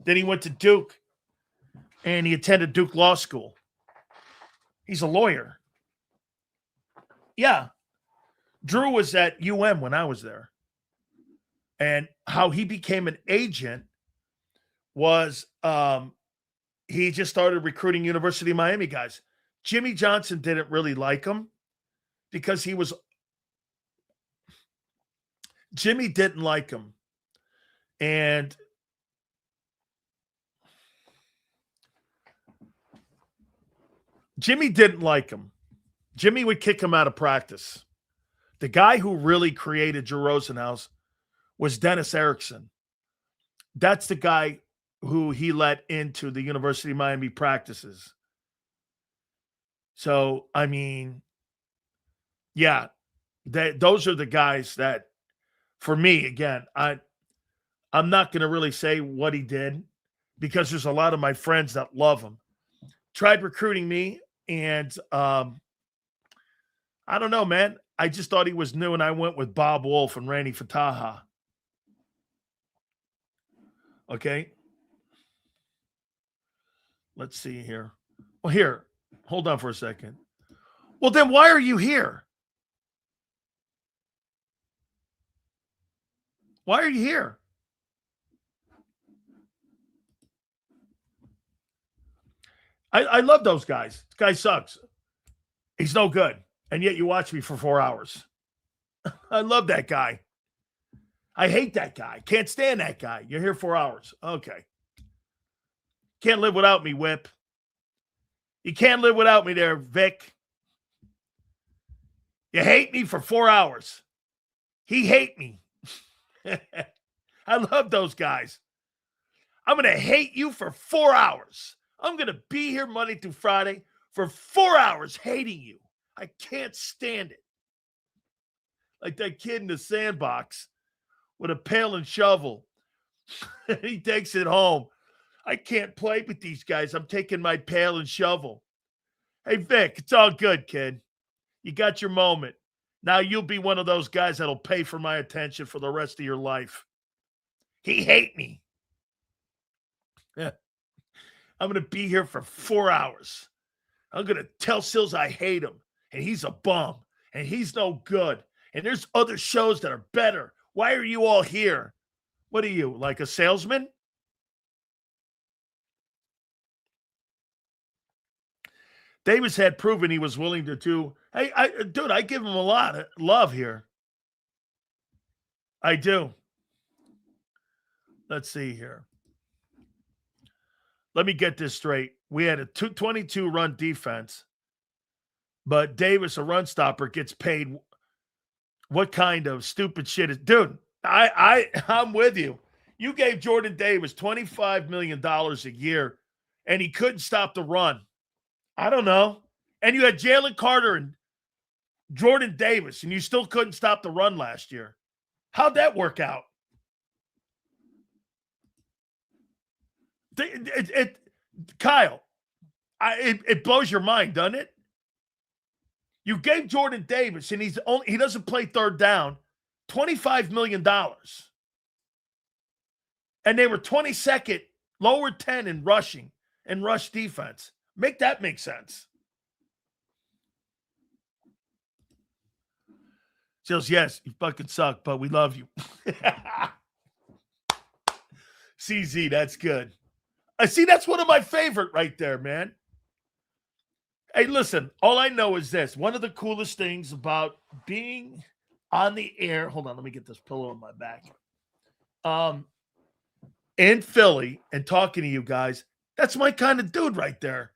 Then he went to Duke, and he attended Duke Law School. He's a lawyer. Yeah. Drew was at UM when I was there. And how he became an agent was he just started recruiting University of Miami guys. Jimmy Johnson didn't really like him because Jimmy didn't like him. And Jimmy didn't like him. Jimmy would kick him out of practice. The guy who really created Drew Rosenhaus was Dennis Erickson. That's the guy who he let into the University of Miami practices. So, I mean, yeah, those are the guys that, for me, again, I'm not going to really say what he did because there's a lot of my friends that love him. Tried recruiting me, and I don't know, man. I just thought he was new, and I went with Bob Wolf and Randy Fataha. Okay. Let's see here. Well, here, hold on for a second. Well, then why are you here? Why are you here? I love those guys. This guy sucks. He's no good. And yet you watch me for 4 hours. I love that guy. I hate that guy. Can't stand that guy. You're here 4 hours. Okay. Can't live without me, Whip. You can't live without me there, Vic. You hate me for 4 hours. He hate me. I love those guys. I'm going to hate you for 4 hours. I'm going to be here Monday through Friday for 4 hours hating you. I can't stand it. Like that kid in the sandbox with a pail and shovel. He takes it home. I can't play with these guys. I'm taking my pail and shovel. Hey, Vic, it's all good, kid. You got your moment. Now you'll be one of those guys that'll pay for my attention for the rest of your life. He hate me. Yeah. I'm going to be here for 4 hours. I'm going to tell Sills I hate him, and he's a bum, and he's no good, and there's other shows that are better. Why are you all here? What are you, like a salesman? Davis had proven he was willing to do. Hey, dude, I give him a lot of love here. I do. Let's see here. Let me get this straight. We had a 22-run defense, but Davis, a run stopper, gets paid. What kind of stupid shit is, dude? I'm with you. You gave Jordan Davis $25 million a year, and he couldn't stop the run. I don't know. And you had Jalen Carter and Jordan Davis, and you still couldn't stop the run last year. How'd that work out? Kyle, it blows your mind, doesn't it? You gave Jordan Davis, and he doesn't play third down, $25 million. And they were 22nd, lower 10 in rushing and rush defense. Make that make sense. Sills, yes, you fucking suck, but we love you. CZ, that's good. I see, that's one of my favorite right there, man. Hey, listen, all I know is this. One of the coolest things about being on the air, hold on, let me get this pillow on my back. In Philly and talking to you guys, that's my kind of dude right there.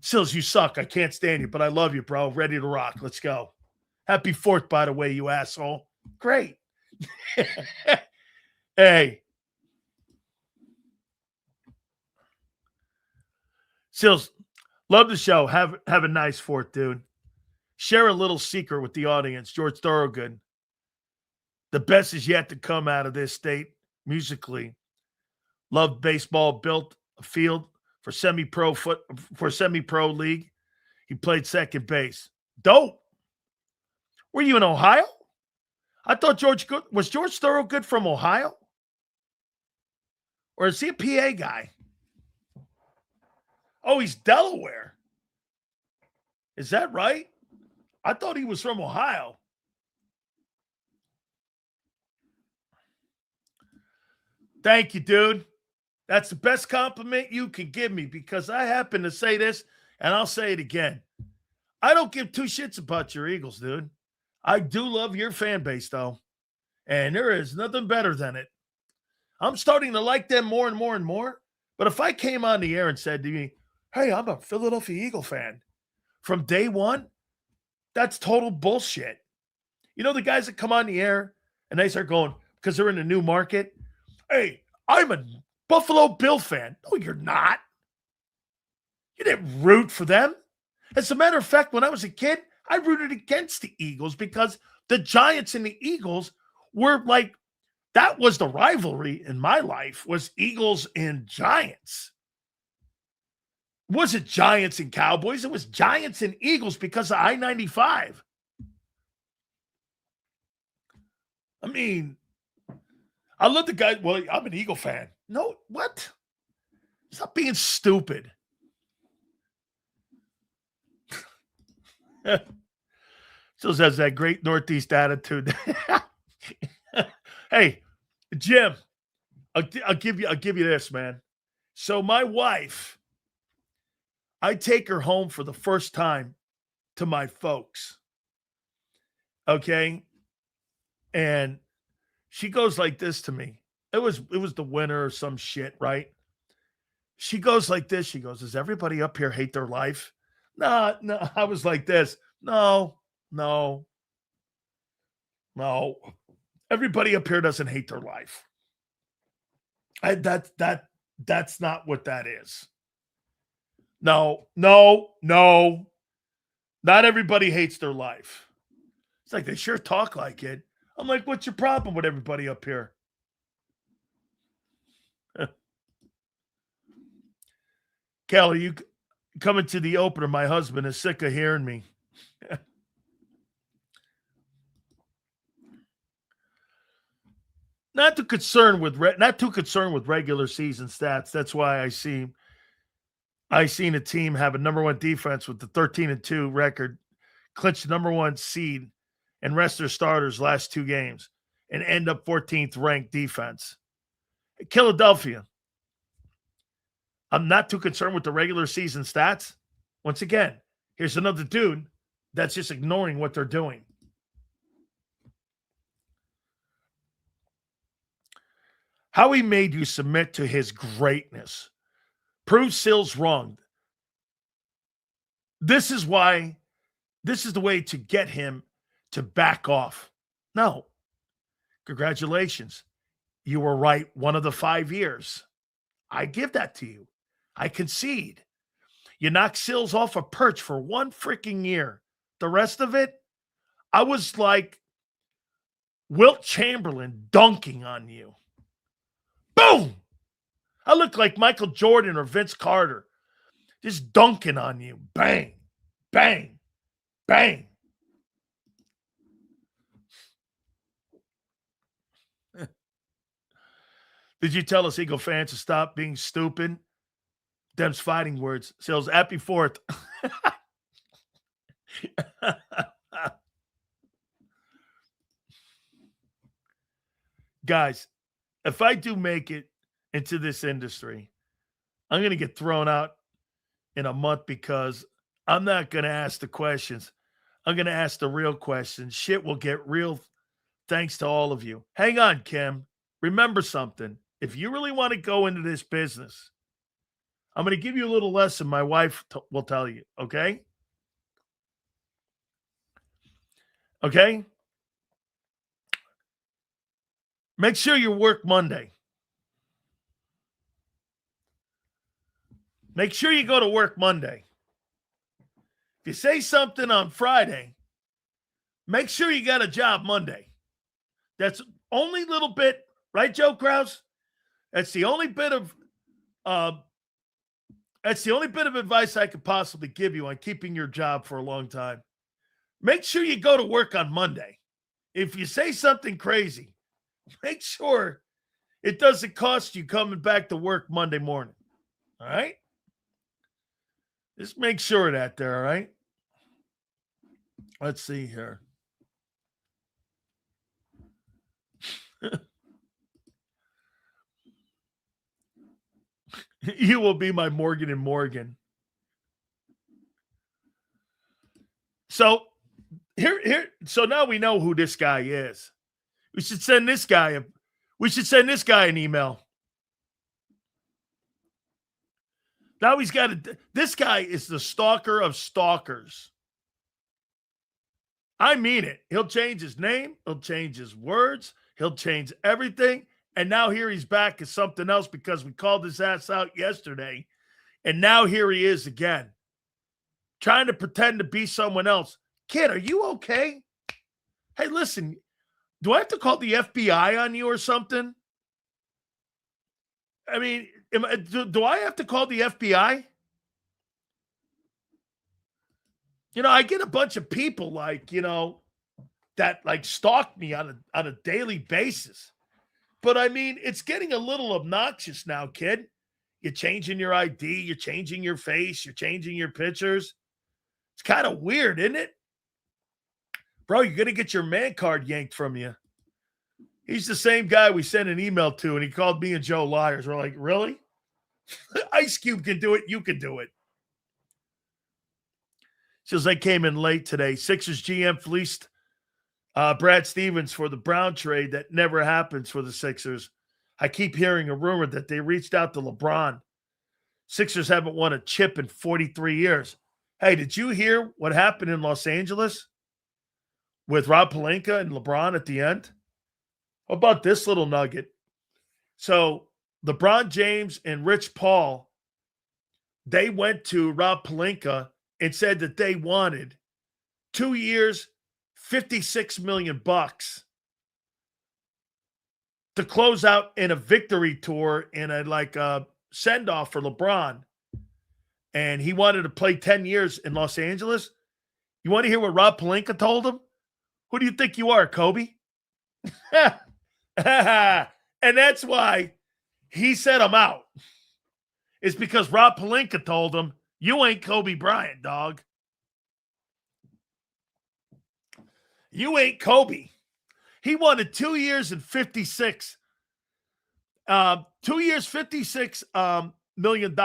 Sills, you suck. I can't stand you, but I love you, bro. Ready to rock. Let's go. Happy 4th, by the way, you asshole. Great. Hey. Sills, love the show. Have a nice 4th, dude. Share a little secret with the audience. George Thorogood. The best is yet to come out of this state musically. Loved baseball, built a field for semi-pro league. He played second base. Dope. Were you in Ohio? I thought was George Thorogood from Ohio? Or is he a PA guy? Oh, he's Delaware. Is that right? I thought he was from Ohio. Thank you, dude. That's the best compliment you can give me because I happen to say this, and I'll say it again. I don't give two shits about your Eagles, dude. I do love your fan base, though, and there is nothing better than it. I'm starting to like them more and more and more, but if I came on the air and said to me, Hey, I'm a Philadelphia Eagle fan. From day one, that's total bullshit. You know the guys that come on the air and they start going, because they're in a new market, hey, I'm a Buffalo Bill fan. No, you're not. You didn't root for them. As a matter of fact, when I was a kid, I rooted against the Eagles because the Giants and the Eagles were like, that was the rivalry in my life, was Eagles and Giants. It wasn't Giants and Cowboys. It was Giants and Eagles because of I-95. I mean, I love the guy. Well, I'm an Eagle fan. No, what? Stop being stupid. Still has that great Northeast attitude. Hey, Jim, I'll give you this, man. So my wife, I take her home for the first time to my folks. Okay? And she goes like this to me. It was the winter or some shit, right? She goes like this. She goes, does everybody up here hate their life? No. I was like this. No. Everybody up here doesn't hate their life. That's not what that is. No. Not everybody hates their life. It's like they sure talk like it. I'm like, what's your problem with everybody up here? Kelly, you coming to the opener. My husband is sick of hearing me. Not too concerned with regular season stats. That's why I seen a team have a number one defense with the 13-2 record, clinch the number one seed, and rest their starters last two games, and end up 14th ranked defense. Philadelphia. I'm not too concerned with the regular season stats. Once again, here's another dude that's just ignoring what they're doing. How he made you submit to his greatness proves Sil's wrong. This is the way to get him to back off. No. Congratulations. You were right 1 of the 5 years. I give that to you. I concede. You knocked Sills off a perch for 1 freaking year. The rest of it, I was like Wilt Chamberlain dunking on you. Boom! I look like Michael Jordan or Vince Carter. Just dunking on you. Bang, bang, bang. Did you tell us Eagle fans to stop being stupid? Them's fighting words. Sales, happy 4th. Guys, if I do make it into this industry, I'm going to get thrown out in a month because I'm not going to ask the questions. I'm going to ask the real questions. Shit will get real thanks to all of you. Hang on, Kim. Remember something. If you really want to go into this business, I'm going to give you a little lesson my wife will tell you, okay? Okay? Make sure you work Monday. Make sure you go to work Monday. If you say something on Friday, make sure you got a job Monday. That's only little bit, right, Joe Krause? That's the only bit of advice I could possibly give you on keeping your job for a long time. Make sure you go to work on Monday. If you say something crazy, make sure it doesn't cost you coming back to work Monday morning. All right? Just make sure of that there, all right? Let's see here. You will be my Morgan and Morgan. So so now we know who this guy is. We should send this guy an email. Now he's got this guy is the stalker of stalkers. I mean it. He'll change his name. He'll change his words. He'll change everything. And now here he's back as something else because we called his ass out yesterday. And now here he is again, trying to pretend to be someone else. Kid, are you okay? Hey, listen, do I have to call the FBI on you or something? I mean, do I have to call the FBI? You know, I get a bunch of people that stalk me on a daily basis. But I mean, it's getting a little obnoxious now, kid. You're changing your ID, you're changing your face, you're changing your pictures. It's kind of weird, isn't it? Bro, you're going to get your man card yanked from you. He's the same guy we sent an email to, and he called me and Joe liars. We're like, really? Ice Cube can do it. You can do it. Says they came in late today. Sixers GM fleeced Brad Stevens for the Brown trade that never happens for the Sixers. I keep hearing a rumor that they reached out to LeBron. Sixers haven't won a chip in 43 years. Hey, did you hear what happened in Los Angeles with Rob Pelinka and LeBron at the end? How about this little nugget? So LeBron James and Rich Paul, they went to Rob Pelinka and said that they wanted 2 years, $56 million to close out in a victory tour in a send-off for LeBron. And he wanted to play 10 years in Los Angeles. You want to hear what Rob Pelinka told him? Who do you think you are, Kobe? And that's why he said I'm out. It's because Rob Pelinka told him, you ain't Kobe Bryant, dog. You ain't Kobe. He wanted 2 years and 56. 2 years, $56 million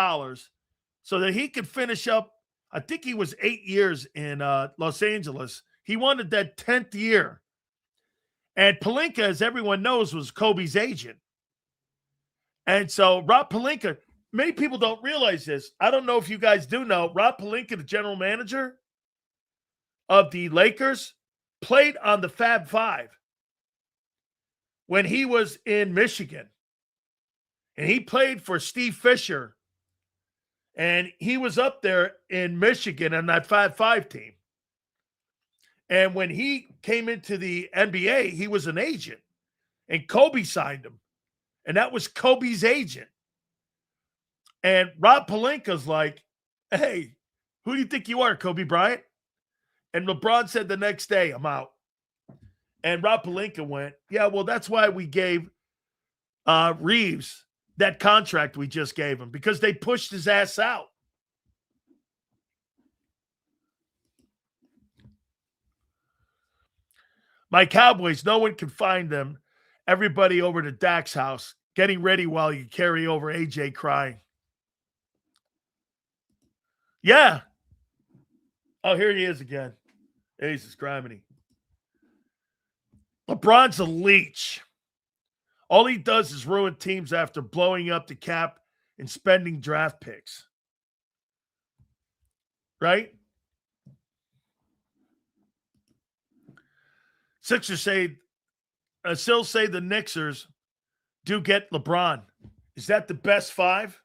so that he could finish up. I think he was 8 years in Los Angeles. He wanted that 10th year. And Pelinka, as everyone knows, was Kobe's agent. And so Rob Pelinka, many people don't realize this. I don't know if you guys do know. Rob Pelinka, the general manager of the Lakers, played on the Fab Five when he was in Michigan. And he played for Steve Fisher. And he was up there in Michigan on that Fab Five team. And when he came into the NBA, he was an agent. And Kobe signed him. And that was Kobe's agent. And Rob Pelinka's like, hey, who do you think you are, Kobe Bryant? And LeBron said the next day, I'm out. And Rob Pelinka went, yeah, well, that's why we gave Reeves that contract we just gave him, because they pushed his ass out. My Cowboys, no one can find them. Everybody over to Dak's house, getting ready while you carry over AJ crying. Yeah. Oh, here he is again. Jesus criminy. LeBron's a leech. All he does is ruin teams after blowing up the cap and spending draft picks. Right? Sixers still say the Knicksers do get LeBron. Is that the best five?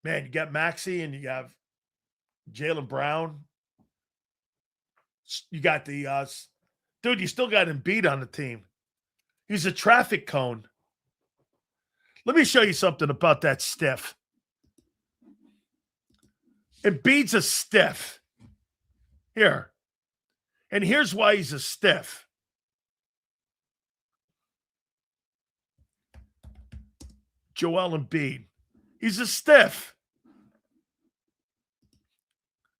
Man, you got Maxey and you have Jaylen Brown. You got the dude, you still got Embiid on the team. He's a traffic cone. Let me show you something about that stiff. Embiid's a stiff. Here. And here's why he's a stiff. Joel Embiid. He's a stiff.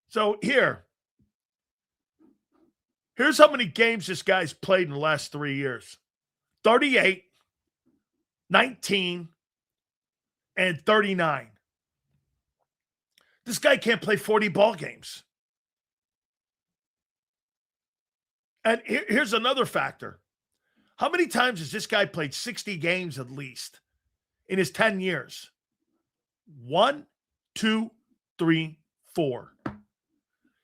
So here's how many games this guy's played in the last 3 years. 38, 19, and 39. This guy can't play 40 ball games. And here's another factor. How many times has this guy played 60 games at least in his 10 years? 1, 2, 3, 4.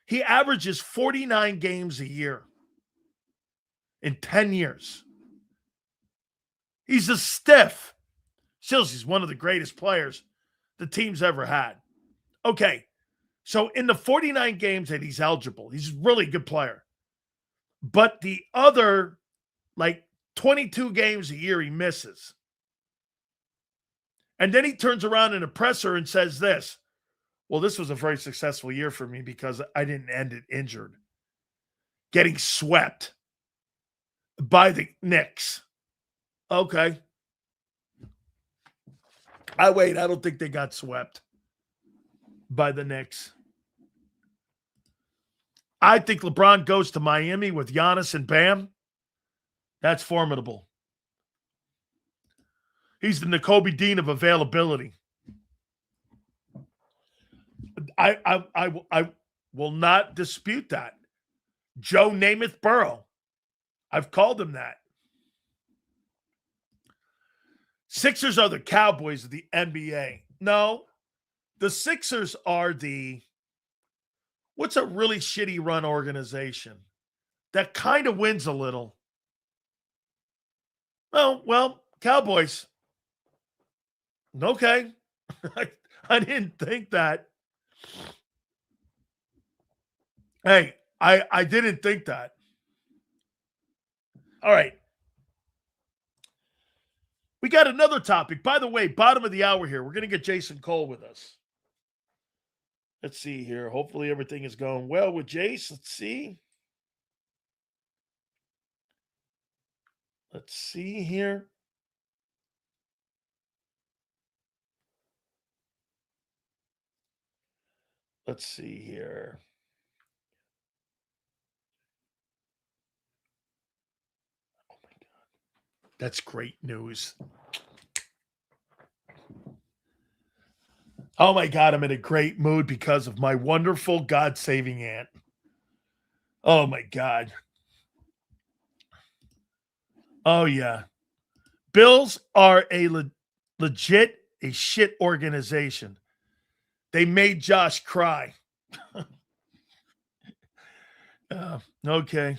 He averages 49 games a year in 10 years. He's a stiff. Silsey's one of the greatest players the team's ever had. Okay, so in the 49 games that he's eligible, he's a really good player. But the other, 22 games a year he misses. And then he turns around in a presser and says this, well, this was a very successful year for me because I didn't end it injured. Getting swept by the Knicks. Okay. I don't think they got swept by the Knicks. I think LeBron goes to Miami with Giannis and Bam. That's formidable. He's the N'Kobe Dean of availability. I will not dispute that. Joe Namath Burrow. I've called him that. Sixers are the Cowboys of the NBA. No, the Sixers are what's a really shitty run organization that kind of wins a little? Well, Cowboys. Okay. I didn't think that. Hey, I didn't think that. All right. We got another topic. By the way, bottom of the hour here, we're going to get Jason Cole with us. Let's see here. Hopefully everything is going well with Jace. Let's see. Let's see here. Let's see here. Oh my God. That's great news. Oh my God, I'm in a great mood because of my wonderful God-saving aunt. Oh my God. Oh yeah. Bills are a legit a shit organization. They made Josh cry. Okay.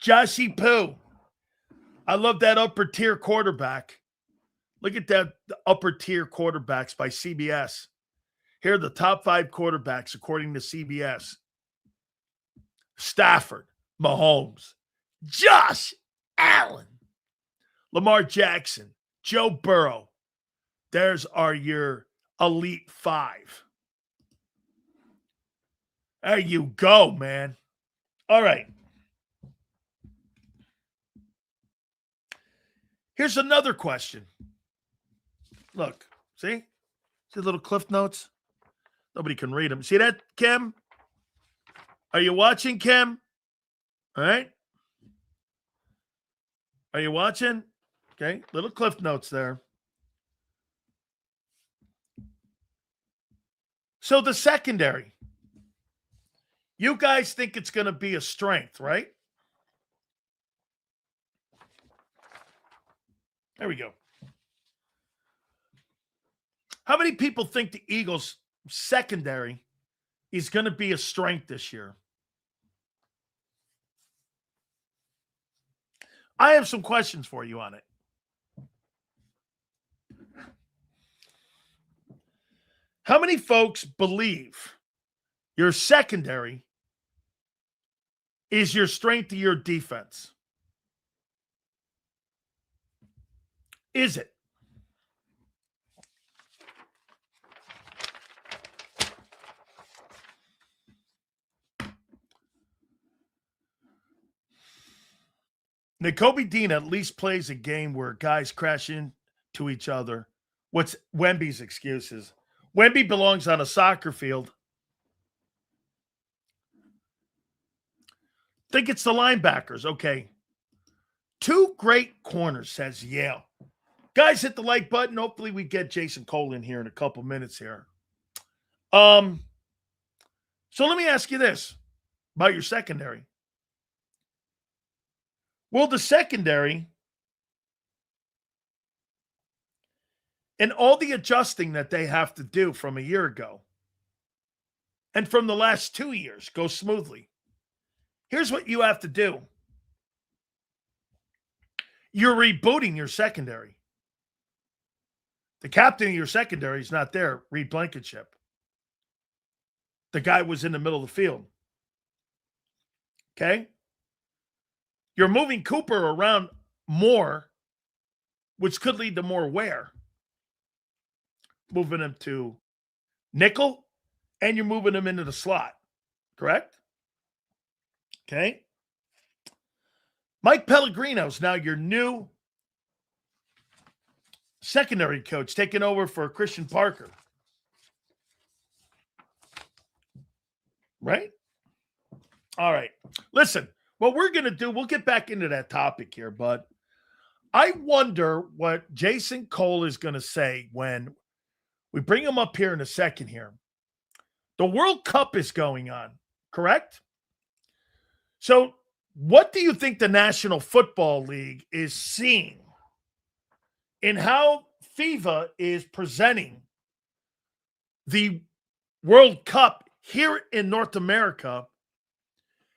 Joshy Poo. I love that upper tier quarterback. Look at that, the upper tier quarterbacks by CBS. Here are the top 5 quarterbacks according to CBS. Stafford, Mahomes, Josh Allen, Lamar Jackson, Joe Burrow. There's your elite 5. There you go, man. All right. Here's another question. Look, see the little cliff notes? Nobody can read them. See that, Kim? Are you watching, Kim? All right. Are you watching? Okay, little cliff notes there. So the secondary. You guys think it's going to be a strength, right? There we go. How many people think the Eagles' secondary is going to be a strength this year? I have some questions for you on it. How many folks believe your secondary is your strength of your defense? Is it? N'Kobe Dean at least plays a game where guys crash into each other. What's Wemby's excuses? Wemby belongs on a soccer field. Think it's the linebackers. Okay. 2 great corners, says Yale. Guys, hit the like button. Hopefully we get Jason Cole in here in a couple minutes here. So let me ask you this about your secondary. Will the secondary and all the adjusting that they have to do from a year ago and from the last 2 years go smoothly. Here's what you have to do. You're rebooting your secondary. The captain of your secondary is not there, Reed Blankenship. The guy was in the middle of the field. Okay? You're moving Cooper around more, which could lead to more wear. Moving him to nickel, and you're moving him into the slot. Correct? Okay? Mike Pellegrino's now your new secondary coach, taking over for Christian Parker. Right? All right. Listen, what we're going to do, we'll get back into that topic here, but I wonder what Jason Cole is going to say when we bring him up here in a second here. The World Cup is going on, correct? So what do you think the National Football League is seeing in how FIFA is presenting the World Cup here in North America?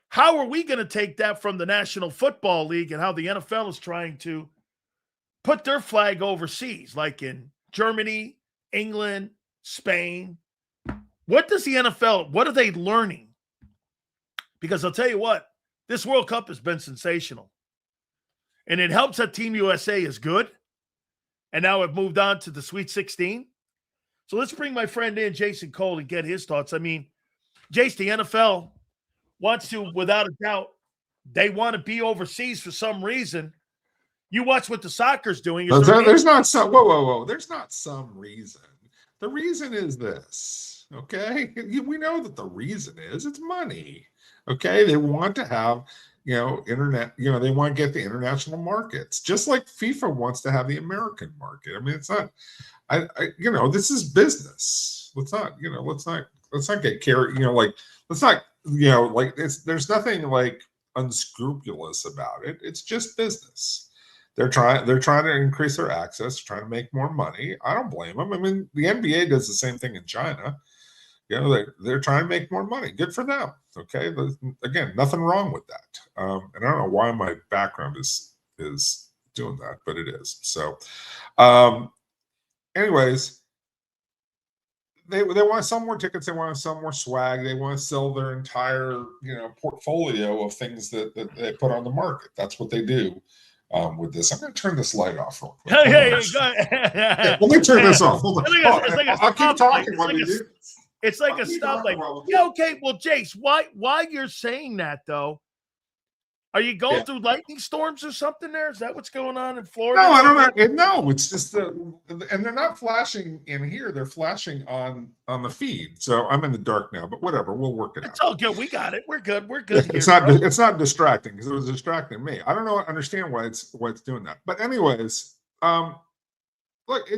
How are we going to take that from the National Football League and how the NFL is trying to put their flag overseas, like in Germany, England, Spain? What does the NFL, what are they learning? Because I'll tell you what, this World Cup has been sensational. And it helps that Team USA is good. And now I've moved on to the Sweet 16. So let's bring my friend in, Jason Cole, and get his thoughts. I mean, Jace, the NFL wants to, without a doubt, they want to be overseas for some reason. You watch what the soccer's doing. There's not some, whoa. There's not some reason. The reason is this, okay? We know that the reason is it's money, okay? They want to have, internet, they want to get the international markets, just like FIFA wants to have the American market. I mean, it's not, this is business. Let's not get carried, let's not, there's nothing like unscrupulous about it. It's just business. They're trying to increase their access, trying to make more money. I don't blame them. I mean, the NBA does the same thing in China. They're trying to make more money. Good for them. Okay. Again, nothing wrong with that. And I don't know why my background is doing that, but it is. So, anyways, they want to sell more tickets. They want to sell more swag. They want to sell their entire, portfolio of things that they put on the market. That's what they do. With this, I'm going to turn this light off real quick. Hey, go ahead. Yeah, let me turn this off. Hold on. I'll keep talking while you do. It's like a stoplight. Yeah, okay. Well, Jace, why you're saying that though? Are you going through lightning storms or something there? Is that what's going on in Florida? No, I don't know. No, it's just and they're not flashing in here. They're flashing on the feed. So I'm in the dark now, but whatever. We'll work it out. It's all good. We got it. We're good. We're good. It's not distracting because it was distracting me. I don't understand why it's doing that. But anyways, look,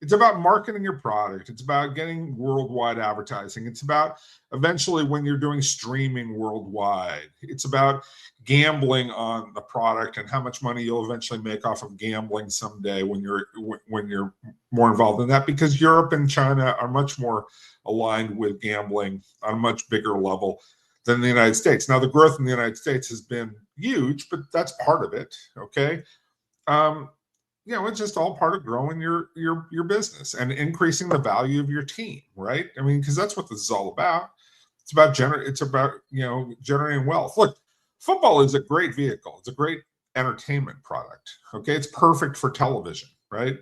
it's about marketing your product. It's about getting worldwide advertising. It's about eventually when you're doing streaming worldwide. It's about gambling on the product and how much money you'll eventually make off of gambling someday when you're more involved in that, because Europe and China are much more aligned with gambling on a much bigger level than the United States. Now, the growth in the United States has been huge, but that's part of it. Okay. It's just all part of growing your business and increasing the value of your team, right? I mean, because that's what this is all about. It's about generating wealth. Look, football is a great vehicle. It's a great entertainment product. Okay, it's perfect for television, right?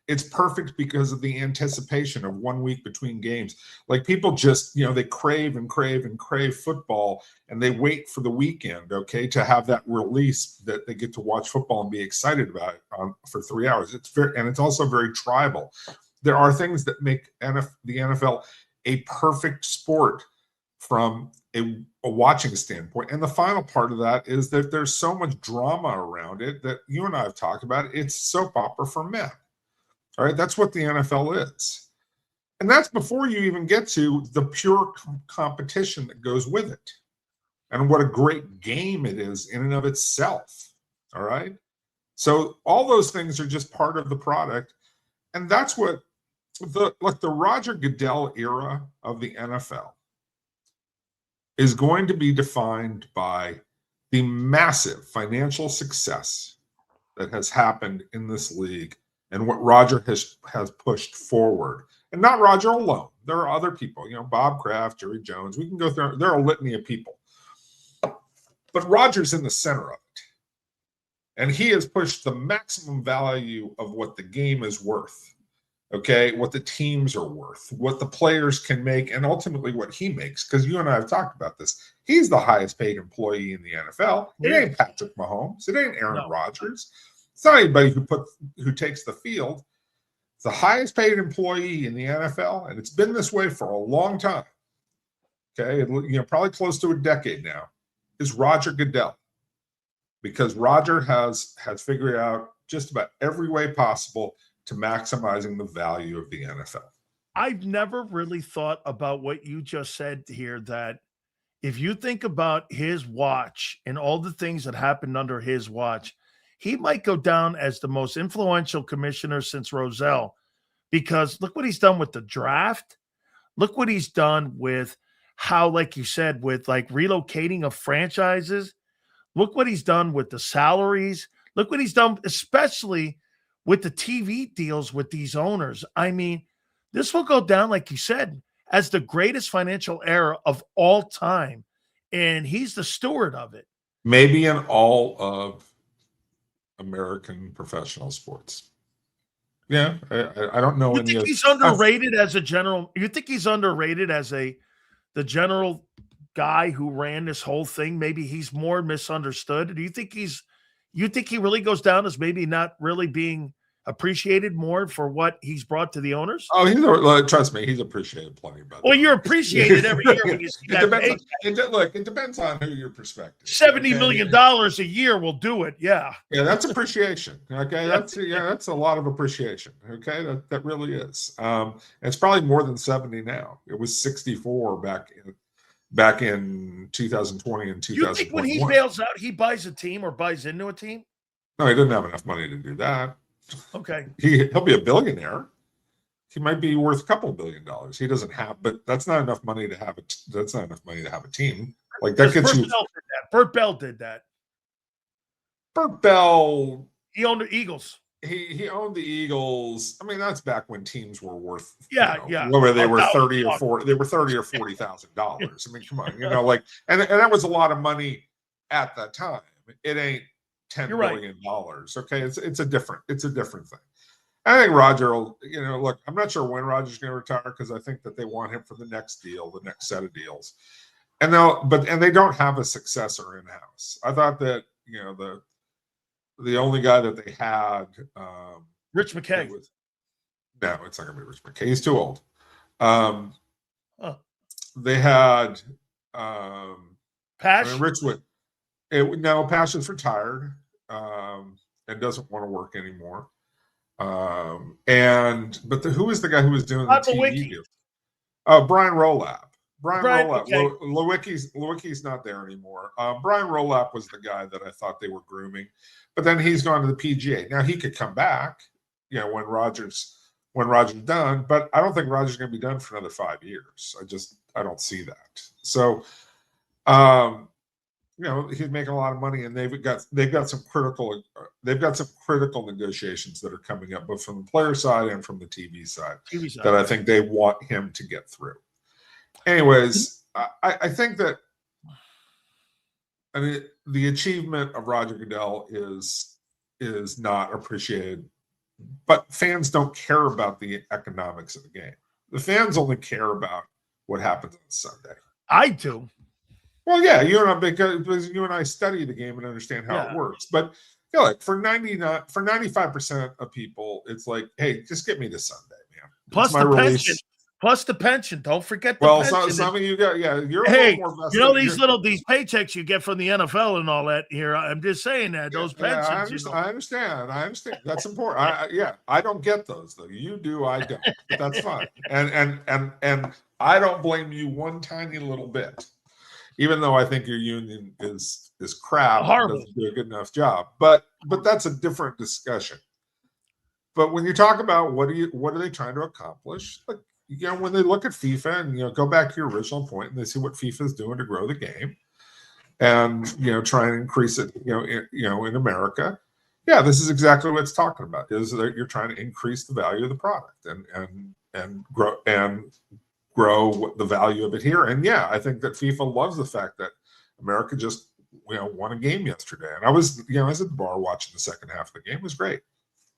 It's perfect because of the anticipation of 1 week between games. Like people just, they crave and crave and crave football, and they wait for the weekend, okay, to have that release that they get to watch football and be excited about it for 3 hours. It's also very tribal. There are things that make the NFL a perfect sport from a watching standpoint. And the final part of that is that there's so much drama around it that you and I have talked about. It's soap opera for men. All right, that's what the NFL is. And that's before you even get to the pure competition that goes with it and what a great game it is in and of itself. All right. So all those things are just part of the product. And that's what the Roger Goodell era of the NFL is going to be defined by the massive financial success that has happened in this league and what Roger has pushed forward. And not Roger alone. There are other people, Bob Kraft, Jerry Jones. We can go through, there are a litany of people. But Roger's in the center of it. And he has pushed the maximum value of what the game is worth. Okay, what the teams are worth, what the players can make, and ultimately what he makes. Because you and I have talked about this. He's the highest paid employee in the NFL. It ain't Patrick Mahomes. It ain't Aaron Rodgers. It's not anybody who takes the field. The highest paid employee in the NFL, and it's been this way for a long time. Okay, probably close to a decade now, is Roger Goodell. Because Roger has figured out just about every way possible to maximizing the value of the NFL. I've never really thought about what you just said here, that if you think about his watch and all the things that happened under his watch, he might go down as the most influential commissioner since Rozelle, because look what he's done with the draft. Look what he's done with how, like you said, with like relocating of franchises. Look what he's done with the salaries. Look what he's done, especially with the TV deals with these owners. I mean, this will go down, like you said, as the greatest financial era of all time. And he's the steward of it. Maybe in all of American professional sports. Yeah, I don't know. You think he's underrated as a general? You think he's underrated as the general guy who ran this whole thing? Maybe he's more misunderstood. Do you think he really goes down as maybe not really being appreciated more for what he's brought to the owners? Oh, trust me, he's appreciated plenty better. Well, you're appreciated every year when you see that. It depends on who your perspective. $70 million a year will do it. Yeah. Yeah, that's appreciation. Okay, that's a lot of appreciation. Okay, that really is. It's probably more than 70 now. It was 64 back in 2020 and 2021. You think when he bails out, he buys a team or buys into a team? No, he doesn't have enough money to do that. Okay. He'll be a billionaire. He might be worth a couple of $1 billion. He doesn't have, but that's not enough money to have that's not enough money to have a team. Like that gets you. Burt Bell did that. Burt Bell. He owned the Eagles. He owned the Eagles. I mean, that's back when teams were worth whether they were 30 or 40. They were $30,000 or $40,000. I mean, come on, and that was a lot of money at that time. It ain't $10 billion. Okay, it's a different thing. I think Roger will, look, I'm not sure when Roger's going to retire, because I think that they want him for the next deal, the next set of deals. And they don't have a successor in house. I thought that, the only guy that they had, Rich McKay. No, it's not going to be Rich McKay. He's too old. They had Pash. Rich Wood. Now Pash is retired and doesn't want to work anymore. Who was the guy who was doing the TV deal? Brian Rolap. Brian Rolap. Okay. Lewicki's not there anymore. Brian Rolap was the guy that I thought they were grooming, but then he's gone to the PGA. Now he could come back, when Roger's done, but I don't think Roger's going to be done for another 5 years. I don't see that. So, he's making a lot of money, and they've got some critical negotiations that are coming up, both from the player side and from the TV side. That I think they want him to get through. Anyways, I think that, the achievement of Roger Goodell is not appreciated, but fans don't care about the economics of the game. The fans only care about what happens on Sunday. I do. Well, yeah, because you and I study the game and understand how it works. But for 95% of people, it's like, hey, just get me to Sunday, man. Plus the pension. Plus the pension. Don't forget the pension. Well, some of you got, you're a little more vested. These paychecks you get from the NFL and all that here. I'm just saying that those pensions. I understand. That's important. I don't get those though. You do, I don't. But that's fine. And I don't blame you one tiny little bit. even though I think your union is crap, Horrible. doesn't do a good enough job. But that's a different discussion. But when you talk about what are they trying to accomplish? Like, when they look at FIFA and go back to your original point and they see what FIFA is doing to grow the game and try and increase it, in America. Yeah, this is exactly what it's talking about. Is that you're trying to increase the value of the product and grow the value of it here. And yeah, I think that FIFA loves the fact that America just won a game yesterday. And I was at the bar watching the second half of the game. It was great.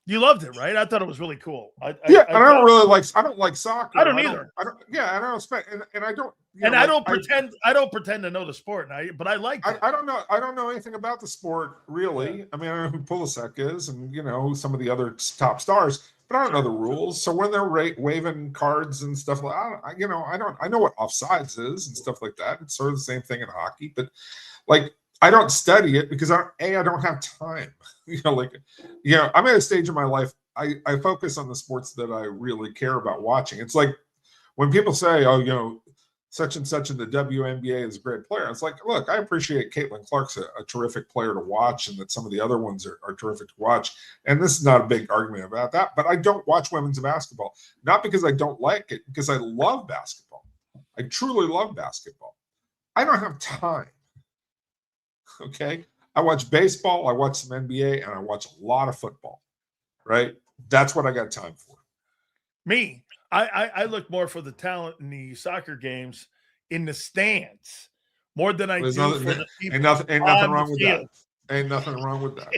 You loved it, right? I thought it was really cool. I don't like soccer. I don't either. I don't expect, and I don't. I don't pretend to know the sport, but I like it. I don't know anything about the sport really. Yeah. I mean, I know who Pulisic is, and some of the other top stars, but I don't know the rules. So when they're waving cards and stuff like, I know what offsides is and stuff like that. It's sort of the same thing in hockey, but like, I don't study it because I don't have time. I'm at a stage in my life. I focus on the sports that I really care about watching. It's like when people say, "Oh, such and such in the WNBA is a great player." It's like, look, I appreciate Caitlin Clark's a terrific player to watch, and that some of the other ones are terrific to watch. And this is not a big argument about that. But I don't watch women's basketball, not because I don't like it, because I love basketball. I truly love basketball. I don't have time. Okay, I watch baseball, I watch some NBA, and I watch a lot of football. Right, that's what I got time for. Me, I look more for the talent in the soccer games in the stands more than I do for the people. Ain't nothing wrong with that. Ain't nothing wrong with that.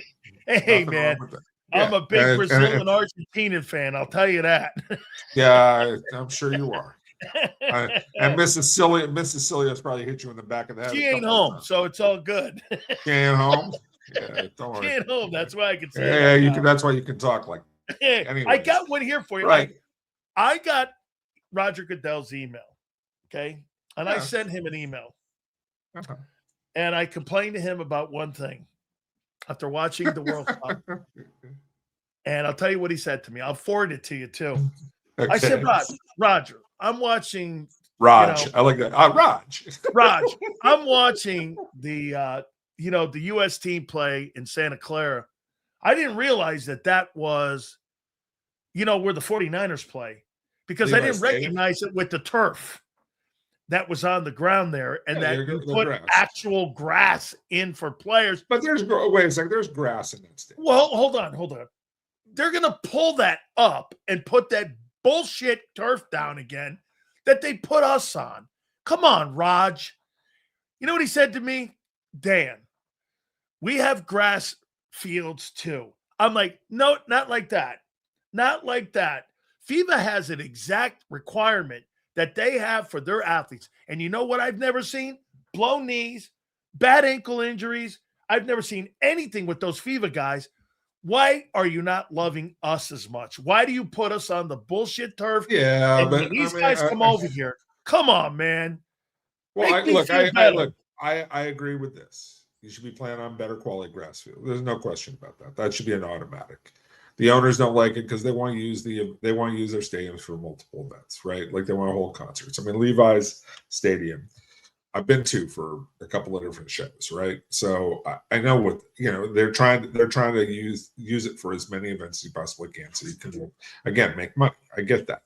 Hey, man, I'm a big Brazil and Argentinian fan. I'll tell you that. Yeah, I'm sure you are. And Mrs. Sileo probably hit you in the back of the head. She ain't home, so it's all good. She ain't home. Yeah, don't worry. She ain't home. That's why I can say. Yeah, you can. That's why you can talk like. Anyways, I got one here for you. Right. I got Roger Goodell's email. Okay, and I sent him an email, and I complained to him about one thing after watching the World Cup. And I'll tell you what he said to me. I'll forward it to you too. Okay. I said, Roger, I'm watching. Raj, I like that. Raj, I'm watching the the U.S. team play in Santa Clara. I didn't realize that was, where the 49ers play, because I didn't recognize it with the turf that was on the ground there, and that you put actual grass in for players. But wait a second, there's grass in that stadium. Well, hold on. They're gonna pull that up and put that bullshit turf down again that they put us on. Come on, Raj. You know what he said to me? Dan, we have grass fields too. I'm like, no, not like that. Not like that. FIBA has an exact requirement that they have for their athletes. And you know what I've never seen? Blown knees, bad ankle injuries. I've never seen anything with those FIBA guys. Why are you not loving us as much? Why do you put us on the bullshit turf? Yeah, and but these guys come over here. Come on, man. Well, I agree with this. You should be playing on better quality grass field. There's no question about that. That should be an automatic. The owners don't like it because they want to use their stadiums for multiple events, right? Like they want to hold concerts. I mean, Levi's Stadium, I've been to for a couple of different shows, right? So I know what they're trying to use it for as many events as you possibly can, so you can again make money. I get that,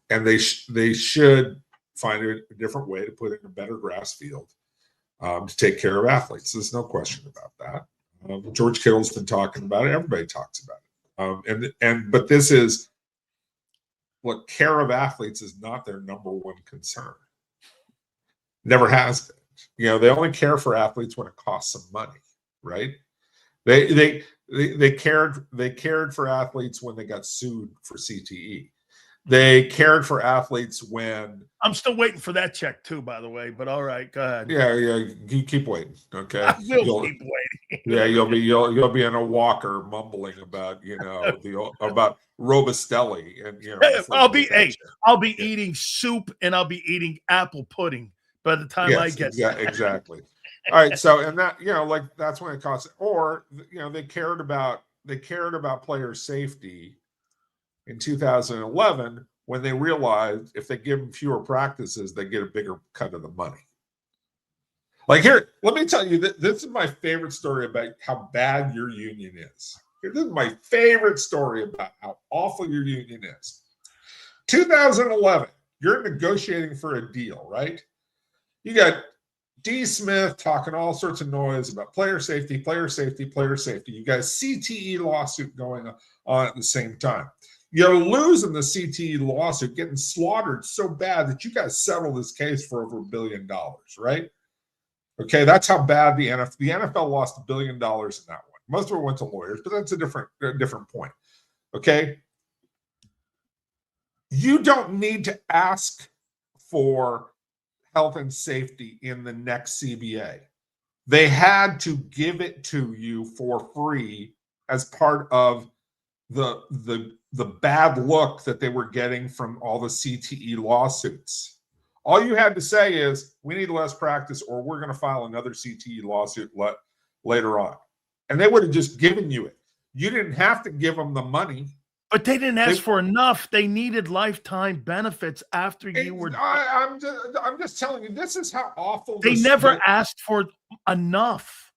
and they should find a different way to put in a better grass field to take care of athletes. There's no question about that. George Kittle's been talking about it. Everybody talks about it. But this is what care of athletes is not their number one concern. Never has been. They only care for athletes when it costs some money, right? They cared for athletes when they got sued for CTE. They cared for athletes when I'm still waiting for that check too, by the way. But all right, go ahead. Yeah, you keep waiting. Okay, I will keep waiting. Yeah, you'll be in a walker mumbling about about Robustelli and I'll be eating soup and I'll be eating apple pudding by the time I get there. Exactly. All right, so and that like that's when it costs. Or they cared about player safety in 2011 when they realized if they give them fewer practices, they get a bigger cut of the money. Like here, let me tell you that this is my favorite story about how bad your union is. This is my favorite story about how awful your union is. 2011, you're negotiating for a deal, right? You got D. Smith talking all sorts of noise about player safety, player safety, player safety. You got a CTE lawsuit going on at the same time. You're losing the CTE lawsuit, getting slaughtered so bad that you got to settle this case for over $1 billion, right? Okay, that's how bad the NFL lost $1 billion in that one. Most of it went to lawyers, but that's a different point. Okay, you don't need to ask for health and safety in the next CBA. They had to give it to you for free as part of the bad look that they were getting from all the CTE lawsuits. All you had to say is, we need less practice or we're going to file another CTE lawsuit later on. And they would have just given you it. You didn't have to give them the money. But they didn't ask for enough. They needed lifetime benefits after you were. I'm just telling you, this is how awful. They never asked for enough.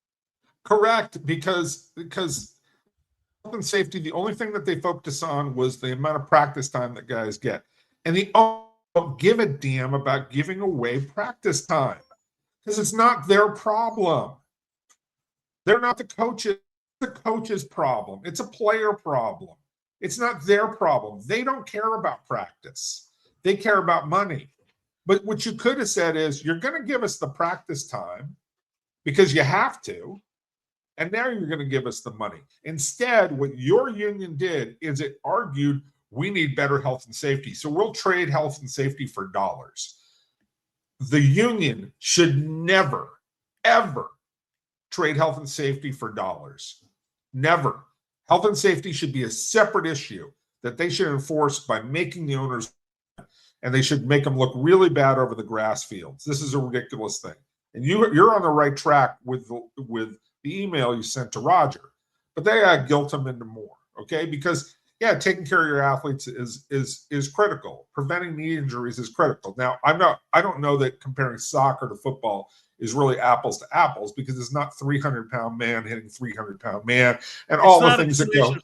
Correct, because health and safety, the only thing that they focused on was the amount of practice time that guys get, and they don't give a damn about giving away practice time because it's not their problem. They're not the coaches. It's the coach's problem. It's a player problem. It's not their problem. They don't care about practice. They care about money. But what you could have said is, you're going to give us the practice time because you have to, and now you're going to give us the money. Instead, what your union did is it argued, we need better health and safety, so we'll trade health and safety for dollars. The union should never, ever trade health and safety for dollars. Never. Health and safety should be a separate issue that they should enforce by making the owners, and they should make them look really bad over the grass fields. This is a ridiculous thing. And you're on the right track with the email you sent to Roger, but they guilt them into more, okay? Because yeah, taking care of your athletes is critical. Preventing knee injuries is critical. Now, I don't know that comparing soccer to football is really apples to apples, because it's not 300-pound man hitting 300-pound man and all the things that go.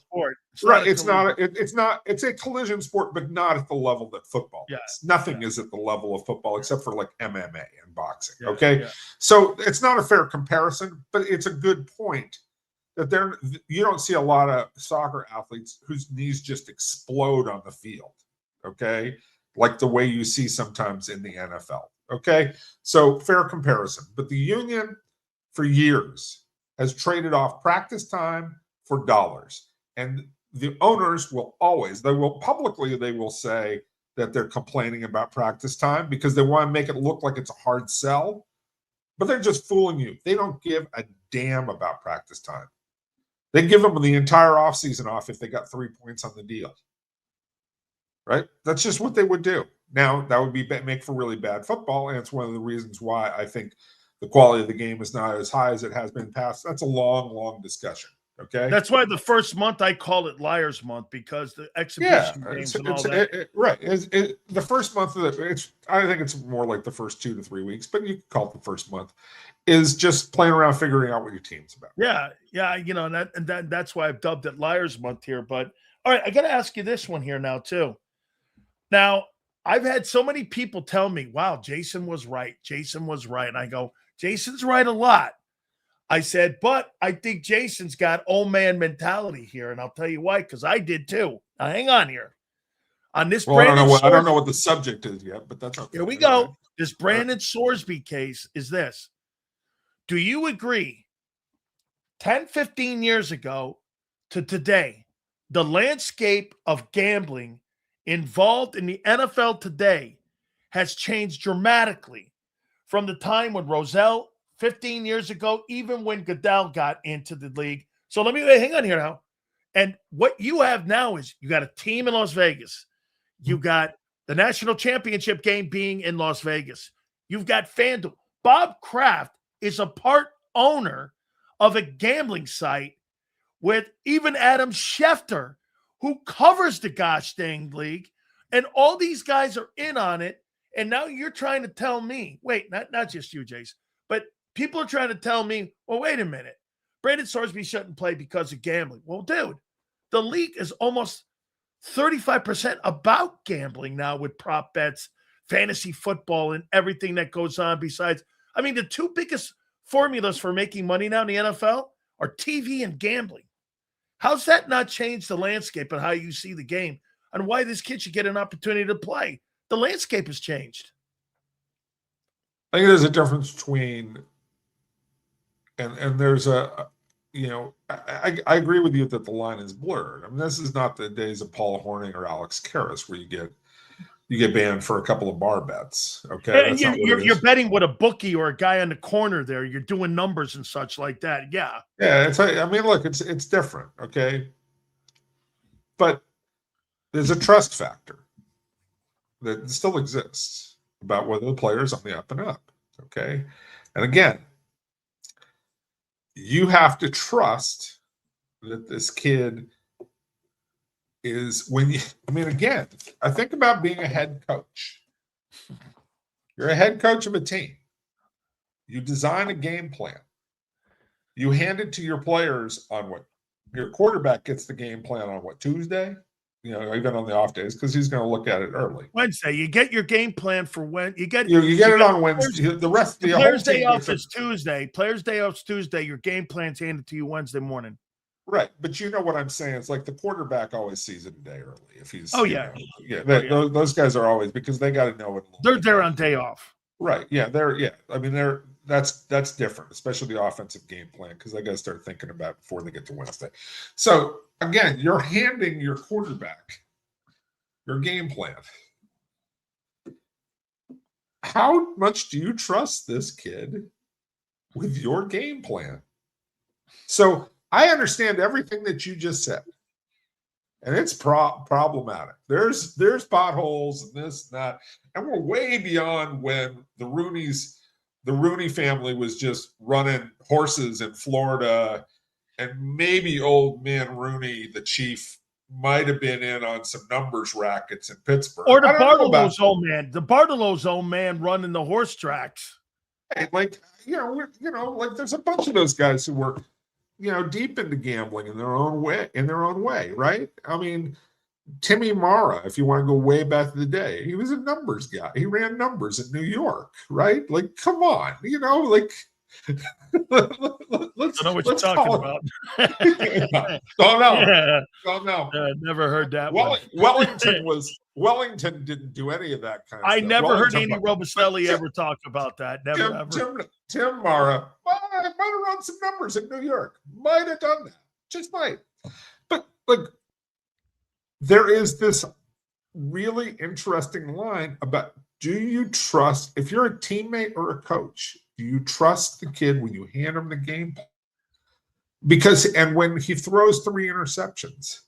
Right, it's a collision sport, but not at the level that football is. Nothing is at the level of football except for like MMA and boxing. Okay, so it's not a fair comparison, but it's a good point that you don't see a lot of soccer athletes whose knees just explode on the field. Okay, like the way you see sometimes in the NFL. Okay, so fair comparison. But the union for years has traded off practice time for dollars. And the owners will always, they will say that they're complaining about practice time because they want to make it look like it's a hard sell. But they're just fooling you. They don't give a damn about practice time. They give them the entire offseason off if they got 3 points on the deal. Right? That's just what they would do. Now, that would make for really bad football, and it's one of the reasons why I think the quality of the game is not as high as it has been past. That's a long, long discussion, okay? That's why the first month I call it Liars Month, because the exhibition games and all that. Right. The first month of I think it's more like the first 2 to 3 weeks, but you can call it the first month, is just playing around figuring out what your team's about. Yeah, that's why I've dubbed it Liars Month here. But, all right, I got to ask you this one here now, too. Now, I've had so many people tell me, wow, Jason was right. Jason was right. And I go, Jason's right a lot. I said, but I think Jason's got old man mentality here. And I'll tell you why, because I did too. Now, hang on here. On this I don't know what the subject is yet, but that's okay. Here we go. This Brandon Sorsby case is this. Do you agree 10, 15 years ago to today, the landscape of gambling involved in the NFL today has changed dramatically from the time when Roselle 15 years ago, even when Goodell got into the league. So let me hang on here now. And what you have now is you got a team in Las Vegas. You got the national championship game being in Las Vegas. You've got FanDuel. Bob Kraft is a part owner of a gambling site with even Adam Schefter, who covers the gosh dang league, and all these guys are in on it. And now you're trying to tell me, wait, not just you, Jace, but people are trying to tell me, well, wait a minute. Brandon Sorsby shouldn't play because of gambling. Well, dude, the league is almost 35% about gambling now with prop bets, fantasy football, and everything that goes on besides. I mean, the two biggest formulas for making money now in the NFL are TV and gambling. How's that not changed the landscape of how you see the game and why this kid should get an opportunity to play? The landscape has changed. I think there's a difference between, and there's I agree with you that the line is blurred. I mean, this is not the days of Paul Hornung or Alex Karras where you get banned for a couple of bar bets. Okay, and you're betting with a bookie or a guy on the corner there. You're doing numbers and such like that. Yeah. Yeah, look, it's different. Okay, but there's a trust factor that still exists about whether the player's on the up and up. Okay, and again, you have to trust that this kid is again, I think about being a head coach. You're a head coach of a team. You design a game plan. You hand it to your players on what your quarterback gets the game plan on Tuesday, even on the off days, because he's going to look at it early. Wednesday, you get your game plan for when you get it on Wednesday. The rest of the Players' day off is Tuesday. Players' day off is Tuesday. Your game plan's handed to you Wednesday morning. Right, but you know what I'm saying? It's like the quarterback always sees it a day early. If he's those guys are always, because they got to know it. They're there on day off. Right. Yeah. That's different, especially the offensive game plan, because they got to start thinking about it before they get to Wednesday. So again, you're handing your quarterback your game plan. How much do you trust this kid with your game plan? So I understand everything that you just said, and it's problematic. There's potholes and this and that, and we're way beyond when the Rooney family was just running horses in Florida, and maybe old man Rooney, the chief, might have been in on some numbers rackets in Pittsburgh. Or the Bartolo's old man. The Bartolo's old man running the horse tracks. Like, there's a bunch of those guys who were, deep into gambling in their own way, right? I mean, Timmy Mara, if you want to go way back in the day, he was a numbers guy. He ran numbers in New York, right? Like, come on, let's know what you're talking about. Don't know. Don't know. Never heard that. Wellington didn't do any of that kind of stuff. I never heard Andy Robicelli ever talk about that. Never. Tim Mara might have run some numbers in New York. Might have done that. Just might. But there is this really interesting line about, do you trust, if you're a teammate or a coach, do you trust the kid when you hand him the game? And when he throws 3 interceptions,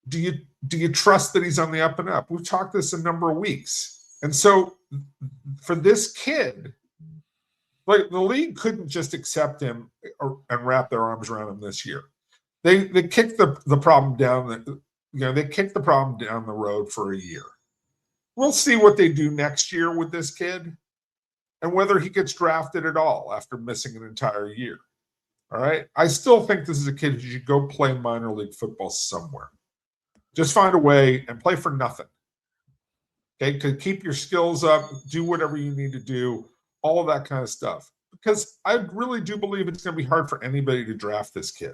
do you trust that he's on the up and up? We've talked this a number of weeks. And so for this kid, like, the league couldn't just accept him and wrap their arms around him this year. They kicked the problem down. They kicked the problem down the road for a year. We'll see what they do next year with this kid and whether he gets drafted at all after missing an entire year. All right. I still think this is a kid who should go play minor league football somewhere. Just find a way and play for nothing. Okay. To keep your skills up, do whatever you need to do, all of that kind of stuff. Because I really do believe it's going to be hard for anybody to draft this kid.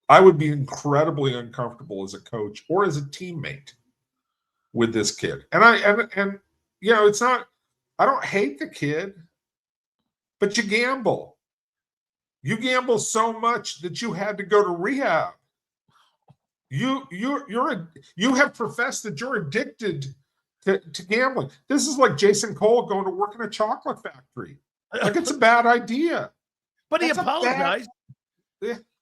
I would be incredibly uncomfortable as a coach or as a teammate with this kid. And it's not, I don't hate the kid, but you gamble. You gamble so much that you had to go to rehab. You have professed that you're addicted to gambling. This is like Jason Cole going to work in a chocolate factory. Like, it's a bad idea. But he apologized.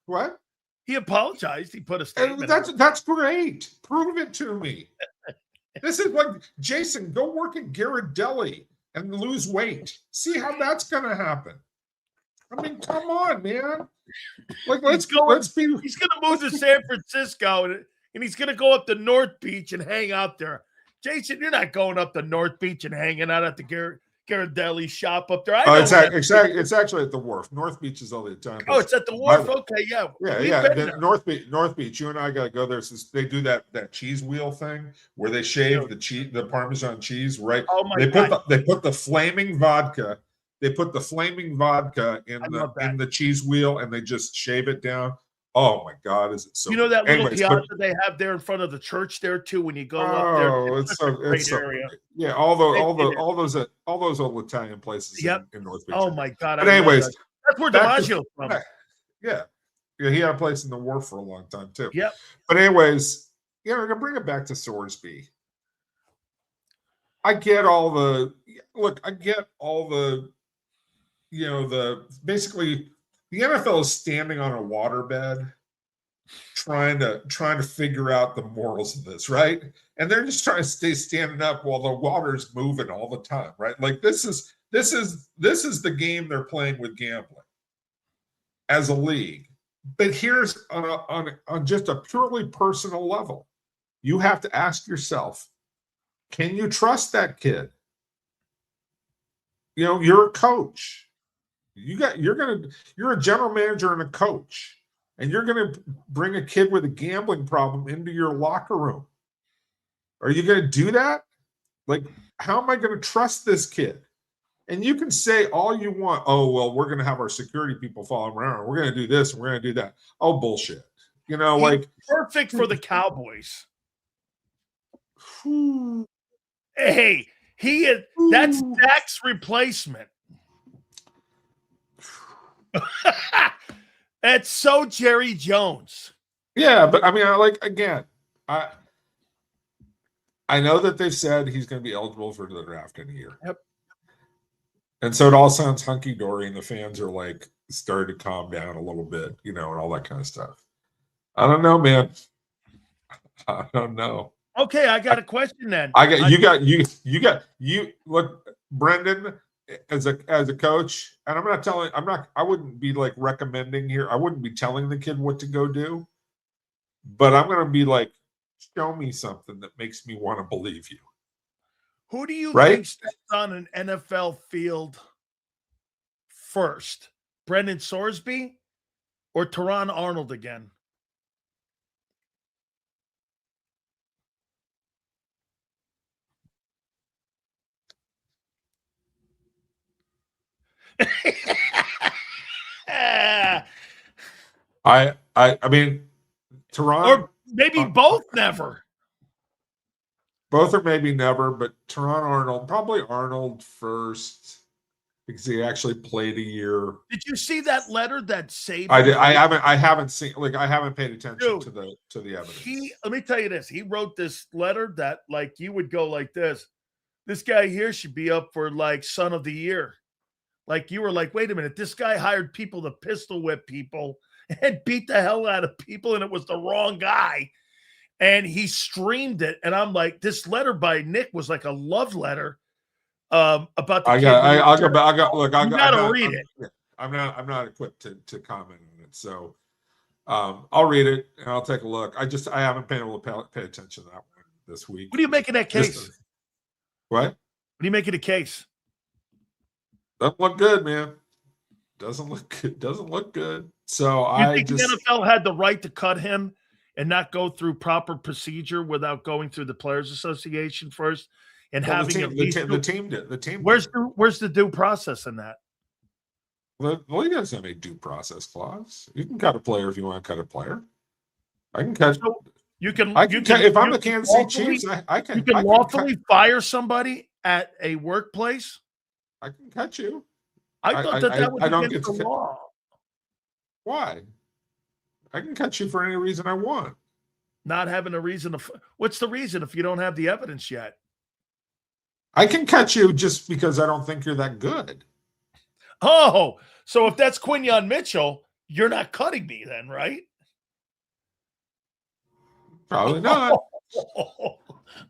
What? He apologized. He put a statement. That's great. Prove it to me. This is like, Jason, go work at Ghirardelli and lose weight. See how that's going to happen. I mean, come on, man. Like, He's going to move to San Francisco and he's going to go up to North Beach and hang out there. Jason, you're not going up to North Beach and hanging out at the Ghirardelli shop up there. I Oh, know it's where that- exactly. It's actually at the wharf. North Beach is all the Italian. Oh, it's at the wharf. Okay, yeah. Yeah, We've yeah. been Then there. North Beach. You and I got to go there. Since they do that cheese wheel thing where they shave the Parmesan cheese, right? Oh my God. They put the flaming vodka. They put the flaming vodka in the cheese wheel, and they just shave it down. Oh my God, is it so? You know that little Anyways, piazza they have there in front of the church there too? When you go up there, it's so great area. Yeah, all those old Italian places in North Beach. Oh my God! But anyways, that's where DiMaggio's from. Yeah, he had a place in the wharf for a long time too. Yep. But anyways, to bring it back to Sorsby. I get all the basically the NFL is standing on a waterbed trying to figure out the morals of this, right? And they're just trying to stay standing up while the water's moving all the time, right? Like this is the game they're playing with gambling as a league. But here's on just a purely personal level, you have to ask yourself, can you trust that kid? You're a coach. You're a general manager and a coach, and you're going to bring a kid with a gambling problem into your locker room. Are you going to do that? Like, how am I going to trust this kid? And you can say all you want. Oh, well, we're going to have our security people following around. We're going to do this. We're going to do that. Oh, bullshit. He's perfect for the Cowboys. Hey, that's Dak's replacement. That's so Jerry Jones. Yeah, but I mean, I know that they've said he's going to be eligible for the draft in a year. Yep. And so it all sounds hunky-dory, and the fans are like starting to calm down a little bit, and all that kind of stuff. I don't know, man. I don't know. Okay, I got a question then. Look, Brendan, as a coach, and I wouldn't be like recommending here. I wouldn't be telling the kid what to go do, but I'm going to be like, show me something that makes me want to believe you. Who do you think steps on an NFL field first? Brendan Sorsby or Teron Arnold again? I mean, Teron, or maybe both never. Both or maybe never, but Teron Arnold, probably Arnold first because he actually played a year. Did you see that letter that Saban? I haven't seen. I haven't paid attention to the evidence. Let me tell you this. He wrote this letter that you would go like this. This guy here should be up for son of the year. You were like, wait a minute. This guy hired people to pistol whip people and beat the hell out of people, and it was the wrong guy. And he streamed it, and I'm like, this letter by Nick was like a love letter about the. I gotta read it. I'm not equipped to comment on it, so I'll read it and I'll take a look. I haven't been able to pay attention to that one this week. What do you make of that case? What? What do you make of the case? Doesn't look good, man. Doesn't look good. Doesn't look good. So you think the NFL had the right to cut him and not go through proper procedure without going through the Players Association first and having the team did. The team. Where's the due process in that? The league doesn't have a due process clause. You can cut a player if you want to cut a player. I can cut. So you can. If I'm the Kansas City Chiefs, I can. You can lawfully fire somebody at a workplace. I can cut you. I thought that was against the law. Why? I can cut you for any reason I want. Not having a reason to. What's the reason if you don't have the evidence yet? I can cut you just because I don't think you're that good. Oh, so if that's Quinyon Mitchell, you're not cutting me then, right? Probably not. Oh.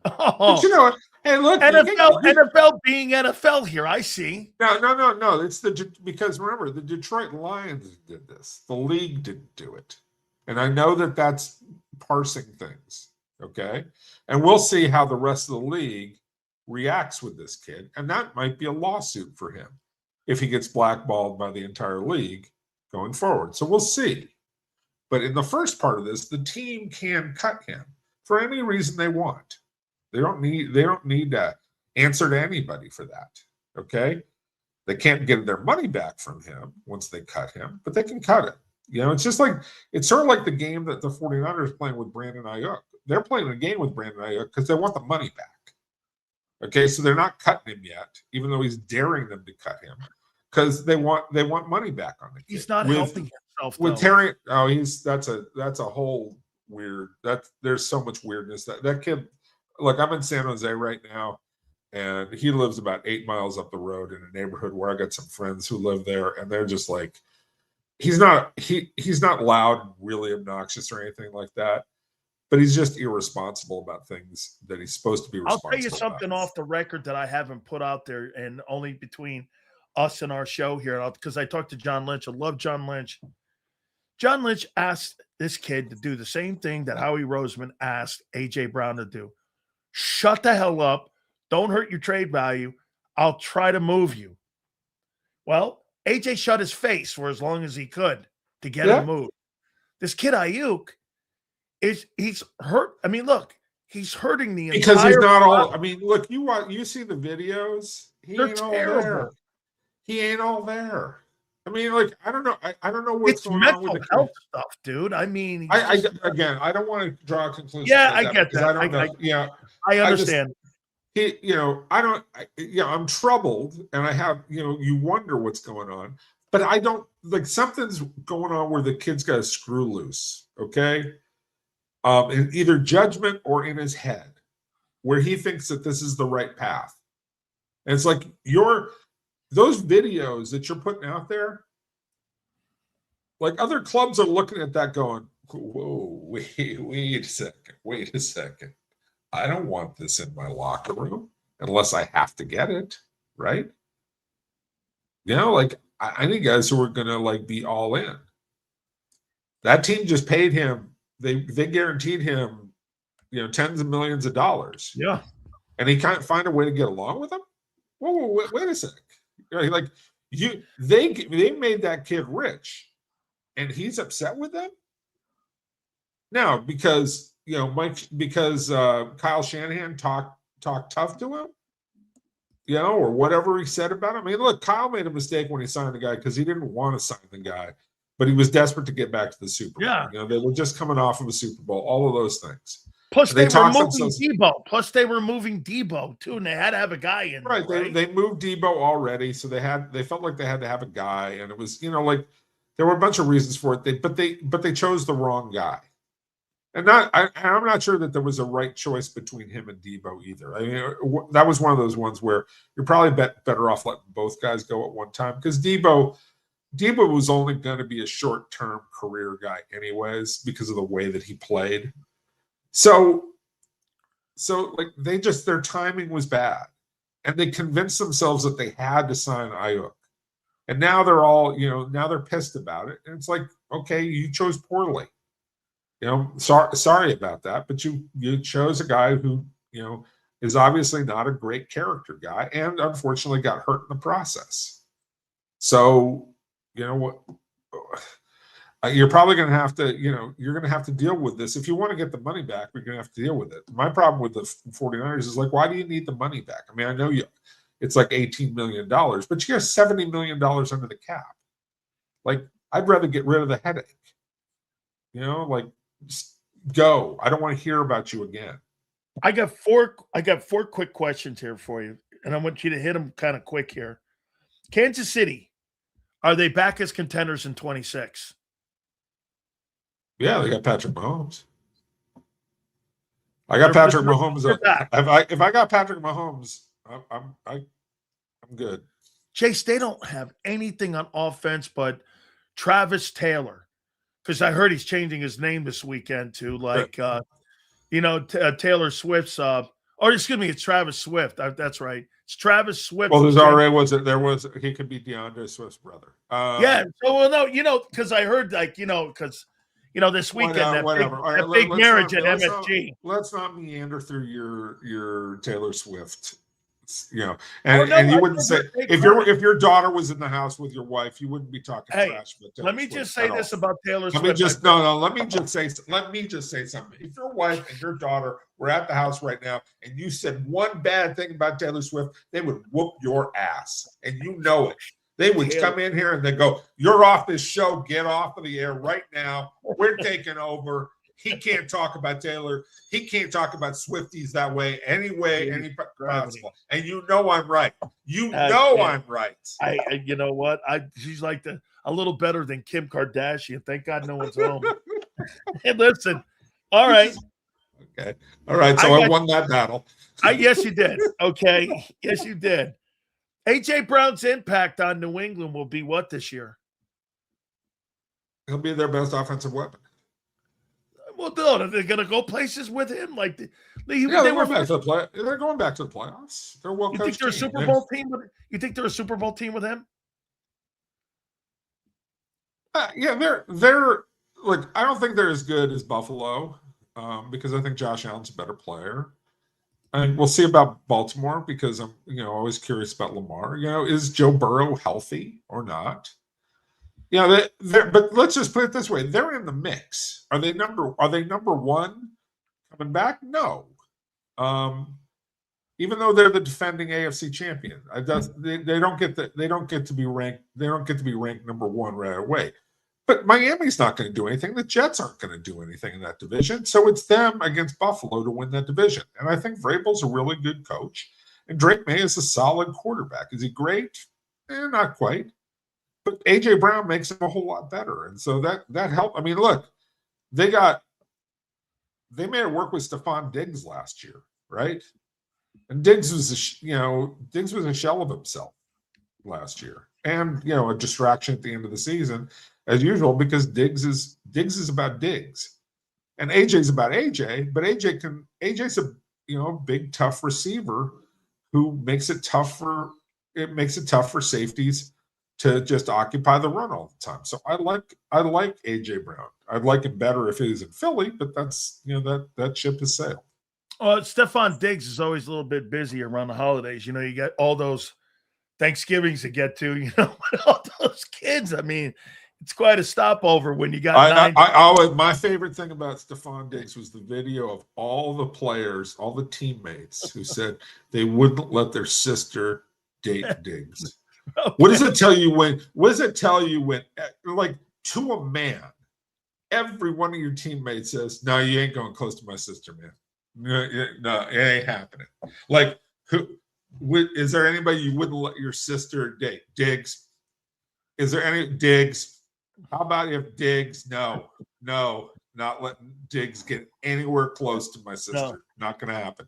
But you know what? Hey, look, NFL being NFL here. I see. No. It's because remember the Detroit Lions did this. The league didn't do it, and I know that that's parsing things. Okay, and we'll see how the rest of the league reacts with this kid, and that might be a lawsuit for him if he gets blackballed by the entire league going forward. So we'll see. But in the first part of this, the team can cut him for any reason they want. They don't need to answer to anybody for that. Okay? They can't get their money back from him once they cut him, but they can cut it. It's just like, it's sort of like the game that the 49ers playing with Brandon Ayuk. They're playing a game with Brandon Ayuk because they want the money back. Okay, so they're not cutting him yet, even though he's daring them to cut him, because they want money back on the kid. He's not helping himself. With Terry, that's a whole weird. There's so much weirdness that kid. Look, I'm in San Jose right now, and he lives about 8 miles up the road in a neighborhood where I got some friends who live there, and they're just like, he's not loud, really obnoxious or anything like that, but he's just irresponsible about things that he's supposed to be responsible about. I'll tell you something off the record that I haven't put out there, and only between us and our show here, because I talked to John Lynch. I love John Lynch. John Lynch asked this kid to do the same thing that Howie Roseman asked A.J. Brown to do. Shut the hell up. Don't hurt your trade value. I'll try to move you. Well, AJ shut his face for as long as he could to get him moved. This kid Ayuk he's hurt. I mean, look, he's hurting the because he's not all. I mean, look, you see the videos. They're ain't all terrible. there. He ain't all there. I mean, like, I don't know. I don't know what's it's going on with the health stuff, dude. I mean, I don't want to draw a conclusion. Yeah, I get that. I don't know. I understand. I'm troubled, and I have, you wonder what's going on, but I don't like something's going on where the kid's got a screw loose, okay? In either judgment or in his head, where he thinks that this is the right path. And it's like those videos that you're putting out there, like other clubs are looking at that going, whoa, wait a second. I don't want this in my locker room unless I have to get it, right? Like I need guys who are gonna like be all in. That team just paid him. They guaranteed him, tens of millions of dollars. Yeah, and he can't find a way to get along with them. Whoa, wait a sec. Like they made that kid rich, and he's upset with them now because. Kyle Shanahan talked tough to him, or whatever he said about him. I mean, look, Kyle made a mistake when he signed the guy because he didn't want to sign the guy, but he was desperate to get back to the Super Bowl. Yeah. They were just coming off of a Super Bowl, all of those things. Plus, they were moving Debo. Plus, they were moving Debo, too, and they had to have a guy in right. there, right? They moved Debo already, so they felt like they had to have a guy, and it was, like there were a bunch of reasons for it. But they chose the wrong guy. And I'm not sure that there was a right choice between him and Debo either. I mean, that was one of those ones where you're probably better off letting both guys go at one time because Debo was only going to be a short-term career guy anyways because of the way that he played. So like their timing was bad, and they convinced themselves that they had to sign Ayuk, and now they're all now they're pissed about it, and it's like, okay, you chose poorly. Sorry about that, but you chose a guy who, is obviously not a great character guy and unfortunately got hurt in the process. So, what, you're probably going to have to, you're going to have to deal with this. If you want to get the money back, you're going to have to deal with it. My problem with the 49ers is like, why do you need the money back? I mean, I know it's like $18 million, but you got $70 million under the cap. Like, I'd rather get rid of the headache, like, just go. I don't want to hear about you again. I got four quick questions here for you, and I want you to hit them kind of quick here. Kansas City, are they back as contenders in 26? Yeah, they got Patrick Mahomes. I got Patrick Mahomes. If I got Patrick Mahomes, I'm good. Chase, they don't have anything on offense but Travis Taylor. Because I heard he's changing his name this weekend to Taylor Swift's. It's Travis Swift. That's right. It's Travis Swift. Well, he could be DeAndre Swift's brother. Because I heard this weekend that big marriage at MSG. Let's not meander through your Taylor Swift And you wouldn't say if your daughter was in the house with your wife, you wouldn't be talking trash. Let me just say this about Taylor Swift. Let me just say something. If your wife and your daughter were at the house right now and you said one bad thing about Taylor Swift, they would whoop your ass, and you know it. They would come in here and they go, "You're off this show. Get off of the air right now. We're taking over." He can't talk about Taylor. He can't talk about Swifties that way any possible. And you know I'm right. I'm right. You know what? She's like a little better than Kim Kardashian. Thank God no one's home. Hey, listen. All right. Okay. All right. So I won that battle. Yes, you did. Okay. Yes, you did. A.J. Brown's impact on New England will be what this year? He'll be their best offensive weapon. Well, no, they're going to go places with him. They're going back to the playoffs. They're well coached. You think they're a Super Bowl team? You think they're a Super Bowl team with him? They're like, I don't think they're as good as Buffalo because I think Josh Allen's a better player. And we'll see about Baltimore because I'm, always curious about Lamar. Is Joe Burrow healthy or not? But let's just put it this way: they're in the mix. Are they number one coming back? No. Even though they're the defending AFC champion, they don't get to be ranked. They don't get to be ranked number one right away. But Miami's not going to do anything. The Jets aren't going to do anything in that division. So it's them against Buffalo to win that division. And I think Vrabel's a really good coach. And Drake May is a solid quarterback. Is he great? Not quite. But A.J. Brown makes him a whole lot better. And so that helped. I mean, look, they made it work with Stephon Diggs last year, right? And Diggs was a shell of himself last year. And, a distraction at the end of the season, as usual, because Diggs is about Diggs. And AJ's about AJ, but AJ's a big, tough receiver who makes it tough for safeties to just occupy the run all the time. So I like AJ Brown. I'd like it better if he was in Philly, but that's that ship has sailed. Stephon Diggs is always a little bit busy around the holidays. You got all those Thanksgivings to get to, with all those kids. I mean, it's quite a stopover when you got my favorite thing about Stephon Diggs was the video of all the players, all the teammates who said they wouldn't let their sister date Diggs. Okay. What does it tell you when, like, to a man, every one of your teammates says, "No, you ain't going close to my sister, man. No, it ain't happening." Like, is there anybody you wouldn't let your sister date? Diggs? Is there any Diggs? How about if Diggs? No, not letting Diggs get anywhere close to my sister. No. Not going to happen.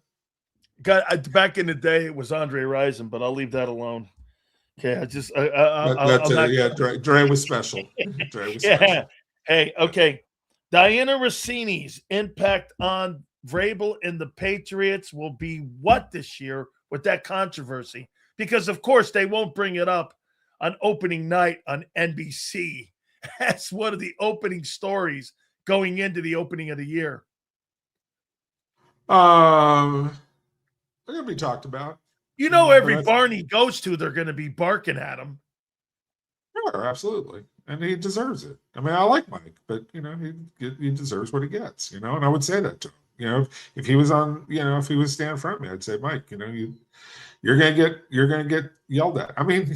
Back in the day, it was Andre Rison, but I'll leave that alone. Okay, Dre was special. Special. Hey, okay. Diana Rossini's impact on Vrabel and the Patriots will be what this year with that controversy? Because, of course, they won't bring it up on opening night on NBC. That's one of the opening stories going into the opening of the year. They're going to be talked about. Every barn he goes to, they're going to be barking at him. Sure, absolutely. And he deserves it. I mean, I like Mike, but, he deserves what he gets, and I would say that to him. If he was on, if he was standing in front of me, I'd say, Mike, you're going to get yelled at. I mean,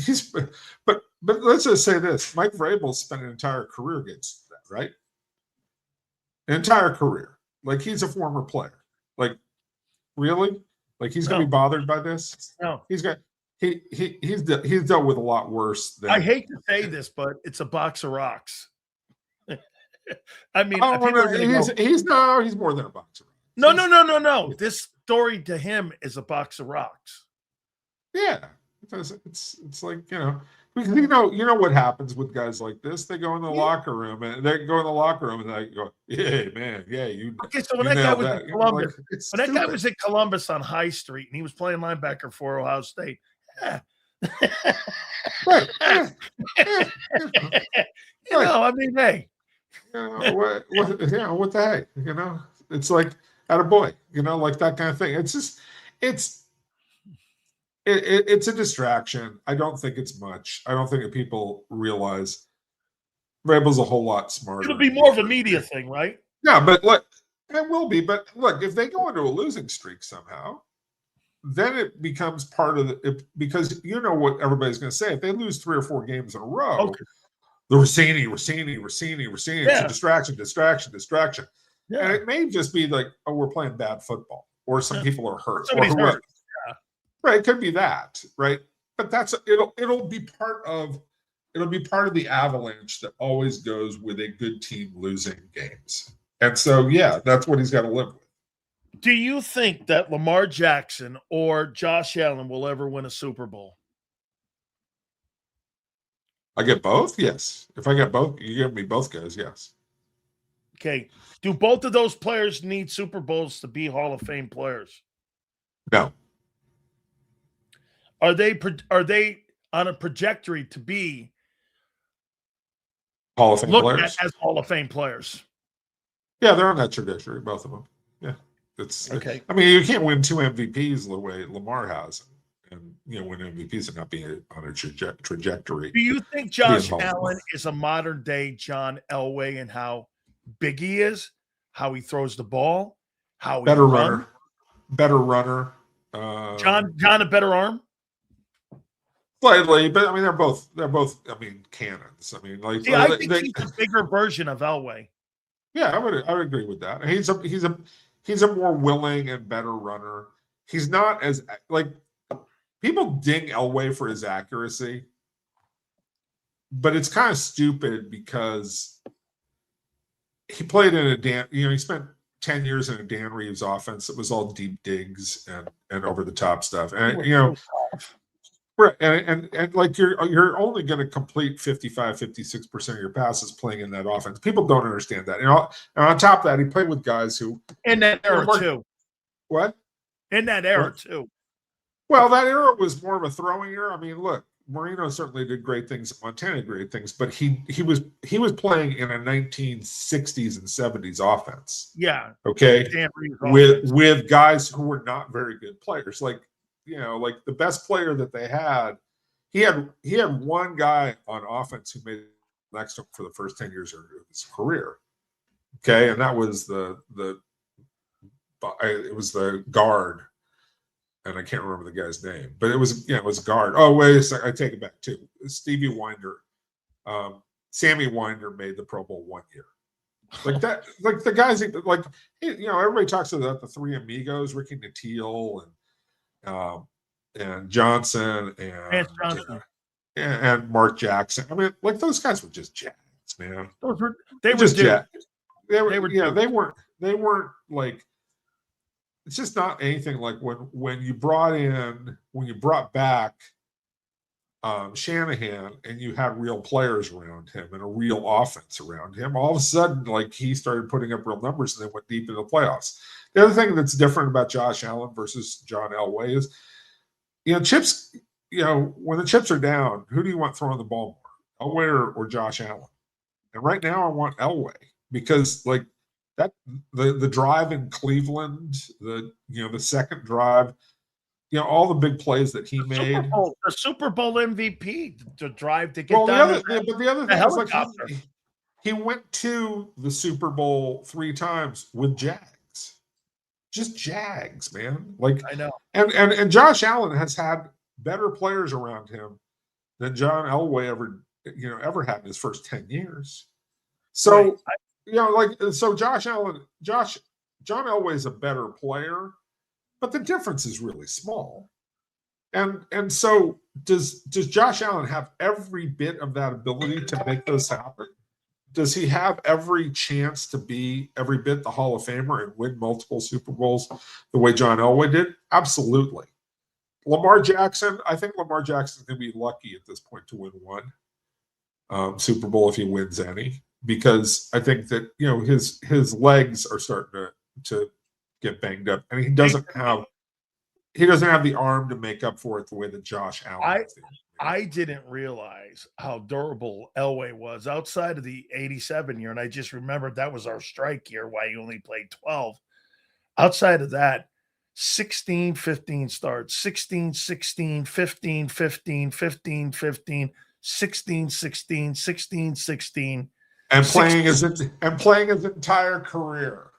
but let's just say this. Mike Vrabel spent an entire career against that, right? An entire career. Like, he's a former player. Like, really? Like, he's going to be bothered by this? No. He's dealt with a lot worse than. I hate to say this, but it's a box of rocks. I mean, he's more than a box of rocks. No. This story to him is a box of rocks. Yeah, it's like, because you know what happens with guys like this. They go in the locker room and they go, "Yeah, man, yeah, you." Okay, so when that guy was in Columbus on High Street and he was playing linebacker for Ohio State, right? I mean, hey, what the heck? It's like, attaboy, like that kind of thing. It's just, it's a distraction. I don't think it's much. I don't think that people realize Vrabel's a whole lot smarter. It'll be more of a media thing, right? Yeah, but look, it will be. But look, if they go into a losing streak somehow, then it becomes part of it, because you know what everybody's going to say. If they lose 3 or 4 games in a row, the Rossini. It's a distraction. Yeah. And it may just be like, oh, we're playing bad football, or some people are hurt, Somebody's or whoever. hurt. Yeah. Right, it could be that, right? But it'll be part of the avalanche that always goes with a good team losing games. And so, yeah, that's what he's got to live with. Do you think that Lamar Jackson or Josh Allen will ever win a Super Bowl? I get both? Yes. If I get both, you give me both guys, yes. Okay. Do both of those players need Super Bowls to be Hall of Fame players? No. Are they on a trajectory to be Hall of Fame looked players? at as Hall of Fame players? Yeah, they're on that trajectory, both of them. Yeah. It's okay. I mean, you can't win 2 MVPs the way Lamar has, and win MVPs and not be on a trajectory. Do you think Josh Allen is a modern day John Elway in how big he is, how he throws the ball, how better he runner, better runner? John a better arm? Slightly, but I mean they're both I mean cannons. I mean, like, I think he's a bigger version of Elway. Yeah, I would agree with that. He's a more willing and better runner. He's not as, like, people ding Elway for his accuracy, but it's kind of stupid because he played in he spent 10 years in a Dan Reeves offense that was all deep digs and over the top stuff. And right, and like you're only going to complete 55-56% of your passes playing in that offense. People don't understand that. And on top of that, he played with guys who in that era too. What? In that era too. Well, that era was more of a throwing era. I mean, look, Marino certainly did great things. Montana did great things, but he was playing in a 1960s and 70s offense. Yeah. Okay. With guys who were not very good players, like the best player that they had, he had one guy on offense who made next to him for the first 10 years of his career. Okay, and that was it was the guard, and I can't remember the guy's name, but it was guard. Oh, wait a second, I take it back too. Stevie Winder, Sammy Winder made the Pro Bowl 1 year. Like that, like the guys, like everybody talks about the 3 amigos, Ricky Nattiel and Johnson and Mark Jackson. I mean, like those guys were just jags, man. They were just jags. They weren't like. It's just not anything like when you brought back Shanahan and you had real players around him and a real offense around him. All of a sudden, like, he started putting up real numbers and they went deep into the playoffs. The other thing that's different about Josh Allen versus John Elway is, chips. When the chips are down, who do you want throwing the ball more, Elway or Josh Allen? And right now, I want Elway because, like, that the drive in Cleveland, the second drive, all the big plays that he made. The Super Bowl MVP, the drive to get down. But the other thing is, like, he went to the Super Bowl 3 times with Jags. Just Jags, man. Like, I know. And Josh Allen has had better players around him than John Elway ever had in his first 10 years. So, so John Elway is a better player, but the difference is really small. And so does Josh Allen have every bit of that ability to make those happen? Does he have every chance to be every bit the Hall of Famer and win multiple Super Bowls the way John Elway did? Absolutely. Lamar Jackson, I think Lamar Jackson's going to be lucky at this point to win one Super Bowl if he wins any, because I think that his legs are starting to get banged up, and he doesn't have the arm to make up for it the way that Josh Allen has. I didn't realize how durable Elway was outside of the 87 year. And I just remembered that was our strike year, why he only played 12. Outside of that, 16, 15 starts, 16, 16, 15, 15, 15, 15, 16, 16, 16, 16. And 16, playing his entire career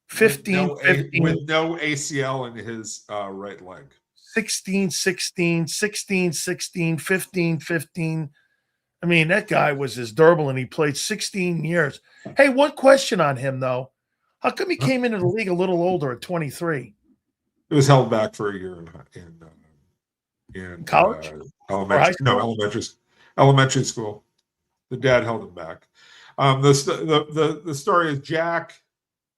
15, 15, with no ACL in his right leg. 16, 16, 16, 16, 15, 15. I mean, that guy was as durable, and he played 16 years. Hey, one question on him, though. How come he came into the league a little older at 23? It was held back for a year in College? Or high school? elementary school. The dad held him back. The story is Jack,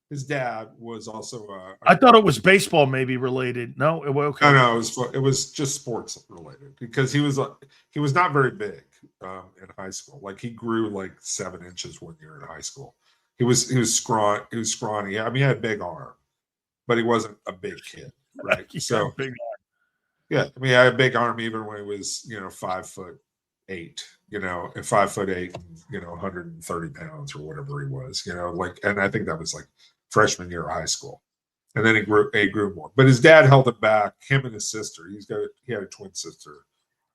his dad, was also. I thought it was baseball, maybe related. No, okay. No, it was just sports related because he was not very big in high school. Like he grew like 7 inches one year in high school. He was scrawny. He was scrawny. I mean, he had a big arm, but he wasn't a big kid, right? So big arm. Yeah, I mean, I had a big arm even when he was 5'8", and 5'8", and 130 pounds or whatever he was, and I think that was like freshman year of high school, and then he grew more. But his dad held him back. Him and his sister. He had a twin sister.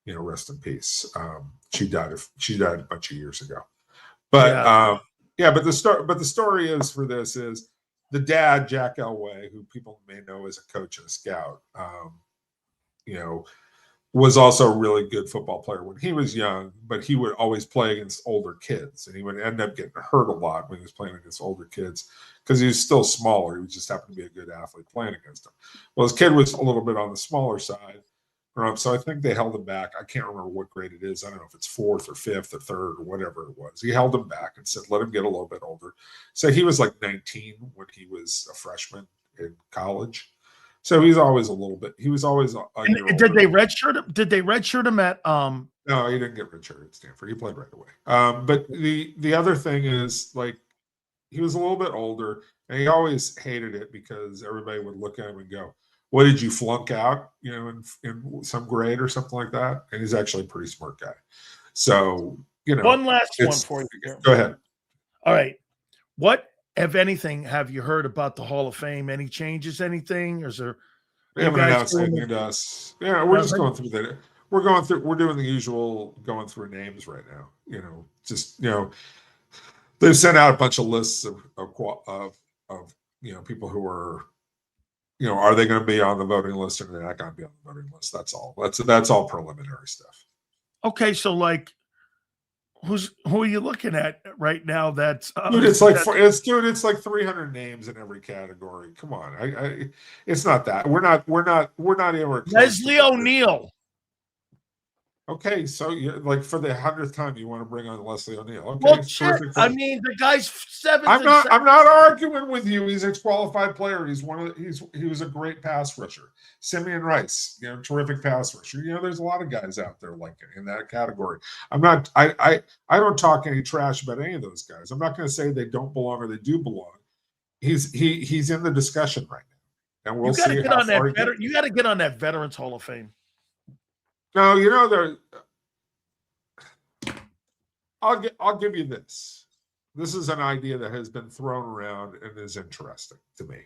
Rest in peace. She died a bunch of years ago. But but the story is for this is the dad, Jack Elway, who people may know as a coach and a scout. Was also a really good football player when he was young, but he would always play against older kids, and he would end up getting hurt a lot when he was playing against older kids because he was still smaller. He just happened to be a good athlete playing against him. Well, his kid was a little bit on the smaller side, so I think they held him back. I can't remember what grade it is. I don't know if it's 4th or 5th or 3rd or whatever it was. He held him back and said, let him get a little bit older. So he was like 19 when he was a freshman in college. So he was always a year older. Did they redshirt him? Did they redshirt him at No, he didn't get redshirted at Stanford. He played right away. But the other thing is, like, he was a little bit older, and he always hated it because everybody would look at him and go, what did you flunk out, in some grade or something like that? And he's actually a pretty smart guy. So, one last one for you. Go ahead. All right. What, if anything, have you heard about the Hall of Fame? Any changes, anything? Or is there? They haven't announced anything to us. Yeah, we're just going through that. We're doing the usual going through names right now. They've sent out a bunch of lists of people who are, are they going to be on the voting list or they're not going to be on the voting list? That's all. That's all preliminary stuff. Okay, so like, who are you looking at right now? That's dude, it's like 300 names in every category. Come on, it's not that. We're not even Leslie O'Neal. Okay, so like for the 100th time, you want to bring on Leslie O'Neal? Okay, well, shit. I mean, the guy's 7th. I'm not arguing with you. He's a qualified player. He was a great pass rusher. Simeon Rice, terrific pass rusher. There's a lot of guys out there like in that category. I don't talk any trash about any of those guys. I'm not going to say they don't belong or they do belong. He's in the discussion right now, and we'll see how far he gets. You got to get on that Veterans Hall of Fame. No, I'll give you this. This is an idea that has been thrown around and is interesting to me.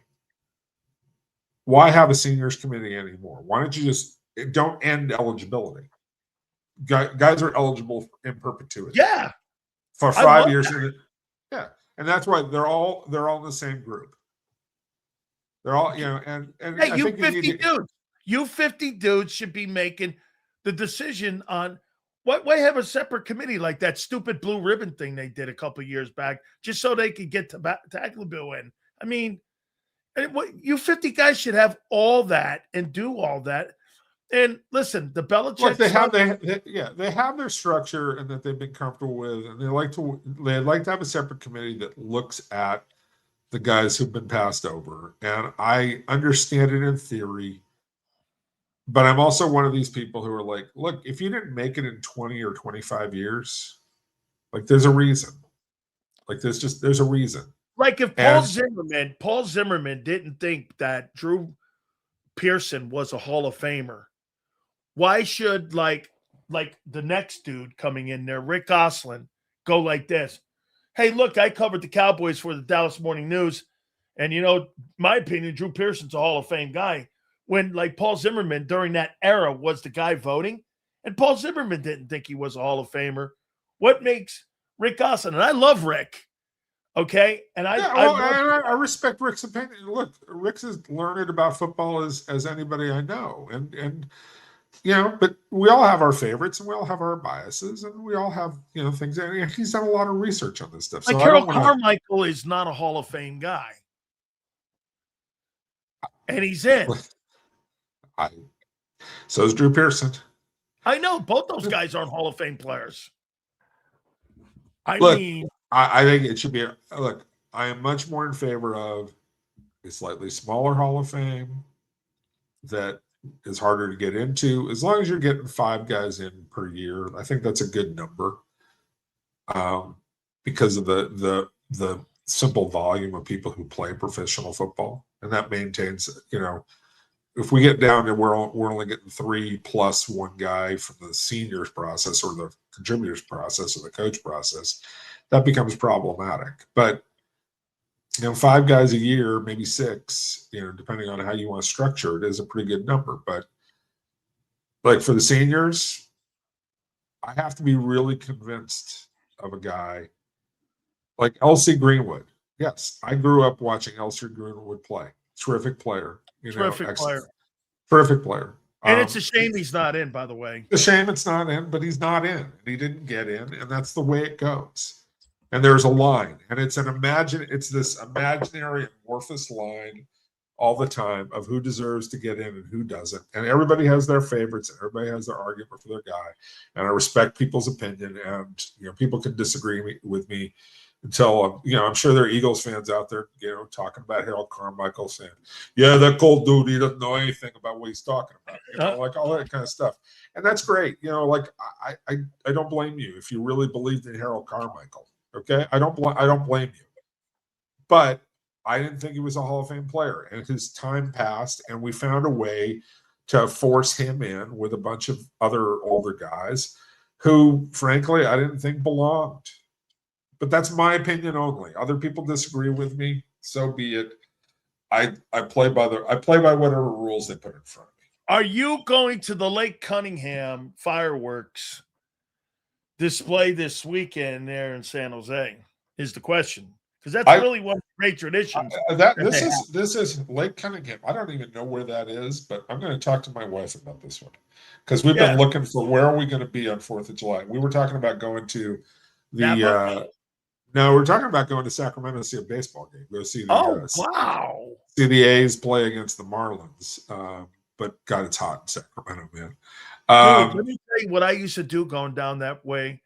Why have a seniors committee anymore? Why don't you just don't end eligibility? Guys are eligible in perpetuity. Yeah, for 5 years. Yeah, and that's why they're all in the same group. They're all and hey, I think 50 dudes. You 50 dudes should be making the decision on why have a separate committee like that stupid blue ribbon thing they did a couple of years back just so they could get Tacklebill in. I mean, you 50 guys should have all that and do all that. And listen, the Belichick. Look, they have their structure and that they've been comfortable with, and they'd like to have a separate committee that looks at the guys who've been passed over. And I understand it in theory. But I'm also one of these people who are like, look, if you didn't make it in 20 or 25 years, like there's a reason. Like there's a reason. Like if Paul Zimmerman didn't think that Drew Pearson was a Hall of Famer, why should like the next dude coming in there, Rick Gosselin, go like this? Hey, look, I covered the Cowboys for the Dallas Morning News, and my opinion, Drew Pearson's a Hall of Fame guy. when like Paul Zimmerman during that era was the guy voting, and Paul Zimmerman didn't think he was a Hall of Famer. What makes Rick Gosselin? And I love Rick. Okay, and I respect Rick's opinion. Look, Rick's as learned about football as anybody I know, and but we all have our favorites and we all have our biases and we all have things. And he's done a lot of research on this stuff. Like so Harold Carmichael is not a Hall of Fame guy, and he's in. So is Drew Pearson. I know both those guys aren't Hall of Fame players. I think it should be look. I am much more in favor of a slightly smaller Hall of Fame that is harder to get into. As long as you're getting 5 guys in per year, I think that's a good number. Because of the simple volume of people who play professional football, and that maintains. If we get down to we're only getting 3 plus 1 guy from the seniors process or the contributors process or the coach process, that becomes problematic. But 5 guys a year, maybe 6, depending on how you want to structure it, is a pretty good number. But like for the seniors, I have to be really convinced of a guy like L.C. Greenwood. Yes, I grew up watching L.C. Greenwood play. Terrific player. Terrific player. Terrific player. And it's a shame he's not in, by the way. It's a shame it's not in, but he's not in. He didn't get in, and that's the way it goes. And there's a line, and it's this imaginary amorphous line all the time of who deserves to get in and who doesn't. And everybody has their favorites, and everybody has their argument for their guy. And I respect people's opinion, and people can disagree with me until I'm sure there are Eagles fans out there, talking about Harold Carmichael saying, "Yeah, that cold dude, he doesn't know anything about what he's talking about," like all that kind of stuff. And that's great. Like I don't blame you if you really believed in Harold Carmichael. Okay, I don't blame you, but I didn't think he was a Hall of Fame player, and his time passed, and we found a way to force him in with a bunch of other older guys who, frankly, I didn't think belonged. But that's my opinion only. Other people disagree with me, so be it. I play by whatever rules they put in front of me. Are you going to the Lake Cunningham fireworks display this weekend there in San Jose? Is the question, because that's really one of the great traditions. This is Lake Cunningham. I don't even know where that is, but I'm going to talk to my wife about this one because we've been looking for where are we going to be on 4th of July. We were talking about going to the. No, we're talking about going to Sacramento to see a baseball game. Go see the see the A's play against the Marlins. But God, it's hot in Sacramento, man. Dude, let me tell you what I used to do going down that way.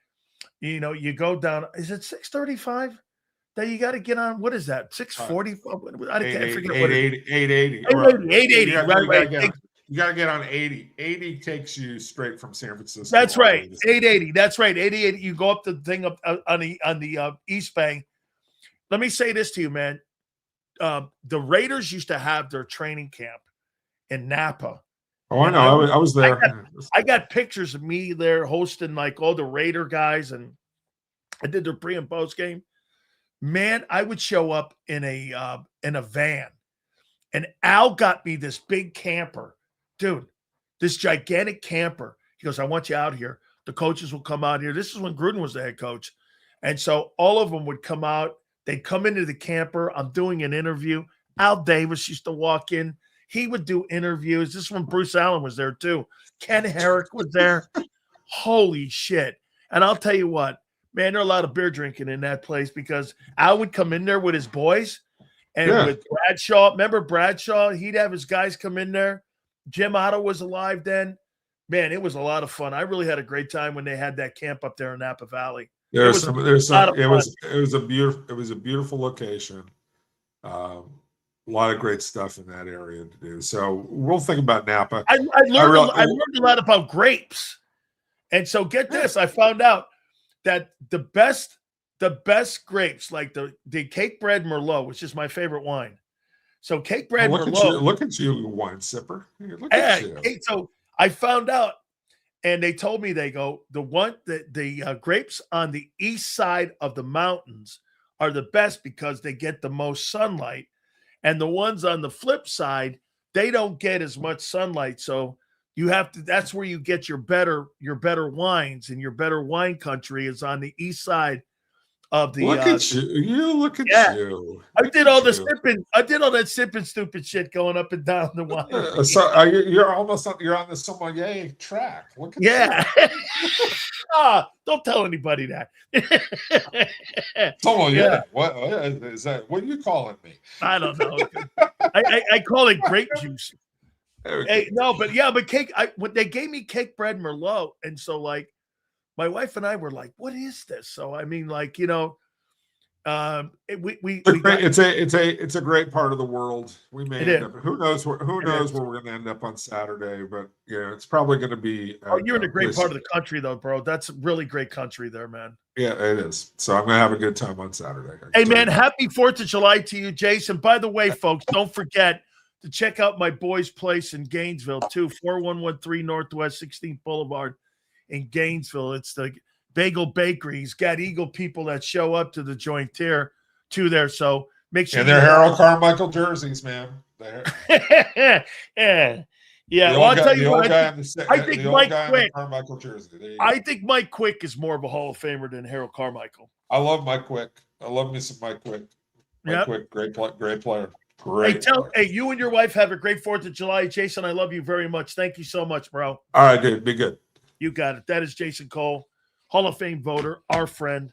You go down. Is it 6:35? That you got to get on. What is that? 6:40? I can't forget what it is. 880. 880. Right. You got to get on 80. 80 takes you straight from San Francisco. That's right. 880. That's right. 88. You go up the thing up on the East Bay. Let me say this to you, man. The Raiders used to have their training camp in Napa. Oh, I know. I was there. I got pictures of me there hosting like all the Raider guys, and I did their pre and post game. Man, I would show up in a van, and Al got me this big camper. Dude, this gigantic camper. He goes, "I want you out here. The coaches will come out here." This is when Gruden was the head coach. And so all of them would come out. They'd come into the camper. I'm doing an interview. Al Davis used to walk in. He would do interviews. This is when Bruce Allen was there too. Ken Herrick was there. Holy shit. And I'll tell you what, man, there are a lot of beer drinking in that place because Al would come in there with his boys and with Bradshaw. Remember Bradshaw? He'd have his guys come in there. Jim Otto was alive then. Man, it was a lot of fun. I really had a great time when they had that camp up there in Napa Valley. It was a beautiful location. A lot of great stuff in that area to do. So we'll think about Napa. I learned a lot about grapes. And so get this, I found out that the best grapes, like the Cake Bread Merlot, which is my favorite wine. So Cake Bread Merlot. Look at you, wine sipper. Look at you. So I found out, and they told me, they go, the grapes on the east side of the mountains are the best because they get the most sunlight. And the ones on the flip side they don't get as much sunlight. So you have to, that's where you get your better wines, and your better wine country is on the east side of the look at you. Look at you. I did all the sipping. I did all that sipping stupid shit going up and down the wine. So you're almost you're on the sommelier track. Look at you. Don't tell anybody that. Sommelier. What is that? What are you calling me? I don't know. I call it grape juice. Hey, no, but cake. When they gave me cake bread Merlot, and so like my wife and I were like, "What is this?" So I mean, like, it's a great part of the world. We may end up, who knows where we're going to end up on Saturday, but it's probably going to be. You're in a great part of the country, though, bro. That's a really great country there, man. Yeah, it is. So I'm going to have a good time on Saturday. Hey, man, happy 4th of July to you, Jason. By the way, folks, don't forget to check out my boy's place in Gainesville, too. 4113 Northwest 16th Boulevard in Gainesville. It's the Bagel Bakery. He's got Eagle people that show up to the joint here, too, there. So make sure. And they're Harold Carmichael jerseys, man. Yeah. Well, I'll tell you what. I think Mike Quick. Carmichael jersey. I think Mike Quick is more of a Hall of Famer than Harold Carmichael. I love Mike Quick. I love me some Mike Quick. Quick, great player. Hey, you and your wife have a great 4th of July. Jason, I love you very much. Thank you so much, bro. All right, dude. Be good. You got it. That is Jason Cole, Hall of Fame voter, our friend.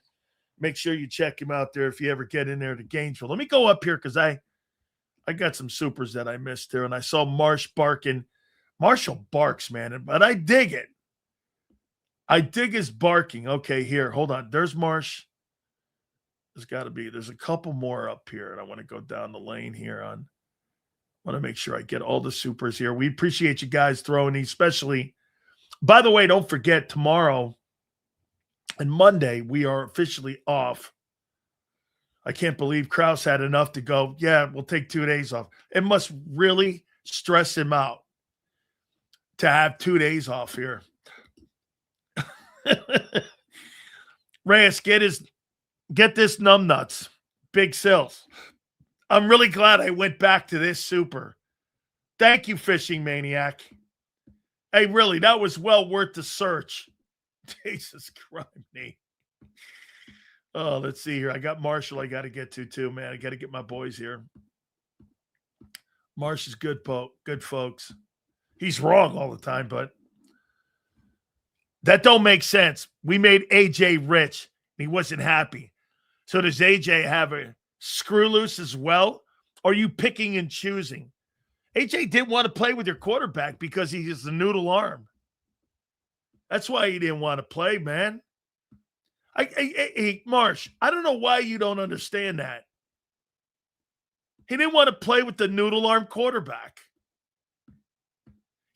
Make sure you check him out there if you ever get in there to Gainesville. Let me go up here because I got some supers that I missed there, and I saw Marsh barking. Marshall barks, man, but I dig it. I dig his barking. Okay, here, hold on. There's Marsh. There's a couple more up here, and I want to go down the lane here I want to make sure I get all the supers here. We appreciate you guys throwing these, especially. By the way, don't forget, tomorrow and Monday, we are officially off. I can't believe Krause had enough to go, yeah, we'll take 2 days off. It must really stress him out to have 2 days off here. Reyes, get this numbnuts. Big Sills. I'm really glad I went back to this super. Thank you, Fishing Maniac. Hey, really, that was well worth the search. Jesus Christ, me. Oh, let's see here. I got Marshall I got to get to, too, man. I got to get my boys here. Marsh is good folks. He's wrong all the time, but that don't make sense. We made AJ rich, and he wasn't happy. So does AJ have a screw loose as well? Or are you picking and choosing? AJ didn't want to play with your quarterback because he is the noodle arm. That's why he didn't want to play, man. Hey, Marsh, I don't know why you don't understand that. He didn't want to play with the noodle arm quarterback.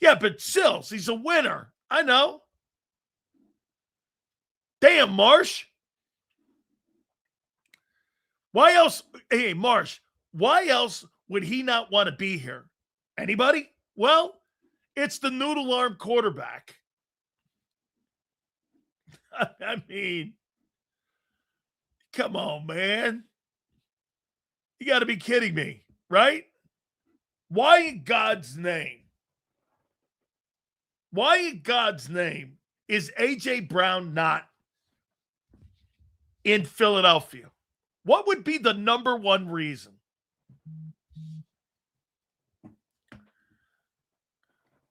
Yeah, but Sills, he's a winner. I know. Damn, Marsh. Why else? Hey, Marsh, why else would he not want to be here? Anybody? Well, it's the noodle arm quarterback. I mean, come on, man. You got to be kidding me, right? Why in God's name? Why in God's name is A.J. Brown not in Philadelphia? What would be the number one reason?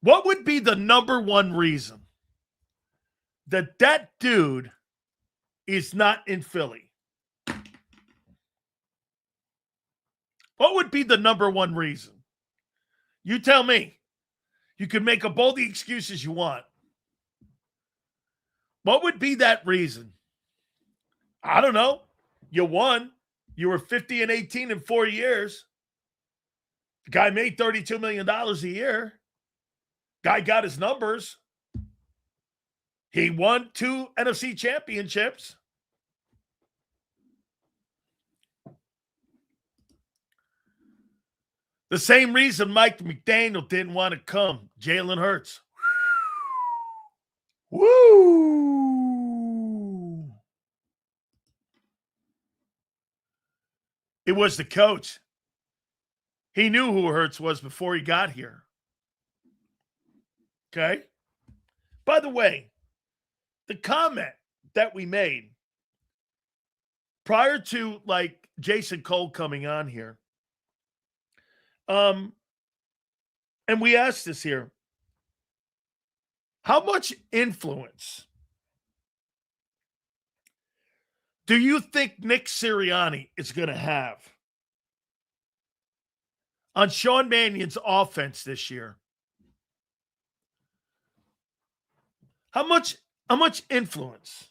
What would be the number one reason that dude is not in Philly? What would be the number one reason? You tell me. You can make up all the excuses you want. What would be that reason? I don't know. You won. You were 50-18 in 4 years. The guy made $32 million a year. Guy got his numbers. He won 2 NFC championships. The same reason Mike McDaniel didn't want to come. Jalen Hurts. Woo! It was the coach. He knew who Hurts was before he got here. Okay? By the way, the comment that we made prior to like Jason Cole coming on here, and we asked this here, how much influence do you think Nick Sirianni is going to have on Sean Mannion's offense this year? How much influence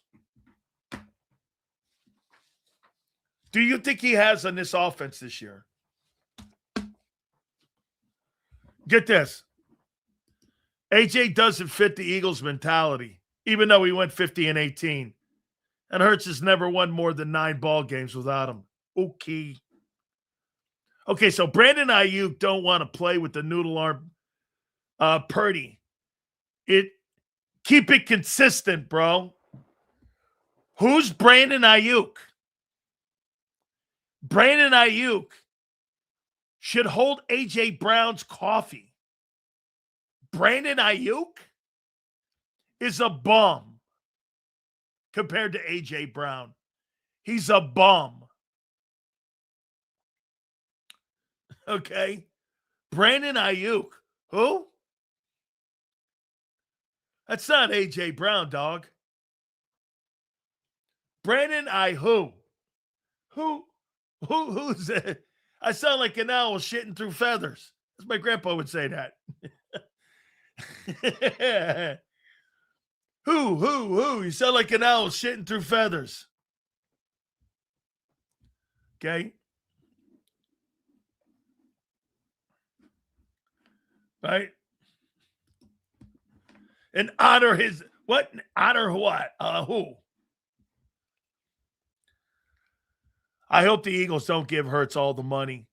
do you think he has on this offense this year? Get this. AJ doesn't fit the Eagles' mentality, even though he went 50-18. And Hurts has never won more than 9 ball games without him. Okay, so Brandon Ayuk don't want to play with the noodle arm Purdy. Keep it consistent, bro. Who's Brandon Ayuk? Brandon Ayuk should hold A.J. Brown's coffee. Brandon Ayuk is a bum compared to A.J. Brown. He's a bum. Okay? Brandon Ayuk. Who? That's not A.J. Brown, dog. Brandon Ayuk. Who's that? I sound like an owl shitting through feathers. As my grandpa would say that. Who? You sound like an owl shitting through feathers. Okay? Right? And honor his, what? Honor what? Who? I hope the Eagles don't give Hurts all the money.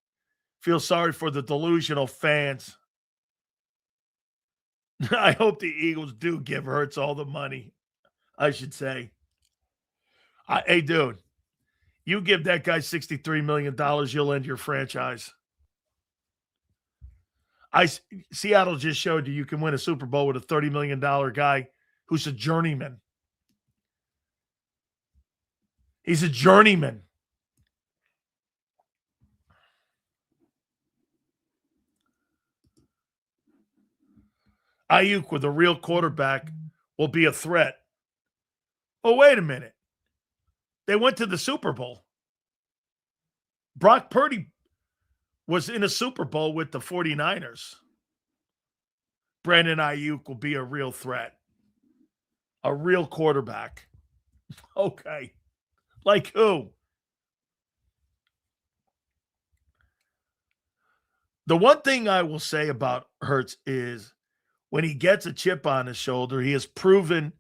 Feel sorry for the delusional fans. I hope the Eagles do give Hurts all the money, I should say. Hey, dude, you give that guy $63 million, you'll end your franchise. Seattle just showed you can win a Super Bowl with a $30 million guy who's a journeyman. He's a journeyman. Ayuk with a real quarterback will be a threat. Oh, wait a minute. They went to the Super Bowl. Brock Purdy was in a Super Bowl with the 49ers. Brandon Ayuk will be a real threat. A real quarterback. Okay. Like who? The one thing I will say about Hurts is when he gets a chip on his shoulder, he has proven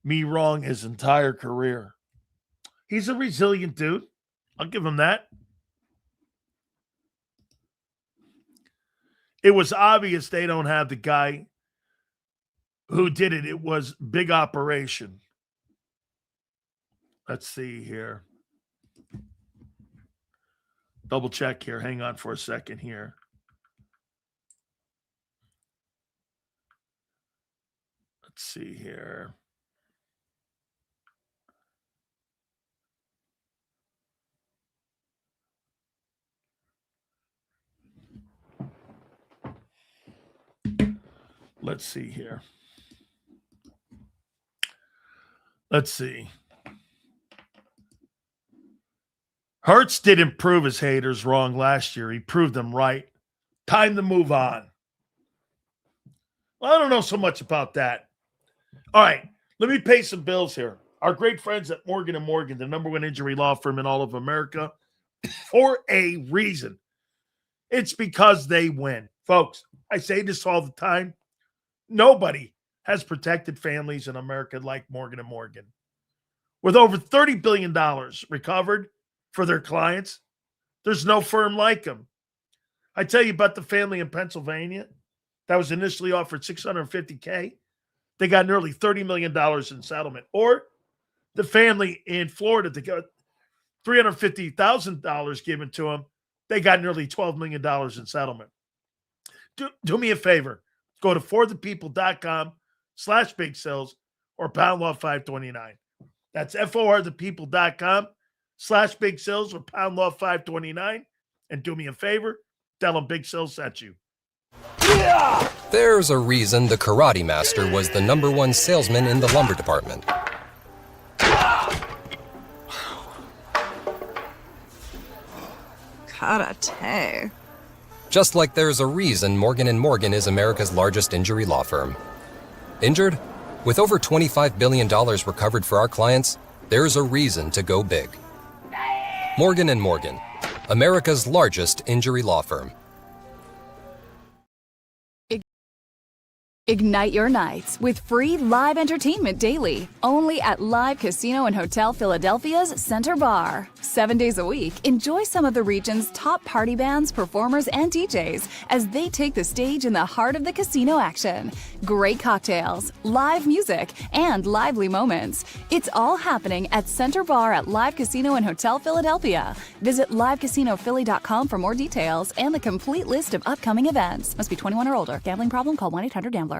me wrong his entire career. He's a resilient dude. I'll give him that. It was obvious they don't have the guy who did it. It was big operation. Let's see here. Double check here. Hang on for a second here. Let's see here. Let's see here. Let's see. Hurts didn't prove his haters wrong last year. He proved them right. Time to move on. Well, I don't know so much about that. All right, let me pay some bills here. Our great friends at Morgan & Morgan, the #1 injury law firm in all of America, for a reason. It's because they win. Folks, I say this all the time. Nobody has protected families in America like Morgan & Morgan. With over $30 billion recovered for their clients, there's no firm like them. I tell you about the family in Pennsylvania that was initially offered $650K. They got nearly $30 million in settlement. Or the family in Florida that got $350,000 given to them. They got nearly $12 million in settlement. Do me a favor. Go to forthepeople.com/big sales or pound law 529. That's forthepeople.com/big sales or pound law 529. And do me a favor. Tell them Big Sales sent you. There's a reason the Karate Master was the #1 salesman in the lumber department. Karate. Just like there's a reason Morgan & Morgan is America's largest injury law firm. Injured? With over $25 billion recovered for our clients, there's a reason to go big. Morgan & Morgan, America's largest injury law firm. Ignite your nights with free live entertainment daily, only at Live Casino and Hotel Philadelphia's Center Bar. 7 days a week, enjoy some of the region's top party bands, performers, and DJs as they take the stage in the heart of the casino action. Great cocktails, live music, and lively moments. It's all happening at Center Bar at Live Casino and Hotel Philadelphia. Visit livecasinophilly.com for more details and the complete list of upcoming events. Must be 21 or older. Gambling problem? Call 1-800-GAMBLER.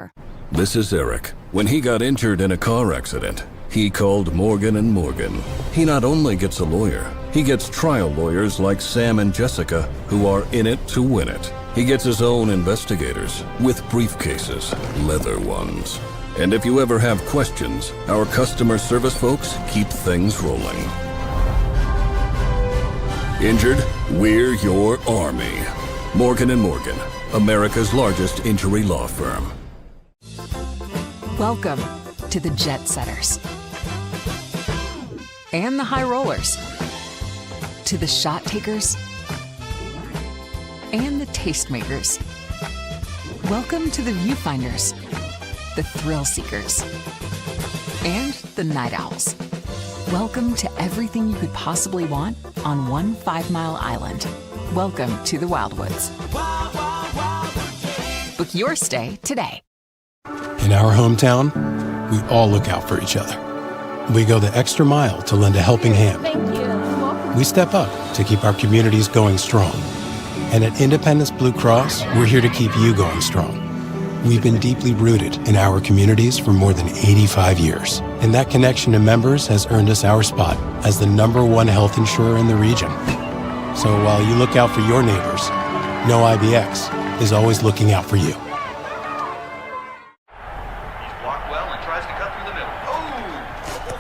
This is Eric. When he got injured in a car accident, he called Morgan & Morgan. He not only gets a lawyer, he gets trial lawyers like Sam and Jessica, who are in it to win it. He gets his own investigators with briefcases, leather ones. And if you ever have questions, our customer service folks keep things rolling. Injured? We're your army. Morgan & Morgan, America's largest injury law firm. Welcome to the Jet Setters and the High Rollers, to the Shot Takers and the Tastemakers. Welcome to the Viewfinders, the Thrill Seekers, and the Night Owls. Welcome to everything you could possibly want on one 5-mile island. Welcome to the Wildwoods. Book your stay today. In our hometown, we all look out for each other. We go the extra mile to lend a helping hand. We step up to keep our communities going strong. And at Independence Blue Cross, we're here to keep you going strong. We've been deeply rooted in our communities for more than 85 years. And that connection to members has earned us our spot as the #1 health insurer in the region. So while you look out for your neighbors, know IBX is always looking out for you.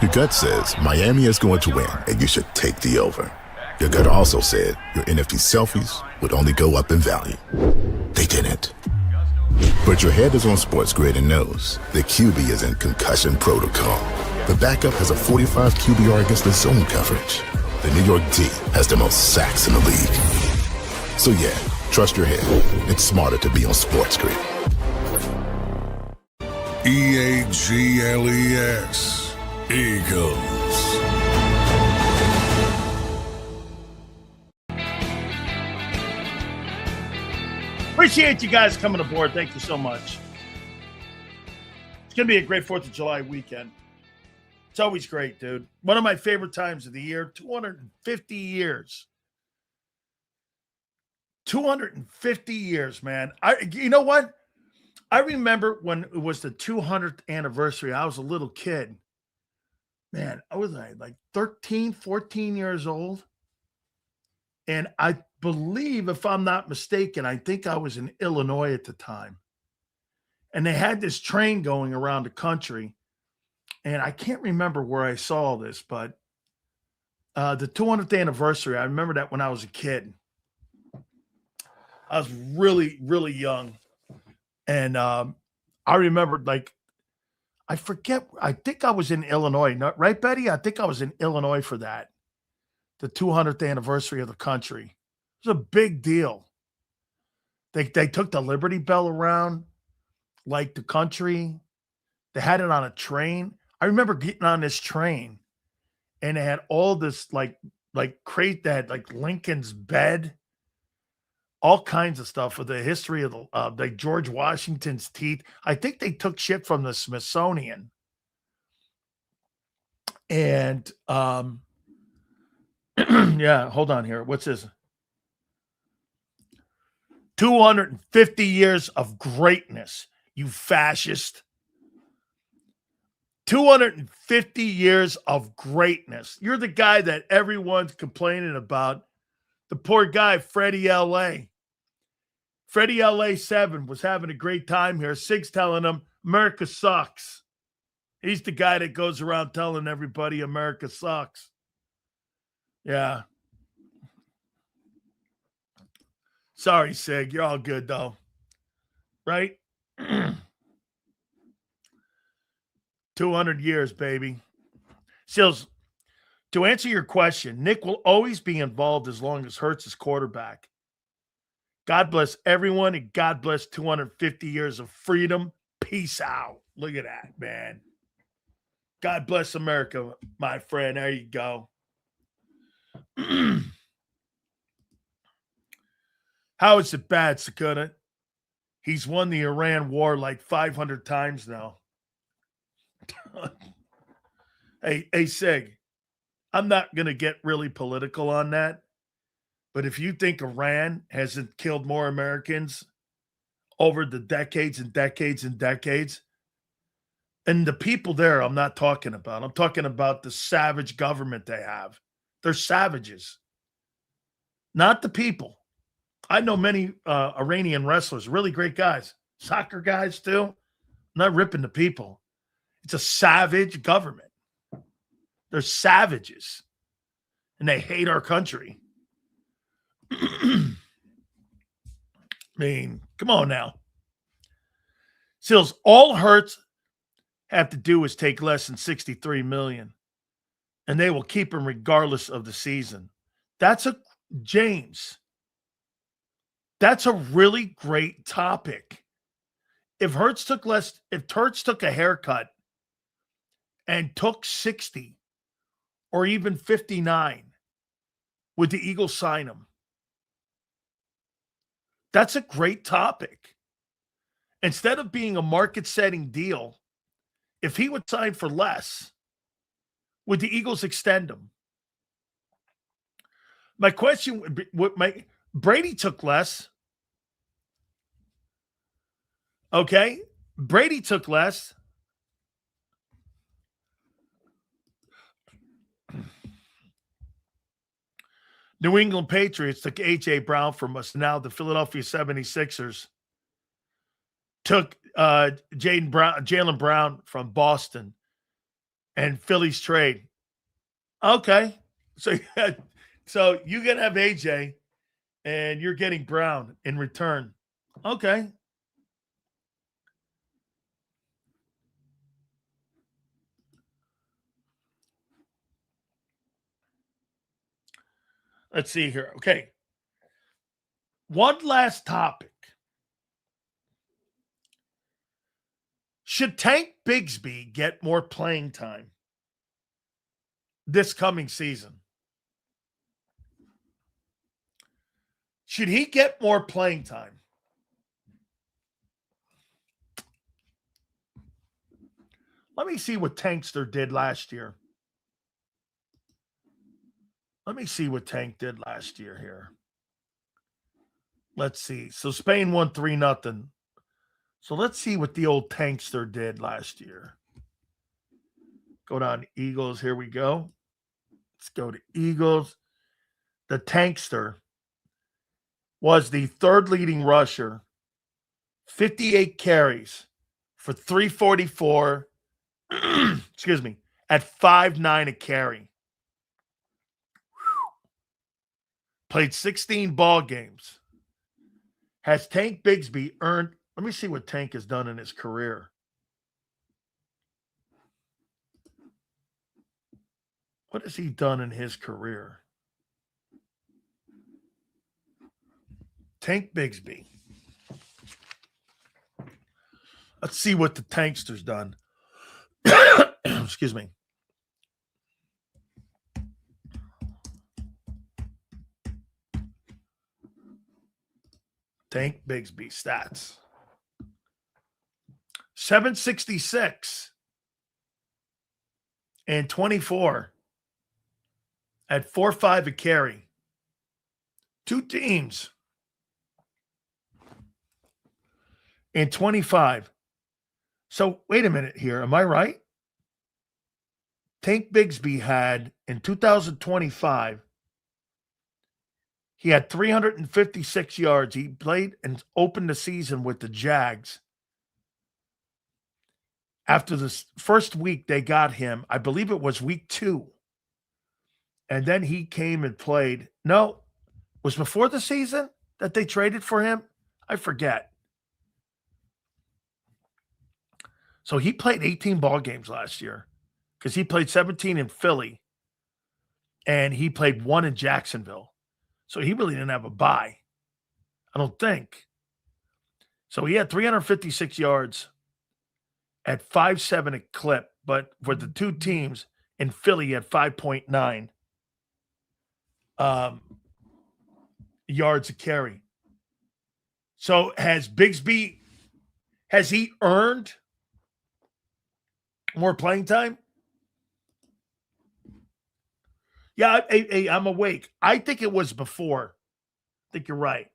Your gut says Miami is going to win and you should take the over. Your gut also said your NFT selfies would only go up in value. They didn't. But your head is on Sports Grid and knows the QB is in concussion protocol. The backup has a 45 QBR against the zone coverage. The New York D has the most sacks in the league. So yeah, trust your head. It's smarter to be on Sports Grid. EAGLES. Eagles. Appreciate you guys coming aboard. Thank you so much. It's going to be a great 4th of July weekend. It's always great, dude. One of my favorite times of the year, 250 years. 250 years, man. You know what? I remember when it was the 200th anniversary. I was a little kid. Man, I was like 13, 14 years old. And I believe, if I'm not mistaken, I think I was in Illinois at the time. And they had this train going around the country. And I can't remember where I saw this, but the 200th anniversary, I remember that when I was a kid. I was really, really young. And I remember, like, I forget. I think I was in Illinois. Right, Betty? I think I was in Illinois for that. The 200th anniversary of the country. It was a big deal. They took the Liberty Bell around like the country. They had it on a train. I remember getting on this train and they had all this like crate that like Lincoln's bed, all kinds of stuff with the history of the George Washington's teeth. I think they took shit from the Smithsonian. And yeah, hold on here. What's this? 250 years of greatness, you fascist. 250 years of greatness. You're the guy that everyone's complaining about. The poor guy, Freddie L.A. Freddie L.A. 7 was having a great time here. Sig's telling him America sucks. He's the guy that goes around telling everybody America sucks. Yeah. Sorry, Sig. You're all good, though. Right? 200 years, baby. Sills, to answer your question, Nick will always be involved as long as Hurts is quarterback. God bless everyone, and God bless 250 years of freedom. Peace out. Look at that, man. God bless America, my friend. There you go. How is it bad, Sakuna? He's won the Iran war like 500 times now. Hey, Sig, I'm not going to get really political on that, but if you think Iran hasn't killed more Americans over the decades and decades and decades, and the people there I'm not talking about. I'm talking about the savage government they have. They're savages, not the people. I know many Iranian wrestlers, really great guys, soccer guys too. I'm not ripping the people. It's a savage government. They're savages, and they hate our country. I mean, come on now. Sills, all Hurts have to do is take less than $63 million, and they will keep him regardless of the season. That's a really great topic. If Hurts took a haircut and took 60 or even 59, would the Eagles sign him? That's a great topic. Instead of being a market-setting deal, if he would sign for less, would the Eagles extend him? My question would be, Brady took less. Okay? Brady took less. New England Patriots took A.J. Brown from us. Now the Philadelphia 76ers took Jaylen Brown from Boston and Philly's trade. Okay. So you can have A.J. and you're getting Brown in return. Okay. Let's see here. Okay. One last topic. Should Tank Bigsby get more playing time this coming season? Should he get more playing time? Let me see what Tankster did last year. Let me see what Tank did last year here. Let's see. So Spain won 3-0. So let's see what the old Tankster did last year. Go down to Eagles. Here we go. Let's go to Eagles. The Tankster was the third leading rusher, 58 carries for 344, excuse me, at 5.9 a carry. Played 16 ball games. Has Tank Bigsby earned? Let me see what Tank has done in his career. What has he done in his career? Tank Bigsby. Let's see what the Tankster's done. Excuse me. Tank Bigsby stats. 766 and 24 at 4.5 a carry. Two teams in 25. So wait a minute here. Am I right? Tank Bigsby had in 2025, he had 356 yards. He played and opened the season with the Jags. After the first week, they got him. I believe it was week 2. And then he came and played. No, it was before the season that they traded for him. I forget. So he played 18 ball games last year because he played 17 in Philly and he played 1 in Jacksonville. So he really didn't have a bye, I don't think. So he had 356 yards at 5.7 a clip, but for the two teams in Philly, he had 5.9 yards a carry. So has Bigsby, has he earned more playing time? Yeah, I'm awake. I think it was before. I think you're right.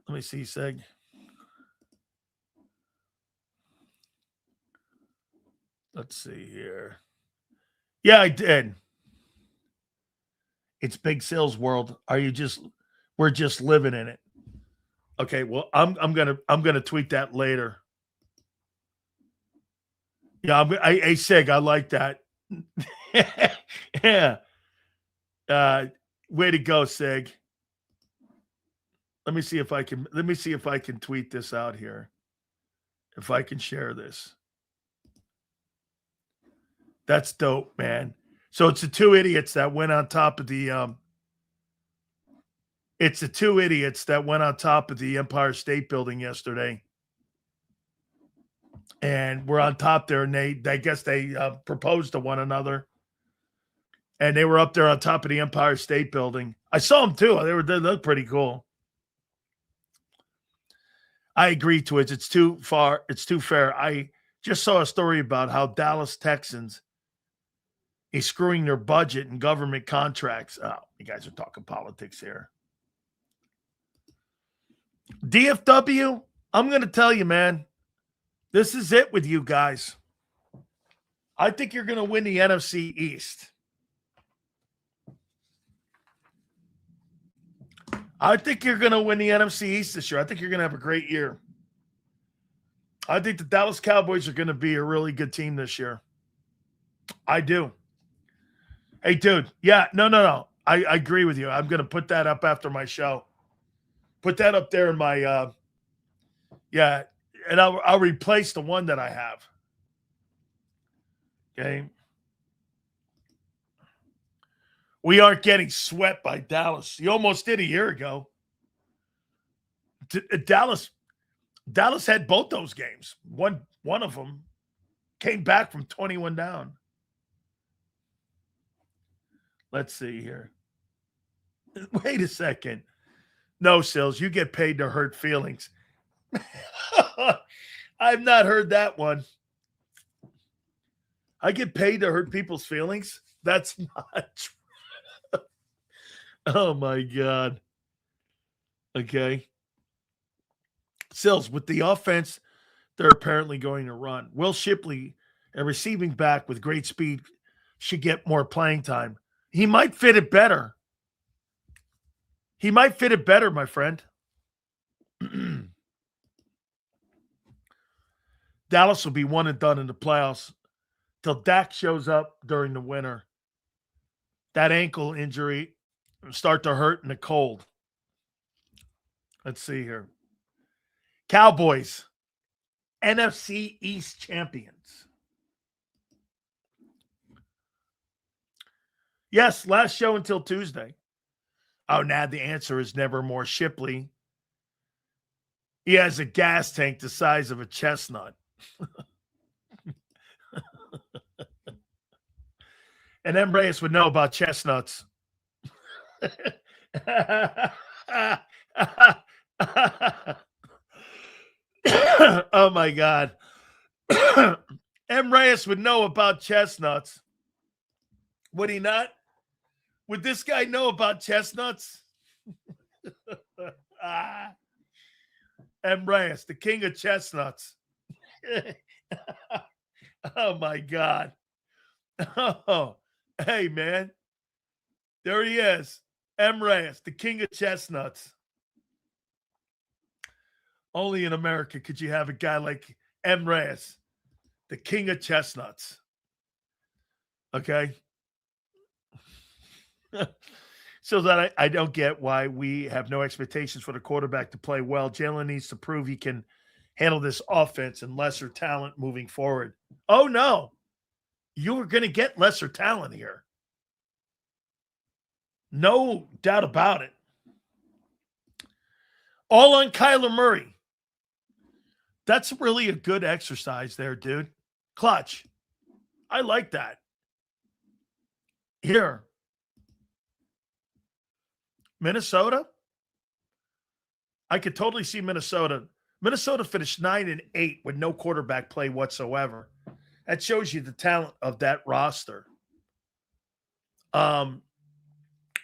Let me see, Seg. Let's see here. Yeah, I did. It's Big Sales World. We're just living in it. Okay, well, I'm gonna tweet that later. Yeah, hey Sig, I like that. Yeah. Way to go, Sig. Let me see if I can tweet this out here. If I can share this. That's dope, man. So it's the two idiots that went on top of the Empire State Building yesterday. And we're on top there, and they guess they proposed to one another. And they were up there on top of the Empire State Building. I saw them too. They looked pretty cool. I agree to it. It's too far. It's too fair. I just saw a story about how Dallas Texans is screwing their budget and government contracts. Oh, you guys are talking politics here. DFW, I'm going to tell you, man, this is it with you guys. I think you're going to win the NFC East. I think you're going to win the NFC East this year. I think you're going to have a great year. I think the Dallas Cowboys are going to be a really good team this year. I do. Hey, dude. Yeah, no. I agree with you. I'm going to put that up after my show. Put that up there in my, yeah, and I'll replace the one that I have. Okay. We aren't getting swept by Dallas. You almost did a year ago. Dallas had both those games. One of them came back from 21 down. Let's see here. Wait a second. No, Sills, you get paid to hurt feelings. I've not heard that one. I get paid to hurt people's feelings? That's not true. Oh, my God. Okay. Sills, with the offense they're apparently going to run, Will Shipley, a receiving back with great speed, should get more playing time. He might fit it better. He might fit it better, my friend. Dallas will be one and done in the playoffs till Dak shows up during the winter. That ankle injury will start to hurt in the cold. Let's see here. Cowboys, NFC East champions. Yes, last show until Tuesday. Oh, now the answer is Nevermore Shipley. He has a gas tank the size of a chestnut. And then Reyes would know about chestnuts. Oh, my God. M. Reyes would know about chestnuts. Would he not? Would this guy know about chestnuts? M. Reyes, the king of chestnuts. Oh, my God. Oh, hey, man. There he is. M. Reyes, the king of chestnuts. Only in America could you have a guy like M. Reyes, the king of chestnuts. Okay? So that I don't get why we have no expectations for the quarterback to play well. Jalen needs to prove he can handle this offense and lesser talent moving forward. Oh, no. You are going to get lesser talent here. No doubt about it. All on Kyler Murray. That's really a good exercise there, dude. Clutch. I like that. Here. Minnesota. I could totally see Minnesota. Minnesota finished 9-8 with no quarterback play whatsoever. That shows you the talent of that roster.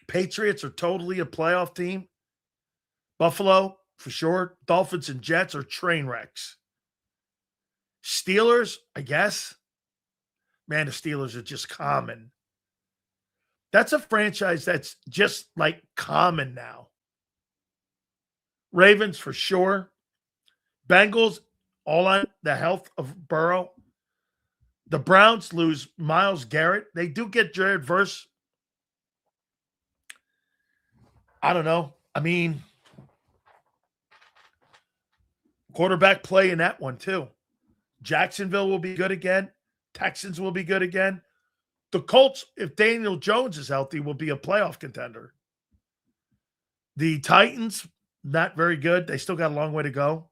Patriots are totally a playoff team. Buffalo, for sure. Dolphins and Jets are train wrecks. Steelers, I guess. Man, the Steelers are just common. That's a franchise that's just like common now. Ravens, for sure. Bengals, all on the health of Burrow. The Browns lose Myles Garrett. They do get Jared Verse. I don't know. I mean, quarterback play in that one too. Jacksonville will be good again. Texans will be good again. The Colts, if Daniel Jones is healthy, will be a playoff contender. The Titans, not very good. They still got a long way to go.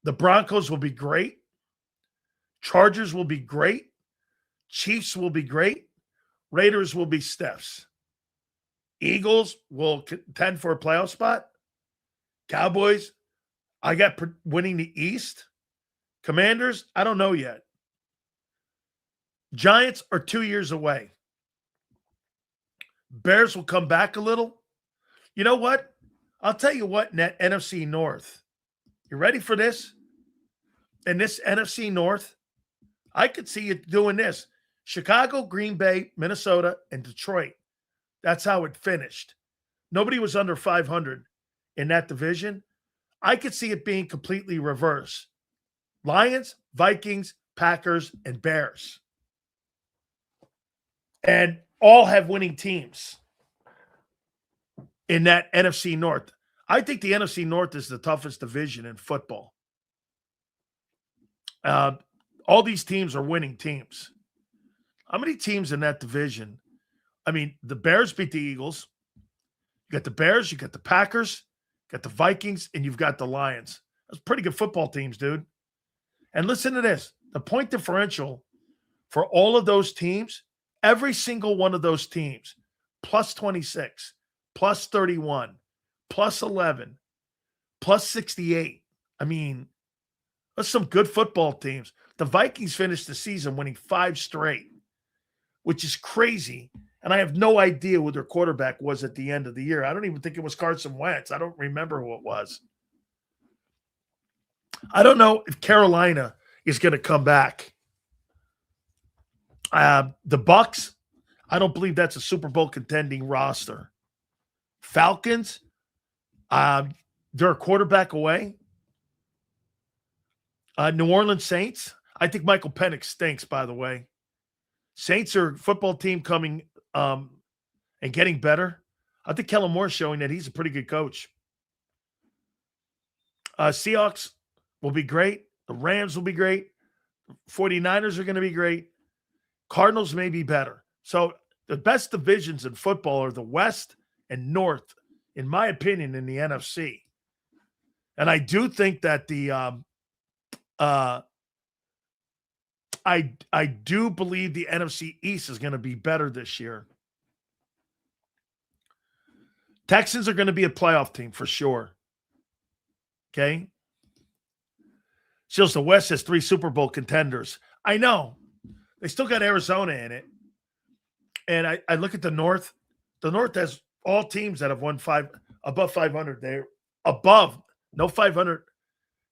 The Broncos will be great. Chargers will be great. Chiefs will be great. Raiders will be stiffs. Eagles will contend for a playoff spot. Cowboys, I got winning the East. Commanders, I don't know yet. Giants are 2 years away. Bears will come back a little. You know what? I'll tell you what, net NFC North. You ready for this? In this NFC North, I could see you doing this. Chicago, Green Bay, Minnesota, and Detroit. That's how it finished. Nobody was under 500 in that division. I could see it being completely reverse. Lions, Vikings, Packers, and Bears. And all have winning teams in that NFC North. I think the NFC North is the toughest division in football. All these teams are winning teams. How many teams in that division? I mean, the Bears beat the Eagles. You got the Bears, you got the Packers, you got the Vikings, and you've got the Lions. That's pretty good football teams, dude. And listen to this. The point differential for all of those teams, every single one of those teams, plus 26, plus 31, plus 11, plus 68. I mean, that's some good football teams. The Vikings finished the season winning 5 straight, which is crazy. And I have no idea who their quarterback was at the end of the year. I don't even think it was Carson Wentz. I don't remember who it was. I don't know if Carolina is going to come back. The Bucs, I don't believe that's a Super Bowl contending roster. Falcons, they're a quarterback away. New Orleans Saints, I think Michael Penix stinks, by the way. Saints are a football team coming and getting better. I think Kellen Moore's showing that he's a pretty good coach. Seahawks will be great. The Rams will be great. 49ers are going to be great. Cardinals may be better. So the best divisions in football are the West and North, in my opinion, in the NFC. And I do think that I do believe the NFC East is going to be better this year. Texans are going to be a playoff team for sure. Okay? Still, the West has 3 Super Bowl contenders. I know. They still got Arizona in it. And I look at the North. The North has all teams that have won above 500. They're above No 500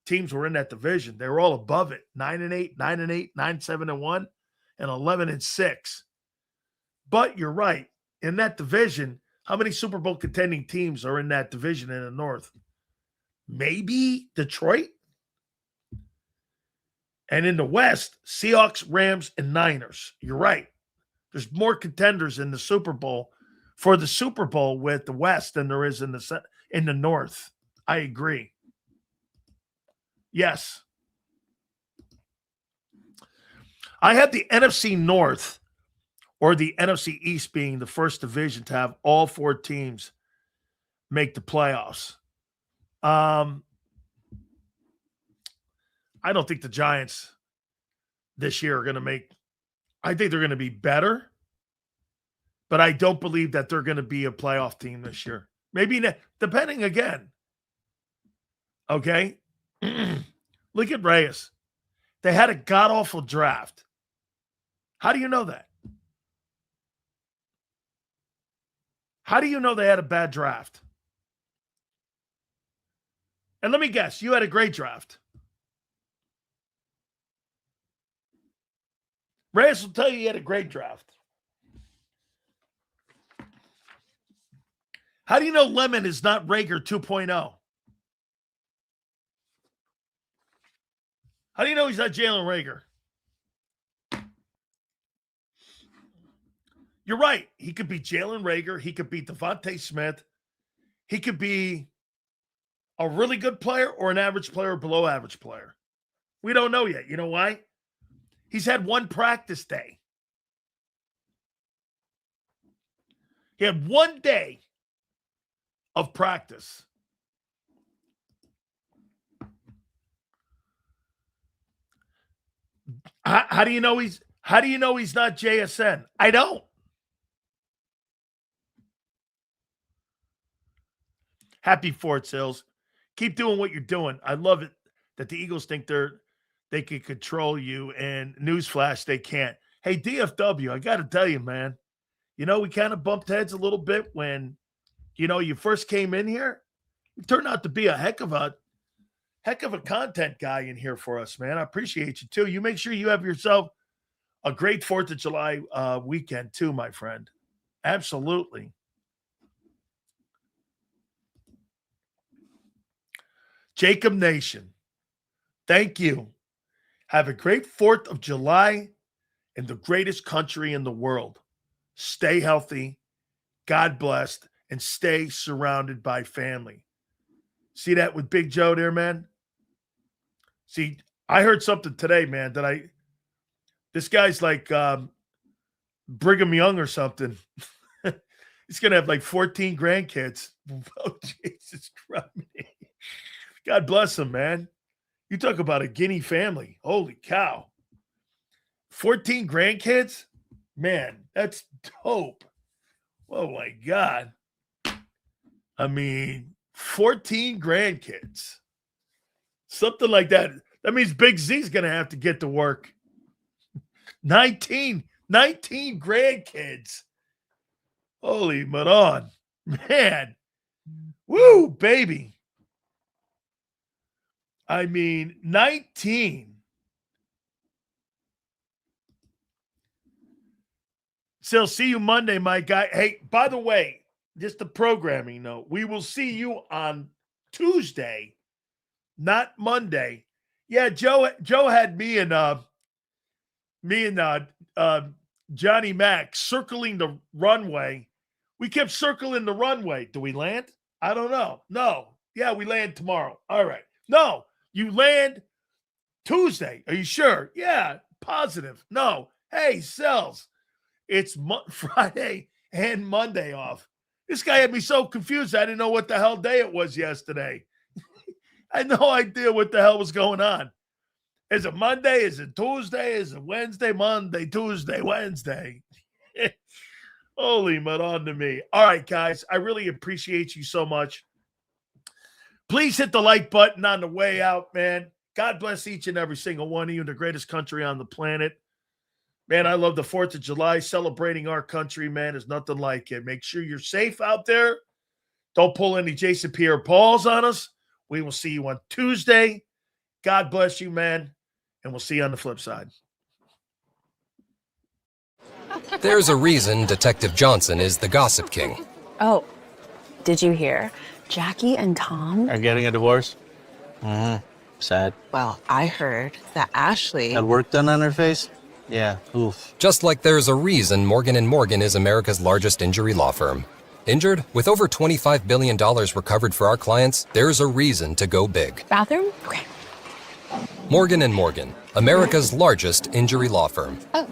teams were in that division. They were all above it. 9-8, 9-8, 9-7-1, and 11-6. But you're right. In that division, how many Super Bowl contending teams are in that division in the North? Maybe Detroit? And in the West, Seahawks, Rams, and Niners. You're right. There's more contenders in the Super Bowl for the Super Bowl with the West than there is in the North. I agree. Yes. I had the NFC North or the NFC East being the first division to have all four teams make the playoffs. I don't think the Giants this year are going to make – I think they're going to be better, but I don't believe that they're going to be a playoff team this year. Maybe depending again. Okay? Look at Reyes. They had a god-awful draft. How do you know that? How do you know they had a bad draft? And let me guess, you had a great draft. Reyes will tell you he had a great draft. How do you know Lemon is not Rager 2.0? How do you know he's not Jalen Rager? You're right. He could be Jalen Rager. He could be Devontae Smith. He could be a really good player or an average player or below average player. We don't know yet. You know why? He's had one practice day. He had 1 day of practice. How do you know he's not JSN? I don't. Happy Fort Sales. Keep doing what you're doing. I love it that the Eagles think they can control you, and newsflash, they can't. Hey, DFW, I got to tell you, man, we kind of bumped heads a little bit when, you first came in here. You turned out to be a heck of a content guy in here for us, man. I appreciate you, too. You make sure you have yourself a great 4th of July weekend, too, my friend. Absolutely. Jacob Nation, thank you. Have a great 4th of July in the greatest country in the world. Stay healthy, God bless, and stay surrounded by family. See that with Big Joe there, man? See, I heard something today, man, this guy's like Brigham Young or something. He's going to have like 14 grandkids. Oh, Jesus Christ. God bless him, man. You talk about a Guinea family. Holy cow. 14 grandkids? Man, that's dope. Oh, my God. I mean, 14 grandkids. Something like that. That means Big Z's going to have to get to work. 19 grandkids. Holy Maron. Man. Woo, baby. I mean, 19. So see you Monday, my guy. Hey, by the way, just a programming note. We will see you on Tuesday, not Monday. Yeah, Joe had me and Johnny Mac circling the runway. We kept circling the runway. Do we land? I don't know. No. Yeah, we land tomorrow. All right. No. You land Tuesday. Are you sure? Yeah, positive. No. Hey, Cells. It's Friday and Monday off. This guy had me so confused. I didn't know what the hell day it was yesterday. I had no idea what the hell was going on. Is it Monday? Is it Tuesday? Is it Wednesday? Monday, Tuesday, Wednesday. Holy Madonna to me. All right, guys. I really appreciate you so much. Please hit the like button on the way out, man. God bless each and every single one of you in the greatest country on the planet. Man, I love the 4th of July. Celebrating our country, man, is nothing like it. Make sure you're safe out there. Don't pull any Jason Pierre-Pauls on us. We will see you on Tuesday. God bless you, man. And we'll see you on the flip side. There's a reason Detective Johnson is the gossip king. Oh, did you hear? Jackie and Tom are getting a divorce? Sad. Well, I heard that Ashley Had work done on her face? Yeah, oof. Just like there's a reason Morgan & Morgan is America's largest injury law firm. Injured? With over $25 billion recovered for our clients, there's a reason to go big. Bathroom? Okay. Morgan & Morgan, America's largest injury law firm. Oh.